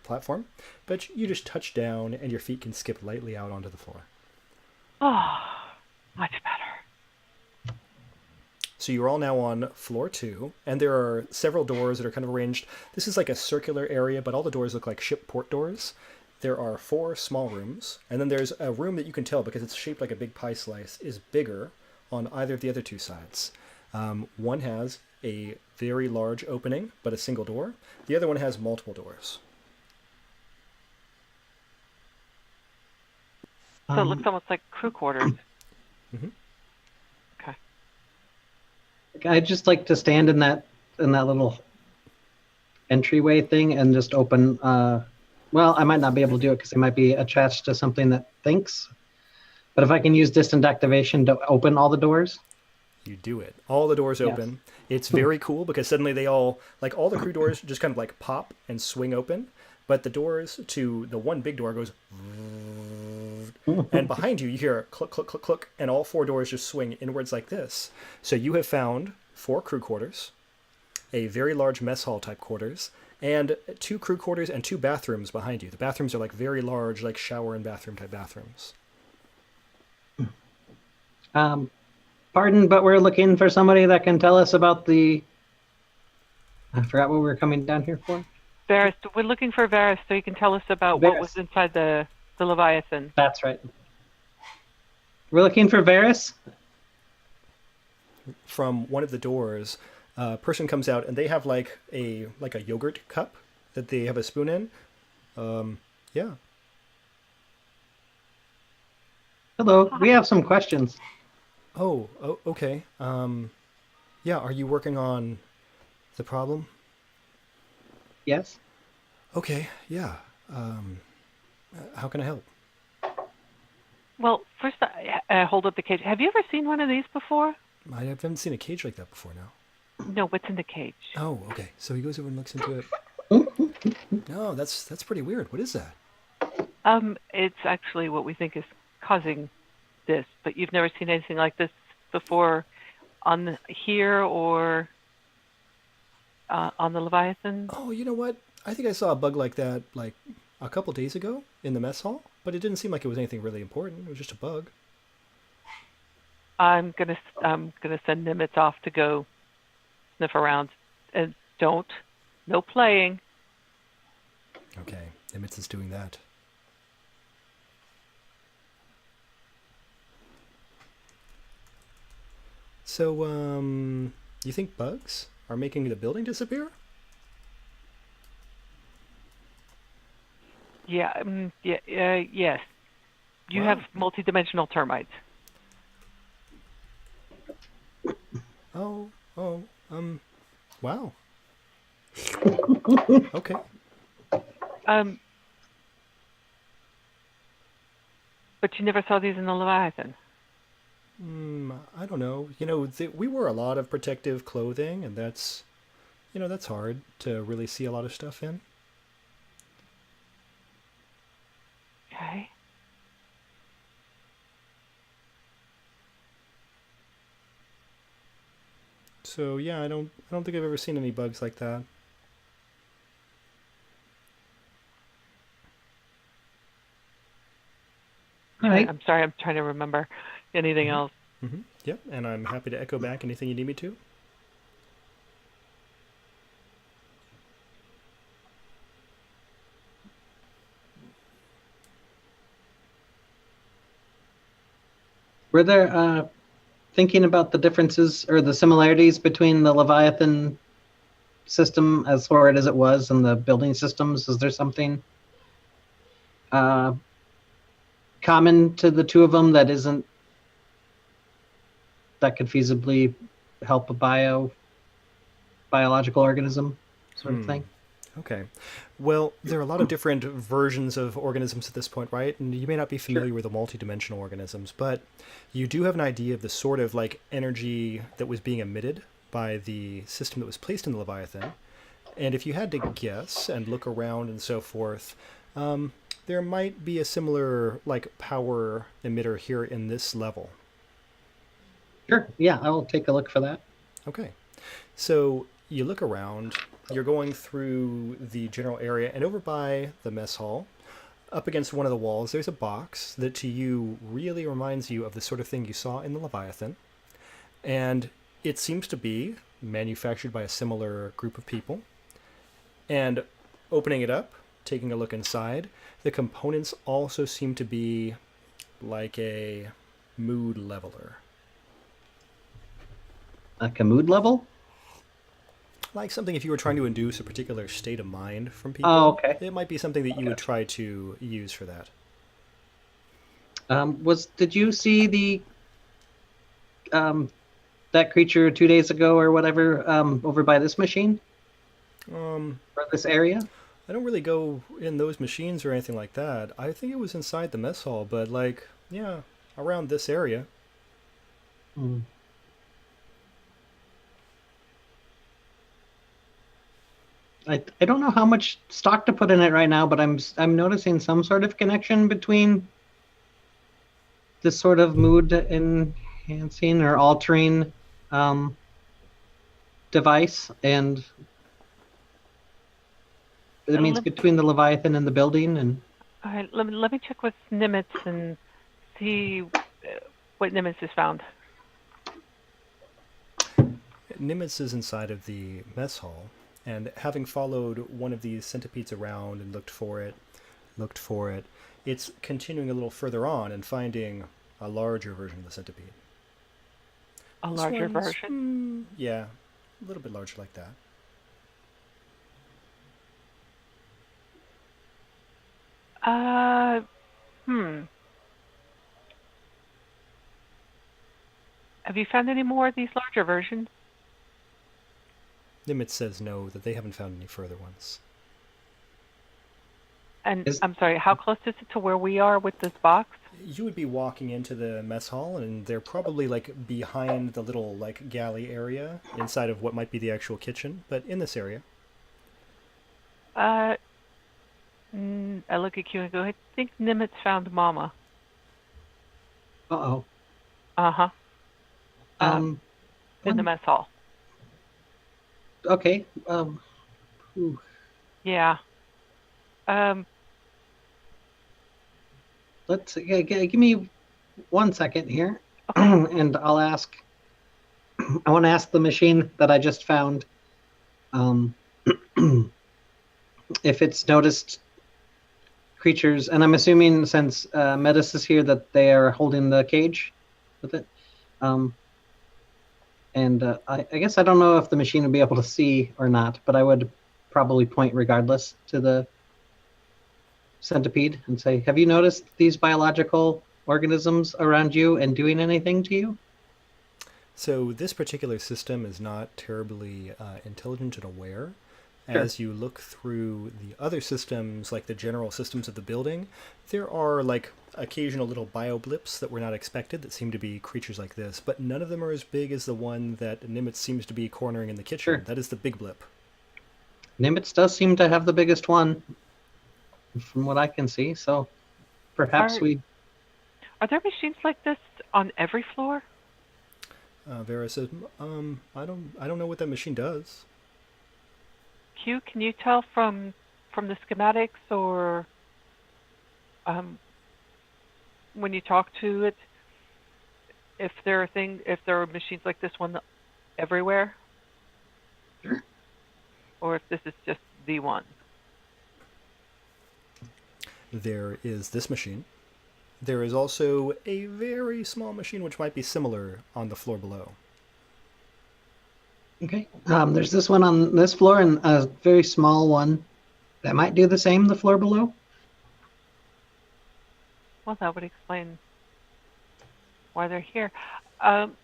platform, but you just touch down, and your feet can skip lightly out onto the floor. Oh, much better. So you're all now on floor 2, and there are several doors that are kind of arranged. This is like a circular area, but all the doors look like ship port doors. There are 4 small rooms, and then there's a room that you can tell, because it's shaped like a big pie slice, is bigger on either of the other 2 sides. One has a very large opening, but a single door. The other one has multiple doors. So it looks almost like crew quarters. Mhm. Okay. I'd just like to stand in that little entryway thing and just open. Well, I might not be able to do it because it might be attached to something that thinks. But if I can use distant activation to open all the doors. You do it. All the doors Yes. open. It's very cool because suddenly they all, like all the crew doors just kind of like pop and swing open, but the doors to the one big door goes, and behind you, you hear a click, click, click, click, and all 4 doors just swing inwards like this. So you have found 4 crew quarters, a very large mess hall type quarters, and 2 crew quarters and 2 bathrooms behind you. The bathrooms are like very large, like shower and bathroom type bathrooms. Pardon, but we're looking for somebody that can tell us about the. I forgot what we were coming down here for. Varys, we're looking for Varys so you can tell us about what was Varys. inside the Leviathan. That's right. We're looking for Varys. From one of the doors, a person comes out and they have like a yogurt cup that they have a spoon in. Yeah. Hello, we have some questions. Oh, okay. Yeah, are you working on the problem? Yes. Okay, yeah. How can I help? Well, first, I hold up the cage. Have you ever seen one of these before? I haven't seen a cage like that before now. No, what's in the cage? Oh, okay. So he goes over and looks into it. No, that's pretty weird. What is that? It's actually what we think is causing this, but you've never seen anything like this before on here or on the Leviathan? Oh, you know what? I think I saw a bug like that like a couple days ago in the mess hall, but it didn't seem like it was anything really important. It was just a bug. I'm gonna send Nimitz off to go sniff around, and no playing. Okay, Nimitz is doing that. So, you think bugs are making the building disappear? Yeah. Yes. You Wow. have multi-dimensional termites. Oh, oh, wow. Okay. Um, but you never saw these in the Leviathan. I don't know. We wear a lot of protective clothing, and that's hard to really see a lot of stuff in. Okay. So yeah, I don't think I've ever seen any bugs like that. All right. I'm sorry. I'm trying to remember anything else. Yep, and I'm happy to echo back anything you need me to. Were there thinking about the differences or the similarities between the Leviathan system as horrid as it was and the building systems? Is there something uh, common to the two of them that could feasibly help a biological organism sort of thing? Okay. Well, there are a lot of different versions of organisms at this point, right? And you may not be Sure. familiar with the multidimensional organisms, but you do have an idea of the sort of like energy that was being emitted by the system that was placed in the Leviathan. And if you had to guess and look around and so forth, there might be a similar like power emitter here in this level. Sure. Yeah, I'll take a look for that. Okay. So you look around, you're going through the general area, and over by the mess hall, up against one of the walls, there's a box that to you really reminds you of the sort of thing you saw in the Leviathan. And it seems to be manufactured by a similar group of people. And opening it up, taking a look inside, the components also seem to be like a mood leveler. Like a mood level? Like something if you were trying to induce a particular state of mind from people, Oh, okay. it might be something that you would Gotcha. try to use for that. Did you see the that creature 2 days ago or whatever over by this machine Um, or this area? I don't really go in those machines or anything like that. I think it was inside the mess hall, but like, yeah, around this area. Hmm. I don't know how much stock to put in it right now, but I'm noticing some sort of connection between this sort of mood enhancing or altering um, device, and it means Let, between the Leviathan and the building. And all right, let me check with Nimitz and see what Nimitz has found. Nimitz is inside of the mess hall, and having followed one of these centipedes around and looked for it, it's continuing a little further on and finding a larger version of the centipede. A This larger one's, version. yeah, a little bit larger like that. Uh, hmm. Have you found any more of these larger versions? Nimitz says no, that they haven't found any further ones. And is I'm sorry, how close is it to where we are with this box? You would be walking into the mess hall, and they're probably like behind the little like galley area inside of what might be the actual kitchen, but in this area. Uh, I look at Q and go, I think Nimitz found Mama. uh-oh. Uh-huh. Um, In the mess hall. okay. Ooh. Yeah. Um, Let's give me 1 second here, okay. and I'll ask. I want to ask the machine that I just found um, if it's noticed creatures, and I'm assuming since Metis is here that they are holding the cage with it. And I guess I don't know if the machine would be able to see or not, but I would probably point regardless to the centipede and say, "Have you noticed these biological organisms around you and doing anything to you?" So this particular system is not terribly intelligent and aware. Sure. As you look through the other systems, like the general systems of the building, there are like occasional little bioblips that were not expected that seem to be creatures like this, but none of them are as big as the one that Nimitz seems to be cornering in the kitchen. Sure. That is the big blip. Nimitz does seem to have the biggest one, from what I can see. So perhaps Are we. are there machines like this on every floor? Vera says, I don't know what that machine does. Q, can you tell from the schematics or um, when you talk to it if there are machines like this one everywhere, Sure. or if this is just the one? There is this machine. There is also a very small machine which might be similar on the floor below. Okay. There's this one on this floor and a very small one that might do the same the floor below. Well, that would explain why they're here. Um,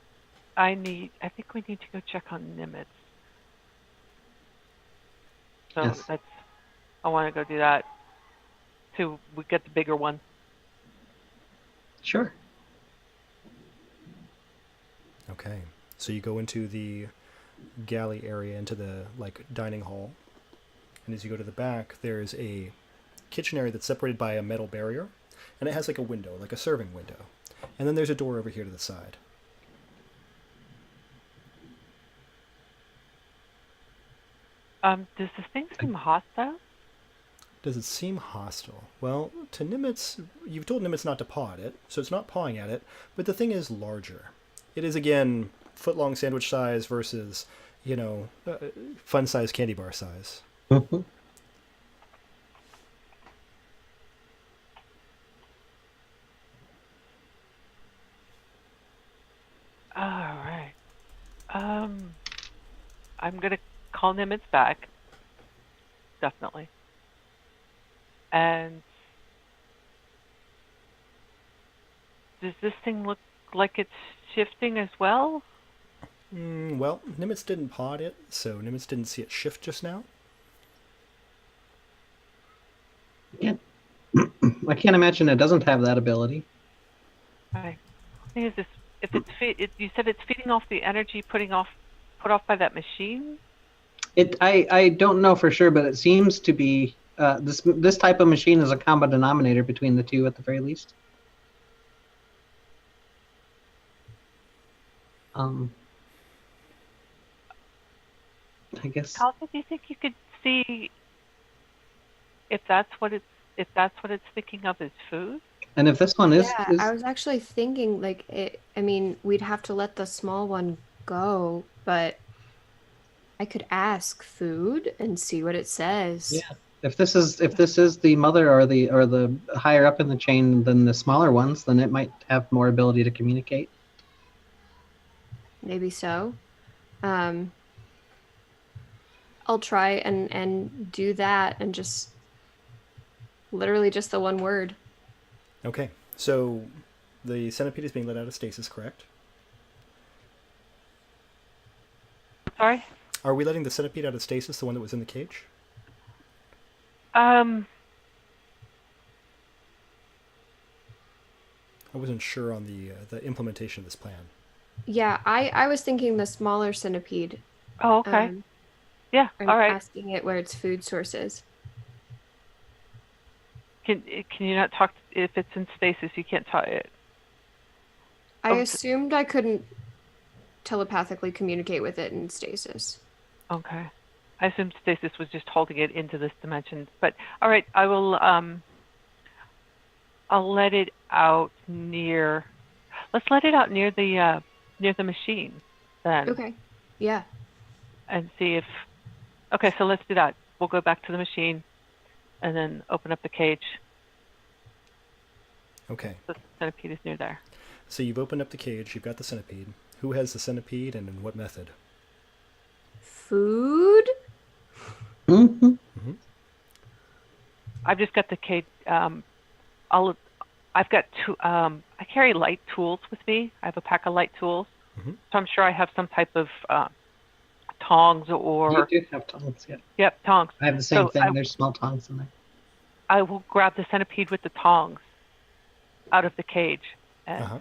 I think we need to go check on Nimitz. So Yes. I want to go do that till we get the bigger one. Sure. Okay. So you go into the galley area, into the like dining hall. And as you go to the back, there's a kitchen area that's separated by a metal barrier, and it has like a window, like a serving window. And then there's a door over here to the side. Does this thing seem hostile? Does it seem hostile? Well, to Nimitz, you've told Nimitz not to paw at it, so it's not pawing at it, but the thing is larger. It is, again, foot-long sandwich size versus, fun-size candy bar size. Mhm. All right. I'm gonna call Nimitz back, definitely. And does this thing look like it's shifting as well? Well, Nimitz didn't paw at it, so Nimitz didn't see it shift just now. Yeah. I can't imagine it doesn't have that ability. Right. Thing is, this if you said it's feeding off the energy put off by that machine. I don't know for sure, but it seems to be this type of machine is a common denominator between the two at the very least. I guess. Calvin, do you think you could see if that's what it's thinking of as food? And if this one is, Yeah, I was actually thinking like I mean, we'd have to let the small one go, but I could ask food and see what it says. yeah, if this is the mother or the higher up in the chain than the smaller ones, then it might have more ability to communicate. Maybe so. I'll try and do that and just literally just the one word. Okay, so the centipede is being let out of stasis, correct? Sorry. Are we letting the centipede out of stasis, the one that was in the cage? Um. I wasn't sure on the implementation of this plan. Yeah, I was thinking the smaller centipede. Oh, okay. Yeah. I'm All right. asking it where its food source is. Can you not talk if it's in stasis? You can't talk it. I Oh, assumed I couldn't telepathically communicate with it in stasis. Okay. I assumed stasis was just holding it into this dimension. But all right, I will. I'll let it out near. Let's let it out near the machine, then. Okay. Yeah. And see if. Okay, so let's do that. We'll go back to the machine, and then open up the cage. Okay. The centipede is near there. So you've opened up the cage, you've got the centipede. Who has the centipede and in what method? Food? Mm-hmm. Mm-hmm. I've just got the cage. I'll, I've got two. I carry light tools with me. I have a pack of light tools, Hmm. so I'm sure I have some type of tongs You or do have tongs, yeah. yep, tongs. I have the same So thing. There's small tongs in there. I will grab the centipede with the tongs out of the cage and Uh-huh.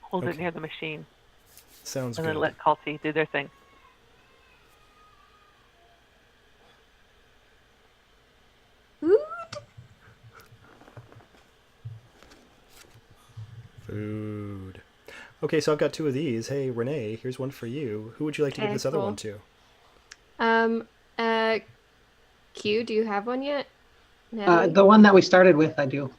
hold it Okay. near the machine, Sounds and good. then let Kelsey do their thing. Food? Food. Okay, so I've got two of these. Hey, Renee, here's one for you. Who would you like to give Okay, this other cool. one to? Um, uh, Q, do you have one yet? Natalie? The one that we started with, I do.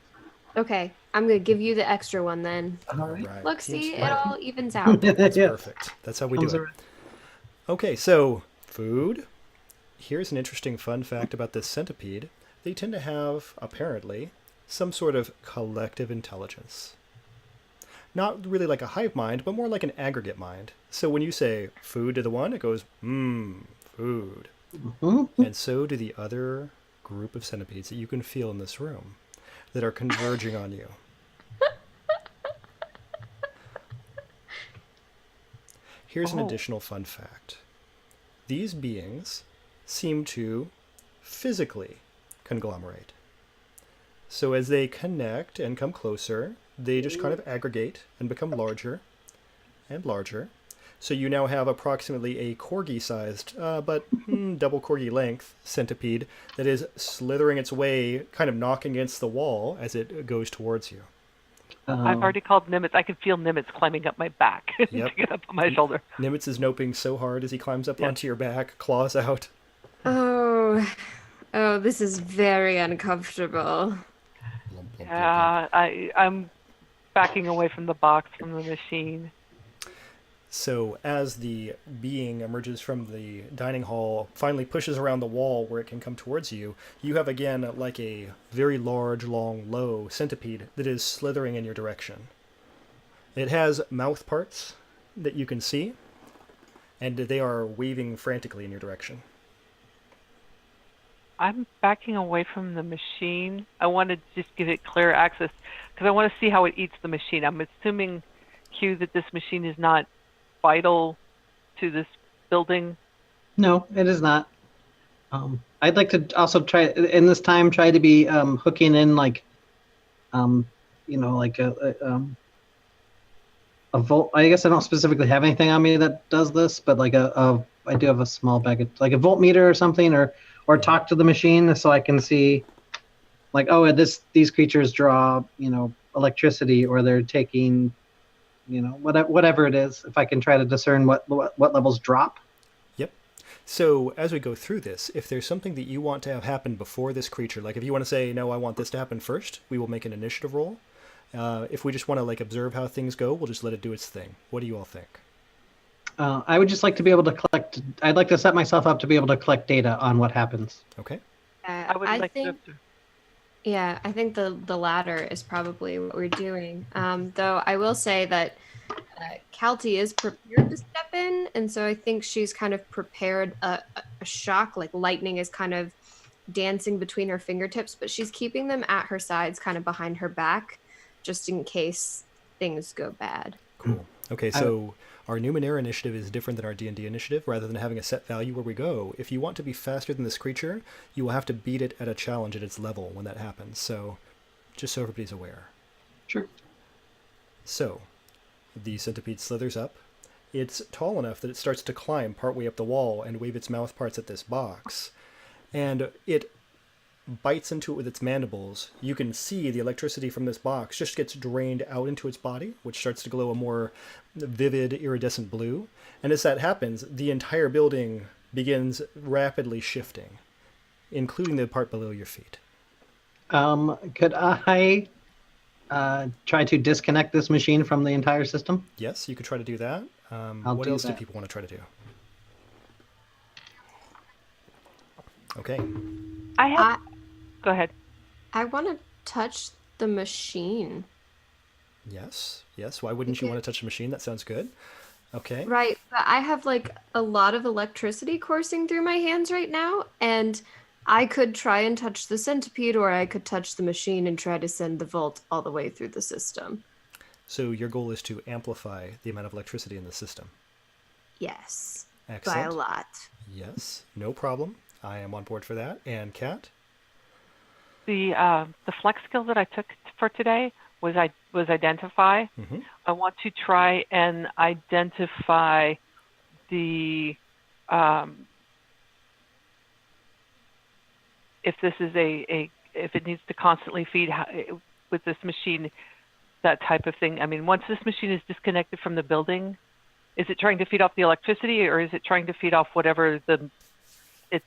Okay, I'm gonna give you the extra one then. All All right. right. Look, Here's see, it one. all evens out. That's Yeah. perfect. That's how we Comes do it. around. Okay, so food. Here's an interesting fun fact about this centipede. They tend to have, apparently, some sort of collective intelligence. Not really like a hive mind, but more like an aggregate mind. So when you say food to the one, it goes, food. Mhm. And so do the other group of centipedes that you can feel in this room that are converging on you. Here's an Oh, additional fun fact. These beings seem to physically conglomerate. So as they connect and come closer, they just kind of aggregate and become larger and larger. So you now have approximately a corgi-sized, but double corgi length centipede that is slithering its way, kind of knocking against the wall as it goes towards you. I've already called Nimitz. I can feel Nimitz climbing up my back Yep. to get up on my shoulder. Nimitz is noping so hard as he climbs up Yeah. onto your back, claws out. Oh, oh, this is very uncomfortable. Blump, blump, blump, blump. Yeah, I'm backing away from the box from the machine. So as the being emerges from the dining hall, finally pushes around the wall where it can come towards you, you have again like a very large, long, low centipede that is slithering in your direction. It has mouth parts that you can see, and they are waving frantically in your direction. I'm backing away from the machine. I want to just give it clear access because I want to see how it eats the machine. I'm assuming, Q, that this machine is not vital to this building. No, it is not. I'd like to also try in this time try to be hooking in like, like a volt. I guess I don't specifically have anything on me that does this, but like I do have a small bag of like a voltmeter or something, or talk to the machine so I can see, like, oh, these creatures draw electricity, or they're taking, whatever it is. If I can try to discern what levels drop. Yep. So as we go through this, if there's something that you want to have happen before this creature, like if you want to say, no, I want this to happen first, we will make an initiative roll. If we just want to like observe how things go, we'll just let it do its thing. What do you all think? I would just like to be able to collect. I'd like to set myself up to be able to collect data on what happens. Okay. I would like think, to. yeah, I think the latter is probably what we're doing. Though I will say that Calty is prepared to step in, and so I think she's kind of prepared a shock, like lightning is kind of dancing between her fingertips, but she's keeping them at her sides, kind of behind her back, just in case things go bad. Cool. Okay, so our Numenera initiative is different than our D&D initiative. Rather than having a set value where we go, if you want to be faster than this creature, you will have to beat it at a challenge at its level when that happens. So, just so everybody's aware. Sure. So, the centipede slithers up. It's tall enough that it starts to climb partway up the wall and wave its mouth parts at this box. And it bites into it with its mandibles. You can see the electricity from this box just gets drained out into its body, which starts to glow a more vivid iridescent blue. And as that happens, the entire building begins rapidly shifting, including the part below your feet. Could I try to disconnect this machine from the entire system? Yes, you could try to do that. I'll What do else do that. people want to try to do? Okay. I have. Go ahead. I want to touch the machine. Yes. Yes. Why wouldn't you want to touch the machine? That sounds good. Okay. Right, but I have like a lot of electricity coursing through my hands right now, and I could try and touch the centipede, or I could touch the machine and try to send the volt all the way through the system. So your goal is to amplify the amount of electricity in the system. Yes, by a Excellent. lot. Yes, no problem. I am on board for that. And Kat? The flex skill that I took for today was identify. Mm-hmm. I want to try and identify the if this is if it needs to constantly feed with this machine, that type of thing. I mean, once this machine is disconnected from the building, is it trying to feed off the electricity, or is it trying to feed off whatever its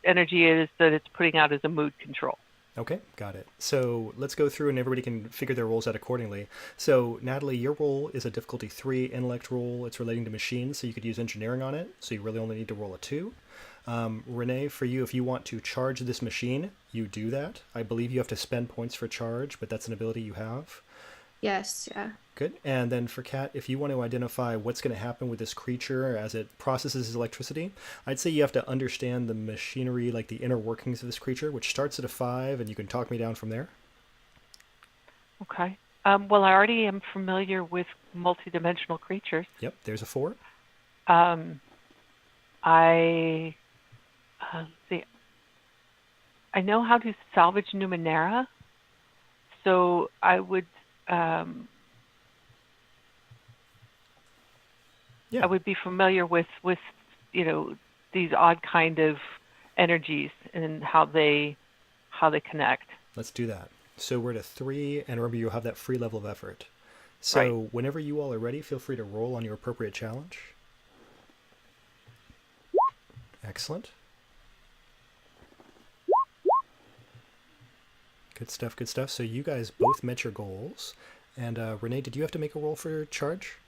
energy is that it's putting out as a mood control? Okay, got it. So let's go through and everybody can figure their roles out accordingly. So, Natalie, your role is a difficulty 3 intellect role. It's relating to machines, so you could use engineering on it. So you really only need to roll a 2. Renee, for you, if you want to charge this machine, you do that. I believe you have to spend points for charge, but that's an ability you have. Yes, yeah. Good. And then for Kat, if you want to identify what's going to happen with this creature as it processes electricity, I'd say you have to understand the machinery, like the inner workings of this creature, which starts at a 5, and you can talk me down from there. Okay. Well, I already am familiar with multidimensional creatures. Yep, there's a 4. I let's see. I know how to salvage Numenera, so I would. Yeah. I would be familiar with these odd kind of energies and how they connect. Let's do that. So we're at a 3, and remember you'll have that free level of effort. So Right. whenever you all are ready, feel free to roll on your appropriate challenge. Excellent. Good stuff, good stuff. So you guys both met your goals. And Renee, did you have to make a roll for charge?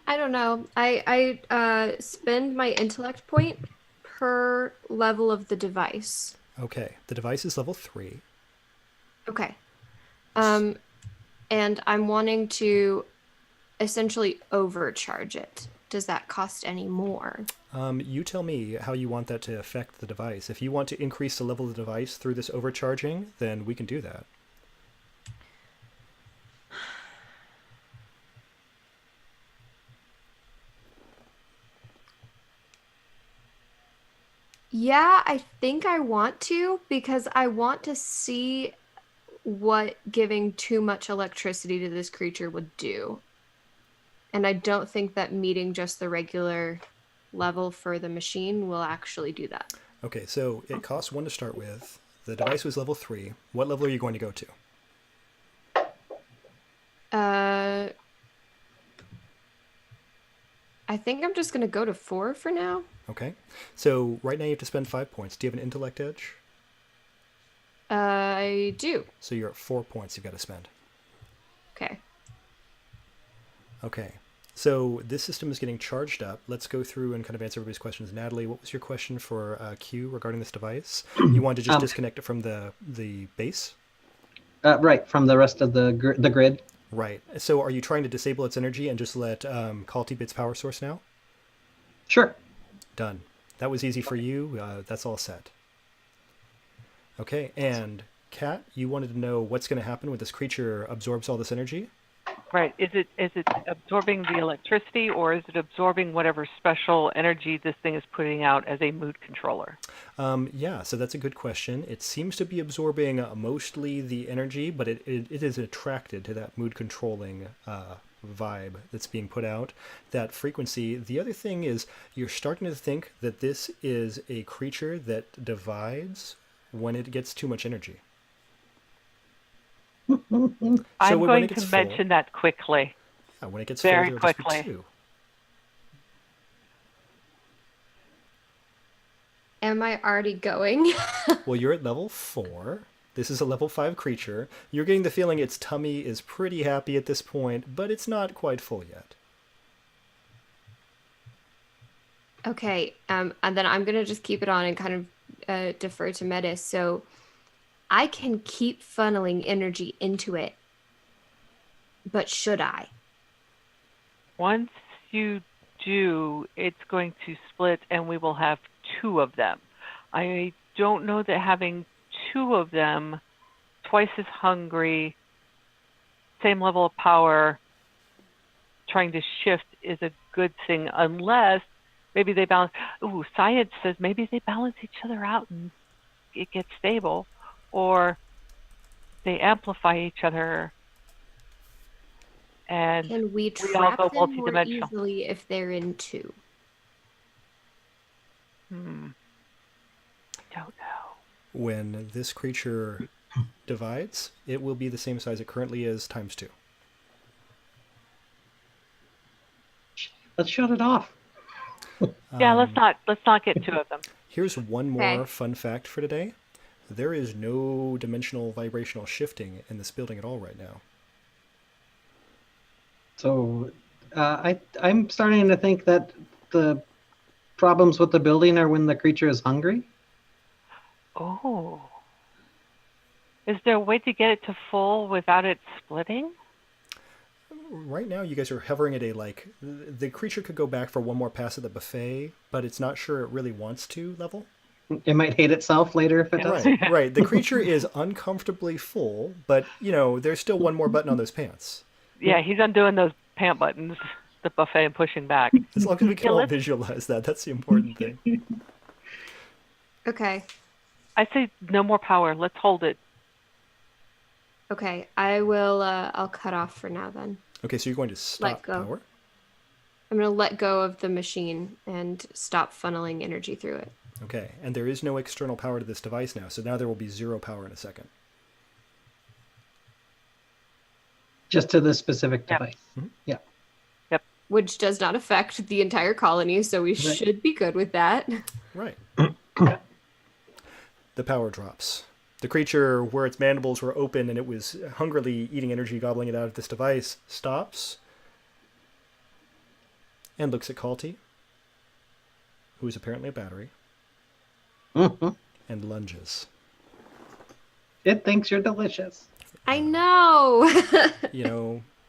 I don't know. I spend my intellect point per level of the device. Okay, the device is level 3. Okay. And I'm wanting to essentially overcharge it. Does that cost any more? You tell me how you want that to affect the device. If you want to increase the level of the device through this overcharging, then we can do that. Yeah, I think I want to because I want to see what giving too much electricity to this creature would do. And I don't think that meeting just the regular level for the machine will actually do that. Okay, so it costs 1 to start with. The device was level 3. What level are you going to go to? I think I'm just going to go to 4 for now. Okay, so right now you have to spend 5 points. Do you have an intellect edge? I do. So you're at 4 points you've got to spend. Okay. Okay, so this system is getting charged up. Let's go through and kind of answer everybody's questions. Natalie, what was your question for Q regarding this device? You wanted to just disconnect it from the base? Right, from the rest of the grid. Right. So are you trying to disable its energy and just let Calty be its power source now? Sure. Done. That was easy for you. That's all set. Okay, and Kat, you wanted to know what's going to happen when this creature absorbs all this energy? Right. Is it absorbing the electricity, or is it absorbing whatever special energy this thing is putting out as a mood controller? Yeah, so that's a good question. It seems to be absorbing mostly the energy, but it is attracted to that mood controlling vibe that's being put out, that frequency. The other thing is you're starting to think that this is a creature that divides when it gets too much energy. I'm going to mention that quickly. Yeah, when it gets very full, quickly. Just be 2. Am I already going? Well, you're at level 4. This is a level 5 creature. You're getting the feeling its tummy is pretty happy at this point, but it's not quite full yet. Okay, and then I'm gonna just keep it on and kind of defer to Metis. So I can keep funneling energy into it, but should I? Once you do, it's going to split, and we will have 2 of them. I don't know that having two of them, twice as hungry, same level of power, trying to shift is a good thing, unless maybe they balance. Ooh, science says maybe they balance each other out and it gets stable, or they amplify each other and Can we we all go trap them more multidimensional. easily if they're in two? I don't know. When this creature divides, it will be the same size it currently is times 2. Let's shut it off. Yeah, let's not get two of them. Here's one more Okay. fun fact for today. There is no dimensional vibrational shifting in this building at all right now. So I'm starting to think that the problems with the building are when the creature is hungry. Oh. Is there a way to get it to full without it splitting? Right now, you guys are hovering at a, like, the creature could go back for one more pass at the buffet, but it's not sure it really wants to level. It might hate itself later if it does. Right, right. The creature is uncomfortably full, but, there's still one more button on those pants. Yeah, he's undoing those pant buttons, the buffet, and pushing back. As long as we can Yeah, all let's- visualize that, that's the important thing. Okay. I say no more power. Let's hold it. Okay. I will. I'll cut off for now. Then Okay, so you're going to stop go. power. I'm gonna let go of the machine and stop funneling energy through it. Okay, and there is no external power to this device now, so now there will be 0 power in a second. Just to this specific Yep. device. Mhm. Yeah. Which does not affect the entire colony, so we should be good with that. Right. The power drops. The creature, where its mandibles were open and it was hungrily eating energy, gobbling it out of this device, stops and looks at Kalti, who is apparently a battery, hmm and lunges. It thinks you're delicious. I know.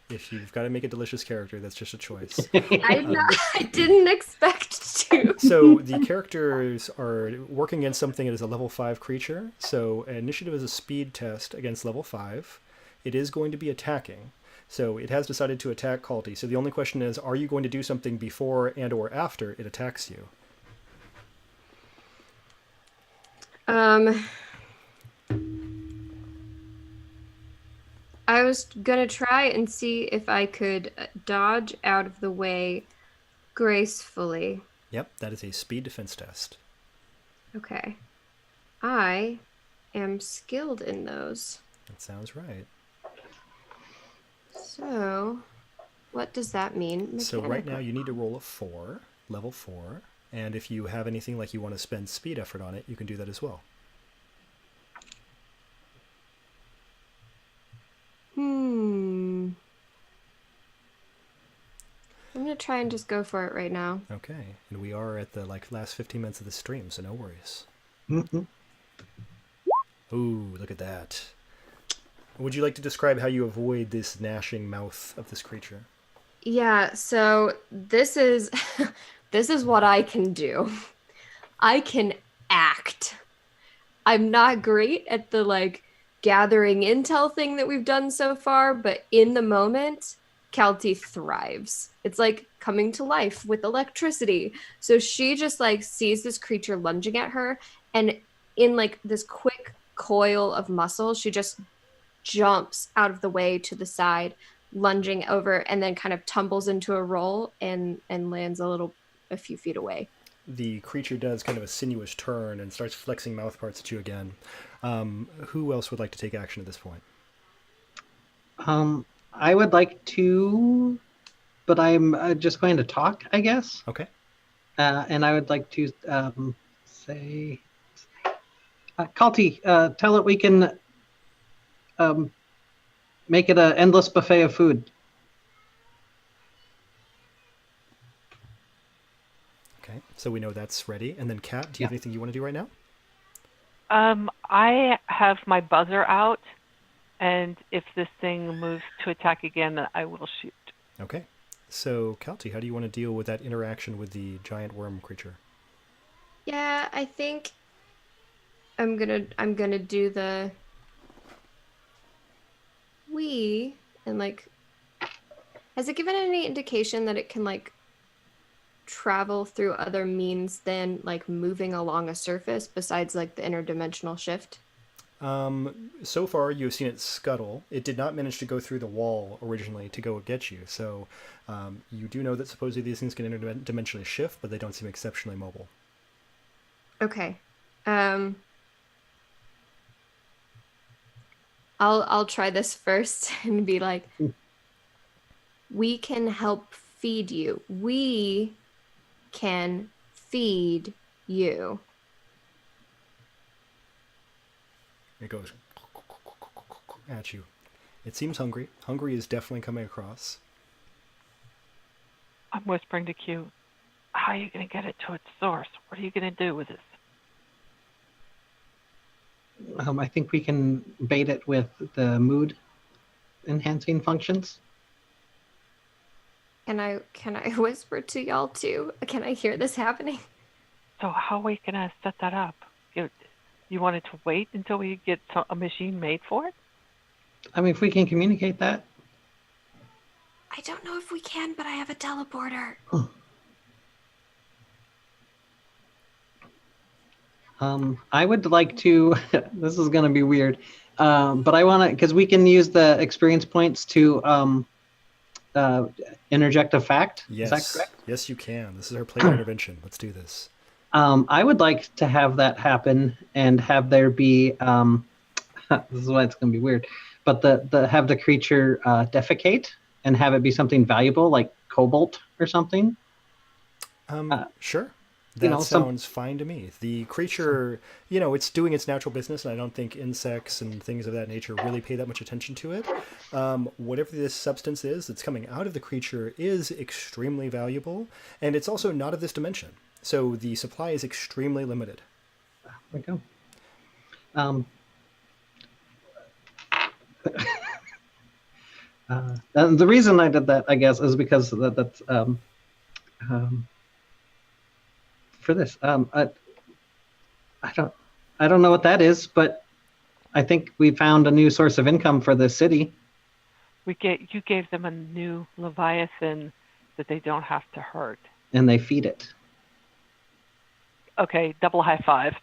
If you've got to make a delicious character, that's just a choice. I didn't expect to. So the characters are working against something that is a level 5 creature. So initiative is a speed test against level 5. It is going to be attacking. So it has decided to attack Kalti. So the only question is, are you going to do something before and or after it attacks you? I was gonna try and see if I could dodge out of the way gracefully. Yep, that is a speed defense test. Okay. I am skilled in those. That sounds right. So, what does that mean? So right now Mechanical. you need to roll a 4, level 4. And if you have anything like you want to spend speed effort on it, you can do that as well. I'm gonna try and just go for it right now. Okay, and we are at the last 15 minutes of the stream, so no worries. Mhm. Ooh, look at that. Would you like to describe how you avoid this gnashing mouth of this creature? Yeah, so this is this is what I can do. I can act. I'm not great at the gathering intel thing that we've done so far, but in the moment, Kelty thrives. It's like coming to life with electricity. So she just sees this creature lunging at her, and in this quick coil of muscle, she just jumps out of the way to the side, lunging over, and then kind of tumbles into a roll and lands a few feet away. The creature does kind of a sinuous turn and starts flexing mouth parts at you again. Who else would like to take action at this point? I would like to, but I'm just going to talk, I guess. Okay. And I would like to say, Kalti, tell it we can make it an endless buffet of food. Okay, so we know that's ready. And then Kat, do you have anything you want to do right now? I have my buzzer out, and if this thing moves to attack again, I will shoot. Okay. So, Kalti, how do you want to deal with that interaction with the giant worm creature? Yeah, I think I'm gonna do the we and like has it given any indication that it can like travel through other means than like moving along a surface besides like the interdimensional shift? So far, you've seen it scuttle. It did not manage to go through the wall originally to go get you. So you do know that supposedly these things can interdimensionally shift, but they don't seem exceptionally mobile. Okay. Um, I'll try this first and be like, we can help feed you. We can feed you. It goes at you. It seems hungry. Hungry is definitely coming across. I'm whispering to Q. How are you going to get it to its source? What are you going to do with this? I think we can bait it with the mood enhancing functions. Can I whisper to y'all too? Can I hear this happening? So how are we going to set that up? You wanted to wait until we get a machine made for it? I mean, if we can communicate that. I don't know if we can, but I have a teleporter. I would like to, this is going to be weird, but I want to, because we can use the experience points to interject a fact. Yes. Is that correct? Yes, you can. This is our player intervention. Let's do this. I would like to have that happen and have there be, this is why it's going to be weird, but have the creature defecate and have it be something valuable like cobalt or something. Sure. That sounds fine to me. The creature, it's doing its natural business, and I don't think insects and things of that nature really pay that much attention to it. Whatever this substance is that's coming out of the creature is extremely valuable, and it's also not of this dimension. So the supply is extremely limited. There we go. And the reason I did that, I guess, is because that's for this. I don't know what that is, but I think we found a new source of income for the city. You gave them a new Leviathan that they don't have to hurt. And they feed it. Okay, double high five.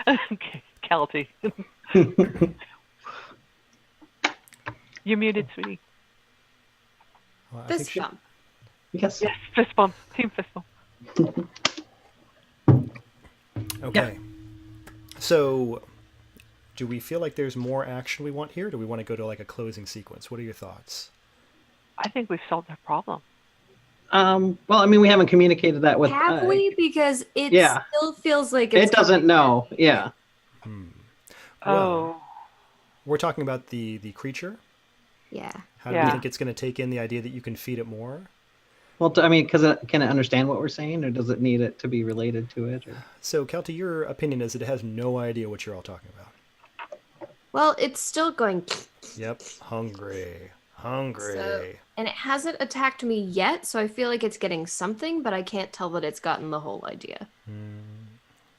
Okay, Kelty. You're muted, sweetie. Well, Fist bump. Yes. Yes, fist bump. Team fist bump. Okay. Yeah. So, do we feel like there's more action we want here? Do we want to go to like a closing sequence? What are your thoughts? I think we've solved the problem. Well, I mean, we haven't communicated that with. Have we? Because it still feels like it doesn't know. Yeah. Well, we're talking about the creature. Yeah. How do you think it's going to take in the idea that you can feed it more? Well, I mean, can it understand what we're saying, or does it need it to be related to it? Or? So, Kelty, your opinion is that it has no idea what you're all talking about. Well, it's still going. Yep, hungry. So, and it hasn't attacked me yet, so I feel like it's getting something, but I can't tell that it's gotten the whole idea.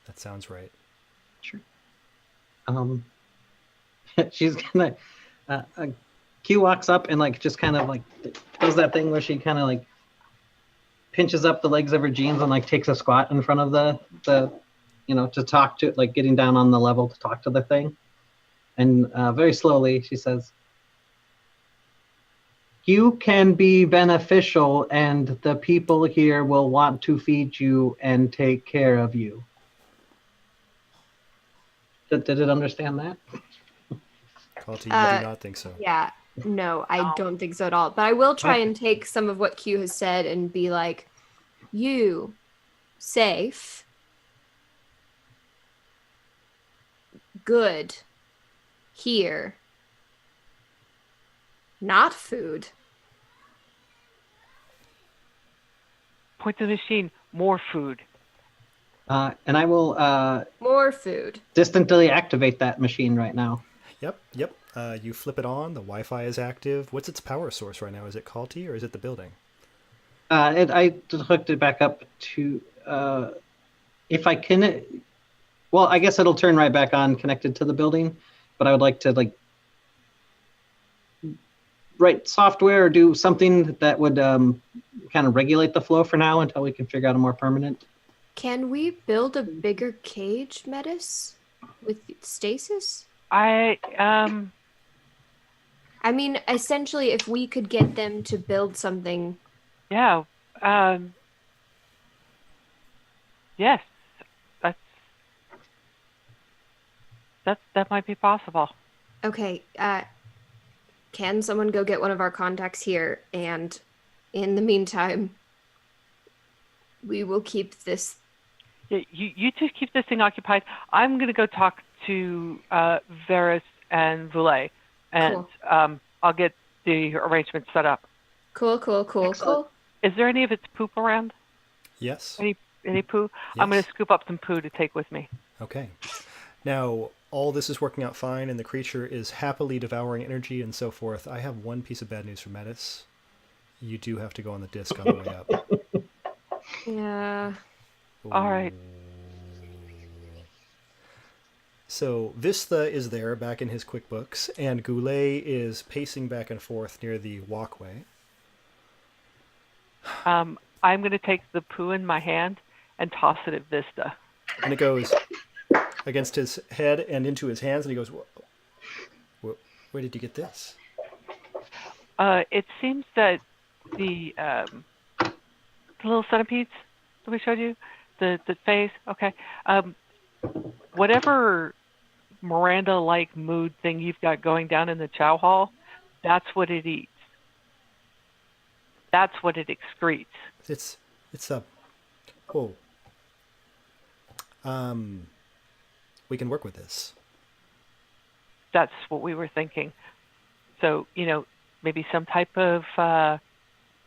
That sounds right. Sure. She's gonna. Q walks up and like just kind of like does that thing where she kind of like pinches up the legs of her jeans and like takes a squat in front of the to talk to, like getting down on the level to talk to the thing, and very slowly she says, "You can be beneficial, and the people here will want to feed you and take care of you." Did it understand that? Kelty, you do not think so? Yeah. No, I don't think so at all. But I will try and take some of what Q has said and be like, you, safe, good, here, not food. Point to the machine, more food. And I will more food. Distantly activate that machine right now. Yep. You flip it on. The Wi-Fi is active. What's its power source right now? Is it Kelty or is it the building? I just hooked it back up to if I can. Well, I guess it'll turn right back on connected to the building, but I would like to like write software or do something that would kind of regulate the flow for now until we can figure out a more permanent. Can we build a bigger cage, Metis, with stasis? I I mean, essentially, if we could get them to build something. yeah. Yes, that's that might be possible. Okay, can someone go get one of our contacts here? And in the meantime, we will keep this. Yeah, you two keep this thing occupied. I'm gonna go talk to Varys and Voulet, and Cool. I'll get the arrangement set up. Cool. Excellent. Is there any of its poop around? Yes. Any poo? I'm gonna Yes. scoop up some poo to take with me. Okay. Now, all this is working out fine, and the creature is happily devouring energy and so forth. I have one piece of bad news for Metis. You do have to go on the disc on the way up. Yeah. All right. So Vista is there back in his QuickBooks, and Goulet is pacing back and forth near the walkway. I'm gonna take the poo in my hand and toss it at Vista. And it goes against his head and into his hands, and he goes, where did you get this? It seems that the little centipedes that we showed you, the phase, okay. Whatever Miranda-like mood thing you've got going down in the chow hall, that's what it eats. That's what it excretes. It's a... Oh. We can work with this. That's what we were thinking. So, maybe some type of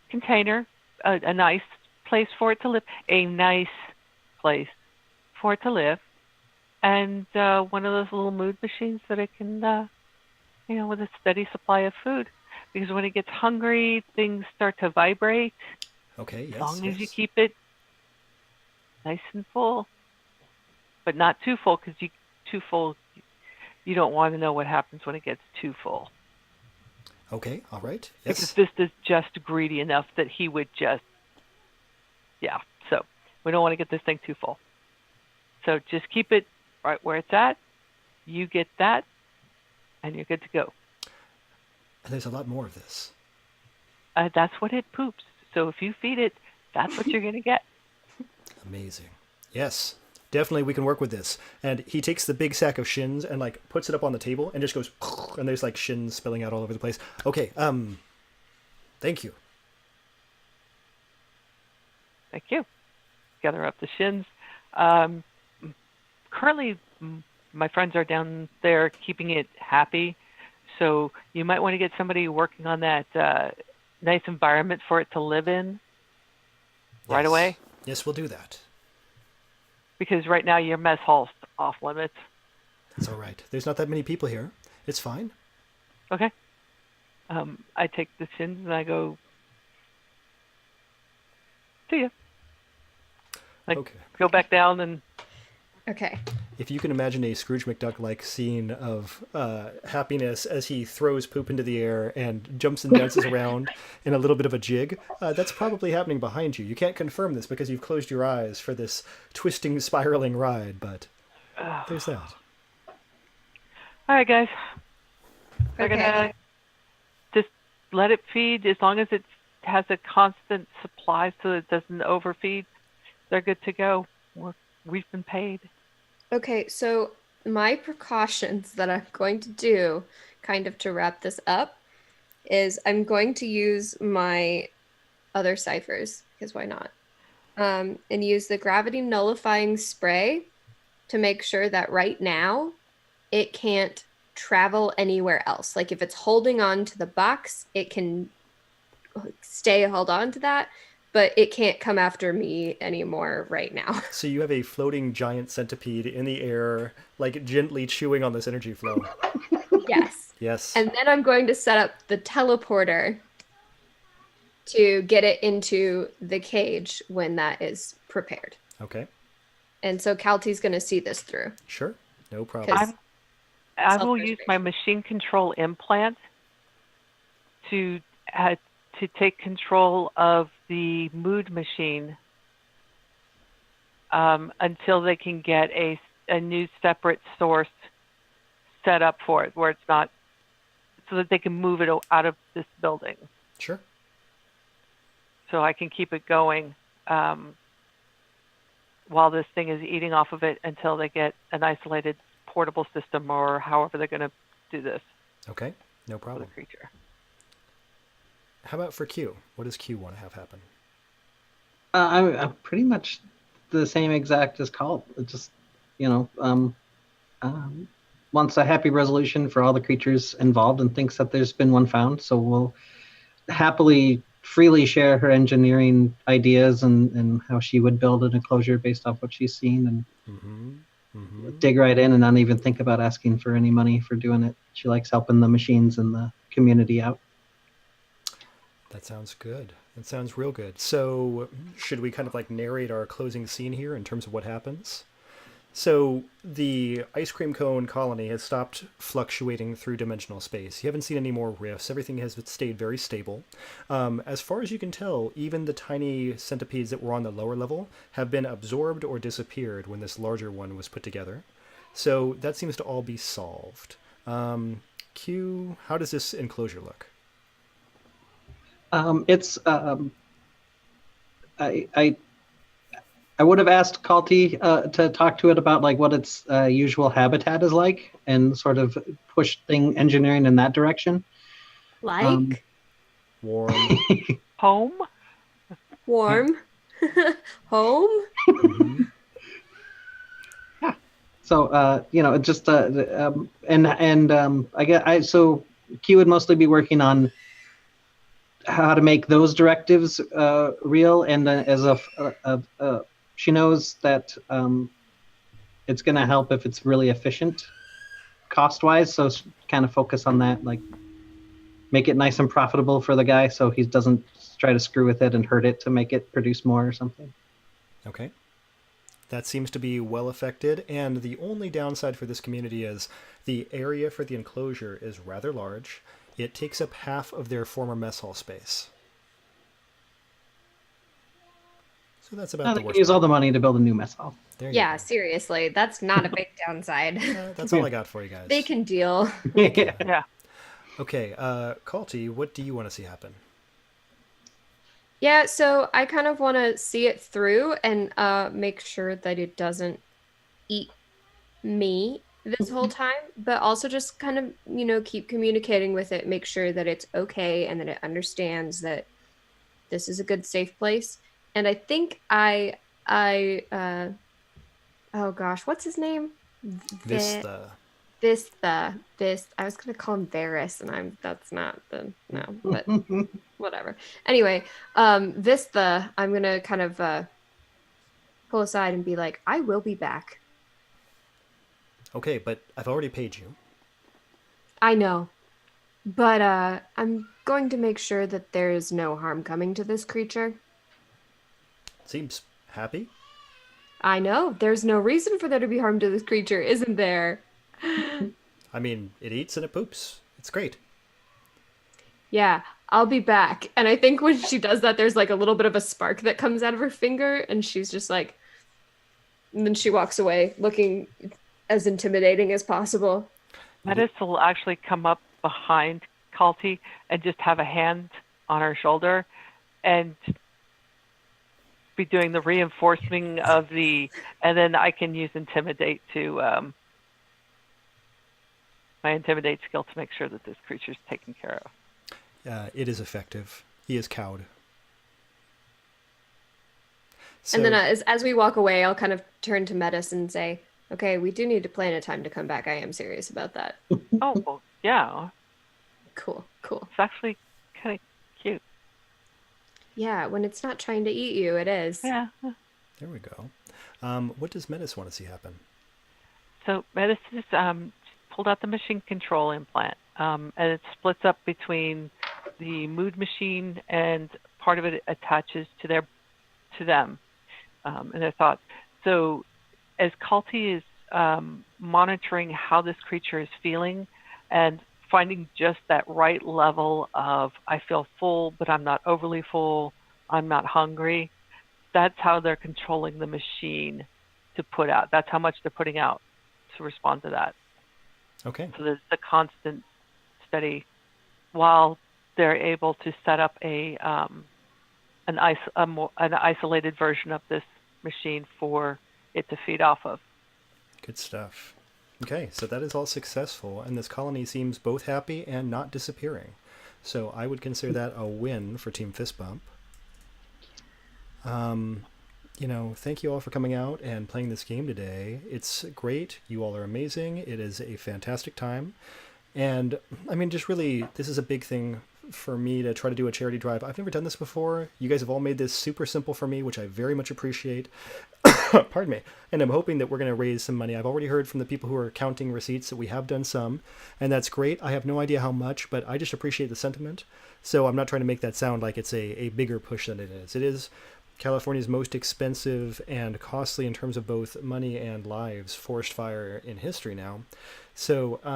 container, a nice place for it to live, a nice place for it to live, and one of those little mood machines that it can, with a steady supply of food. Because when it gets hungry, things start to vibrate. Okay, yes. As long as you keep it nice and full, but not too full, because too full, you don't want to know what happens when it gets too full. Okay, all right. Because Yes. Vista's just greedy enough that he would just, so we don't want to get this thing too full. So just keep it right where it's at. You get that, and you're good to go. And there's a lot more of this. That's what it poops. So if you feed it, that's what you're going to get. Amazing. Yes, definitely we can work with this. And he takes the big sack of shins and like puts it up on the table and just goes, and there's like shins spilling out all over the place. Okay, thank you. Thank you. Gather up the shins. Currently, my friends are down there keeping it happy. So you might want to get somebody working on that nice environment for it to live in right Yes. away. Yes, we'll do that. Because right now your mess hall's off limits. It's all right. There's not that many people here. It's fine. Okay. I take the shins and I go, see ya. Okay. Go back down and Okay. If you can imagine a Scrooge McDuck-like scene of happiness as he throws poop into the air and jumps and dances around in a little bit of a jig, that's probably happening behind you. You can't confirm this because you've closed your eyes for this twisting, spiraling ride, but there's that. all right, guys. They're Okay. gonna just let it feed as long as it has a constant supply so it doesn't overfeed. They're good to go. We've been paid. Okay, so my precautions that I'm going to do, kind of to wrap this up, is I'm going to use my other ciphers, because why not? And use the gravity nullifying spray to make sure that right now it can't travel anywhere else. Like if it's holding on to the box, it can hold on to that, but it can't come after me anymore right now. So you have a floating giant centipede in the air, like gently chewing on this energy flow. Yes. Yes. And then I'm going to set up the teleporter to get it into the cage when that is prepared. Okay. And so Calty's going to see this through. Sure, no problem. 'Cause I will use my self-preservation. machine control implant to take control of the mood machine until they can get a new separate source set up for it, where it's not, so that they can move it out of this building. Sure. So I can keep it going while this thing is eating off of it until they get an isolated portable system, or however they're going to do this Okay, no for the problem. creature. How about for Q? What does Q want to have happen? I'm pretty much the same exact as Cult. It just, wants a happy resolution for all the creatures involved and thinks that there's been one found. So we'll happily, freely share her engineering ideas and how she would build an enclosure based off what she's seen, and dig right in and not even think about asking for any money for doing it. She likes helping the machines and the community out. That sounds good. That sounds real good. So should we kind of like narrate our closing scene here in terms of what happens? So the ice cream cone colony has stopped fluctuating through dimensional space. You haven't seen any more rifts. Everything has stayed very stable. As far as you can tell, even the tiny centipedes that were on the lower level have been absorbed or disappeared when this larger one was put together. So that seems to all be solved. Q, how does this enclosure look? It's I would have asked Kalti to talk to it about like what its usual habitat is like, and sort of push engineering in that direction. Like Warm. Home? warm. Home. Mhm. So just I guess so Q would mostly be working on how to make those directives real, and as she knows that it's going to help if it's really efficient cost-wise, so kind of focus on that, like make it nice and profitable for the guy so he doesn't try to screw with it and hurt it to make it produce more or something. Okay. That seems to be well affected, and the only downside for this community is the area for the enclosure is rather large. It takes up half of their former mess hall space. So that's about They the can worst use all part. the money to build a new mess hall. There you Yeah, go. seriously, that's not a big downside. That's all I got for you guys. They can deal. Yeah. Okay, Kalti, what do you want to see happen? Yeah, so I kind of want to see it through and make sure that it doesn't eat me this whole time, but also just kind of, keep communicating with it, make sure that it's okay and that it understands that this is a good, safe place. And I think oh gosh, what's his name? This I was gonna call him Varys, and that's not the no, but whatever. Anyway, Vista, I'm gonna kind of pull aside and be like, I will be back. Okay, but I've already paid you. I know, but I'm going to make sure that there is no harm coming to this creature. Seems happy. I know, there's no reason for there to be harm to this creature, isn't there? I mean, it eats and it poops. It's great. Yeah, I'll be back. And I think when she does that, there's like a little bit of a spark that comes out of her finger, and she's just like, and then she walks away looking as intimidating as possible. Metis will actually come up behind Kalti and just have a hand on her shoulder and be doing the reinforcing of and then I can use Intimidate to, my Intimidate skill to make sure that this creature's taken care of. It is effective. He is cowed. So, And then as we walk away, I'll kind of turn to Metis and say, okay, we do need to plan a time to come back. I am serious about that. Oh, well, yeah. Cool. It's actually kind of cute. Yeah, when it's not trying to eat you, it is. Yeah. there we go. What does Metis want to see happen? So Metis has pulled out the machine control implant, and it splits up between the mood machine, and part of it attaches to them and their thoughts. So as Culty is monitoring how this creature is feeling and finding just that right level of I feel full, but I'm not overly full, I'm not hungry, that's how they're controlling the machine to put out. That's how much they're putting out to respond to that. Okay. So there's a constant steady while they're able to set up an isolated version of this machine for it to feed off of. Good stuff. Okay, so that is all successful, and this colony seems both happy and not disappearing. So I would consider that a win for Team Fist Bump. Thank you all for coming out and playing this game today. It's great. You all are amazing. It is a fantastic time. And I mean, just really, this is a big thing for me to try to do a charity drive. I've never done this before. You guys have all made this super simple for me, which I very much appreciate. Pardon me. And I'm hoping that we're going to raise some money. I've already heard from the people who are counting receipts that we have done some, and that's great. I have no idea how much, but I just appreciate the sentiment. So I'm not trying to make that sound like it's a bigger push than it is. It is California's most expensive and costly in terms of both money and lives forest fire in history now. So I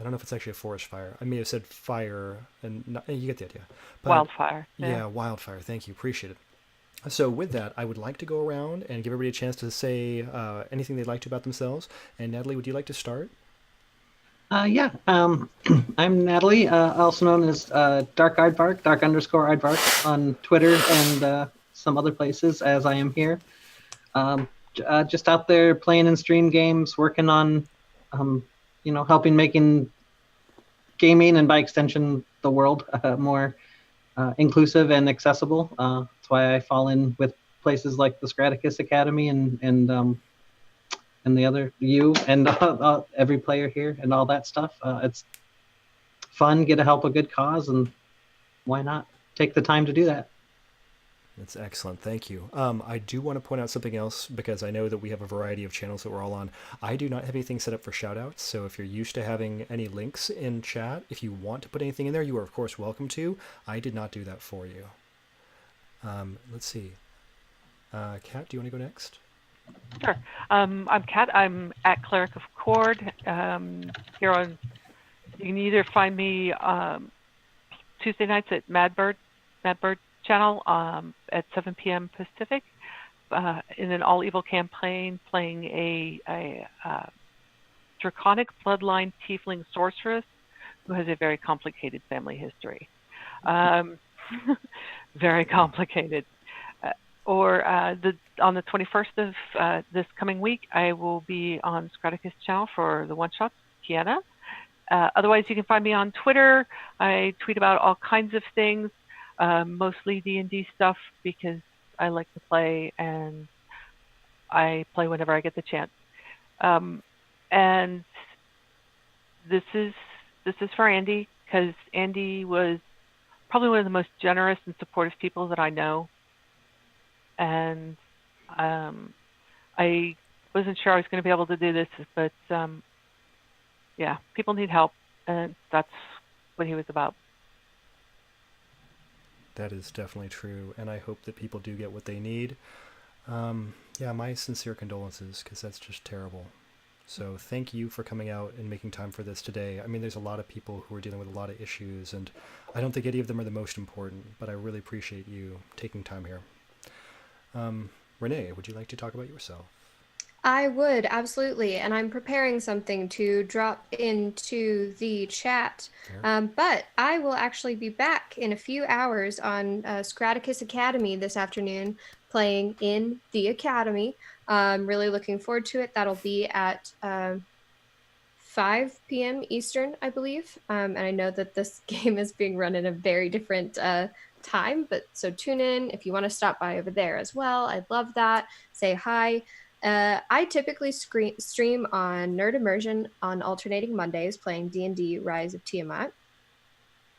don't know if it's actually a forest fire. I may have said fire, and not, you get the idea. But, wildfire. Yeah, wildfire. Thank you. Appreciate it. So with that, I would like to go around and give everybody a chance to say anything they'd like to about themselves. And Natalie, would you like to start? Yeah. I'm Natalie, also known as Dark Aardvark, Dark_Aardvark on Twitter and some other places, as I am here. Just out there playing and stream games, working on, helping making gaming and by extension the world more inclusive and accessible. That's why I fall in with places like the Scraticus Academy and the other you and every player here and all that stuff. It's fun, get to help a good cause, and why not take the time to do that? That's excellent. Thank you. I do want to point out something else because I know that we have a variety of channels that we're all on. I do not have anything set up for shoutouts. So if you're used to having any links in chat, if you want to put anything in there, you are of course welcome to. I did not do that for you. Let's see. Kat, do you want to go next? Sure. I'm Kat. I'm at Cleric of Cord. Here on, you can either find me Tuesday nights at Madbird channel at 7 p.m. Pacific in an all-evil campaign, playing a draconic bloodline tiefling sorceress who has a very complicated family history. Very complicated. On the 21st of this coming week, I will be on Scraticus channel for the one-shots, Kiana. Otherwise, you can find me on Twitter. I tweet about all kinds of things, mostly D&D stuff because I like to play and I play whenever I get the chance. And this is for Andy, because Andy was probably one of the most generous and supportive people that I know. And I wasn't sure I was going to be able to do this, but yeah, people need help, and that's what he was about. That is definitely true, and I hope that people do get what they need. Yeah, my sincere condolences, because that's just terrible. So thank you for coming out and making time for this today. I mean, there's a lot of people who are dealing with a lot of issues, and I don't think any of them are the most important, but I really appreciate you taking time here. Renee, would you like to talk about yourself? I would, absolutely. And I'm preparing something to drop into the chat. But I will actually be back in a few hours on Scraticus Academy this afternoon, playing in the Academy. I'm really looking forward to it. That'll be at 5 p.m. Eastern, I believe. And I know that this game is being run in a very different time, but so tune in if you want to stop by over there as well. I'd love that. Say hi. I typically stream on Nerd Immersion on alternating Mondays, playing D&D Rise of Tiamat.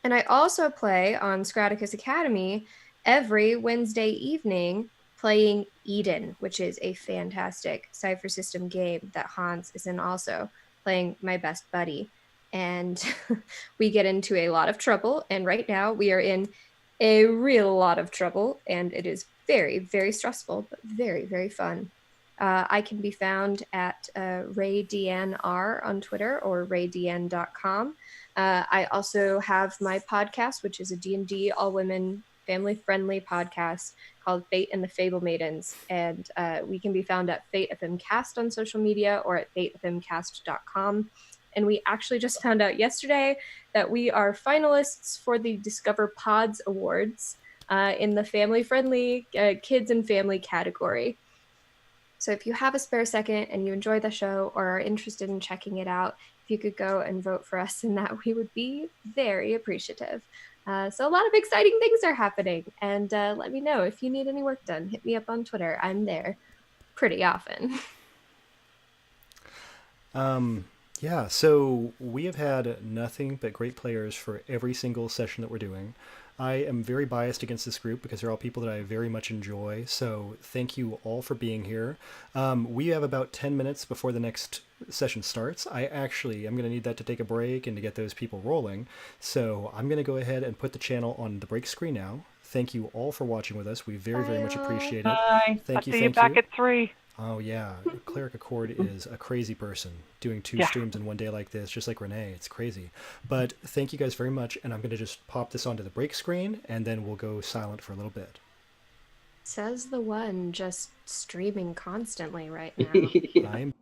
And I also play on Scraticus Academy every Wednesday evening, playing Eden, which is a fantastic Cypher System game that Hans is in also, playing my best buddy. And we get into a lot of trouble, and right now we are in a real lot of trouble, and it is very, very stressful, but very, very fun. I can be found at RayDNR on Twitter or raydn.com. I also have my podcast, which is a D&D all-women family-friendly podcast called Fate and the Fable Maidens. And we can be found at Fate FM Cast on social media or at fatefmcast.com. And we actually just found out yesterday that we are finalists for the Discover Pods Awards in the family-friendly kids and family category. So if you have a spare second and you enjoy the show or are interested in checking it out, if you could go and vote for us in that, we would be very appreciative. So a lot of exciting things are happening. And let me know if you need any work done. Hit me up on Twitter. I'm there pretty often. Yeah, so we have had nothing but great players for every single session that we're doing. I am very biased against this group because they're all people that I very much enjoy, so thank you all for being here. We have about 10 minutes before the next session starts. I'm going to need that to take a break and to get those people rolling, so I'm going to go ahead and put the channel on the break screen now. Thank you all for watching with us. We very, very much appreciate it. Bye. I'll see you back at 3. Oh yeah, Cleric Accord is a crazy person doing 2 streams in one day like this, just like Renee. It's crazy. But thank you guys very much, and I'm going to just pop this onto the break screen, and then we'll go silent for a little bit. Says the one just streaming constantly right now. I'm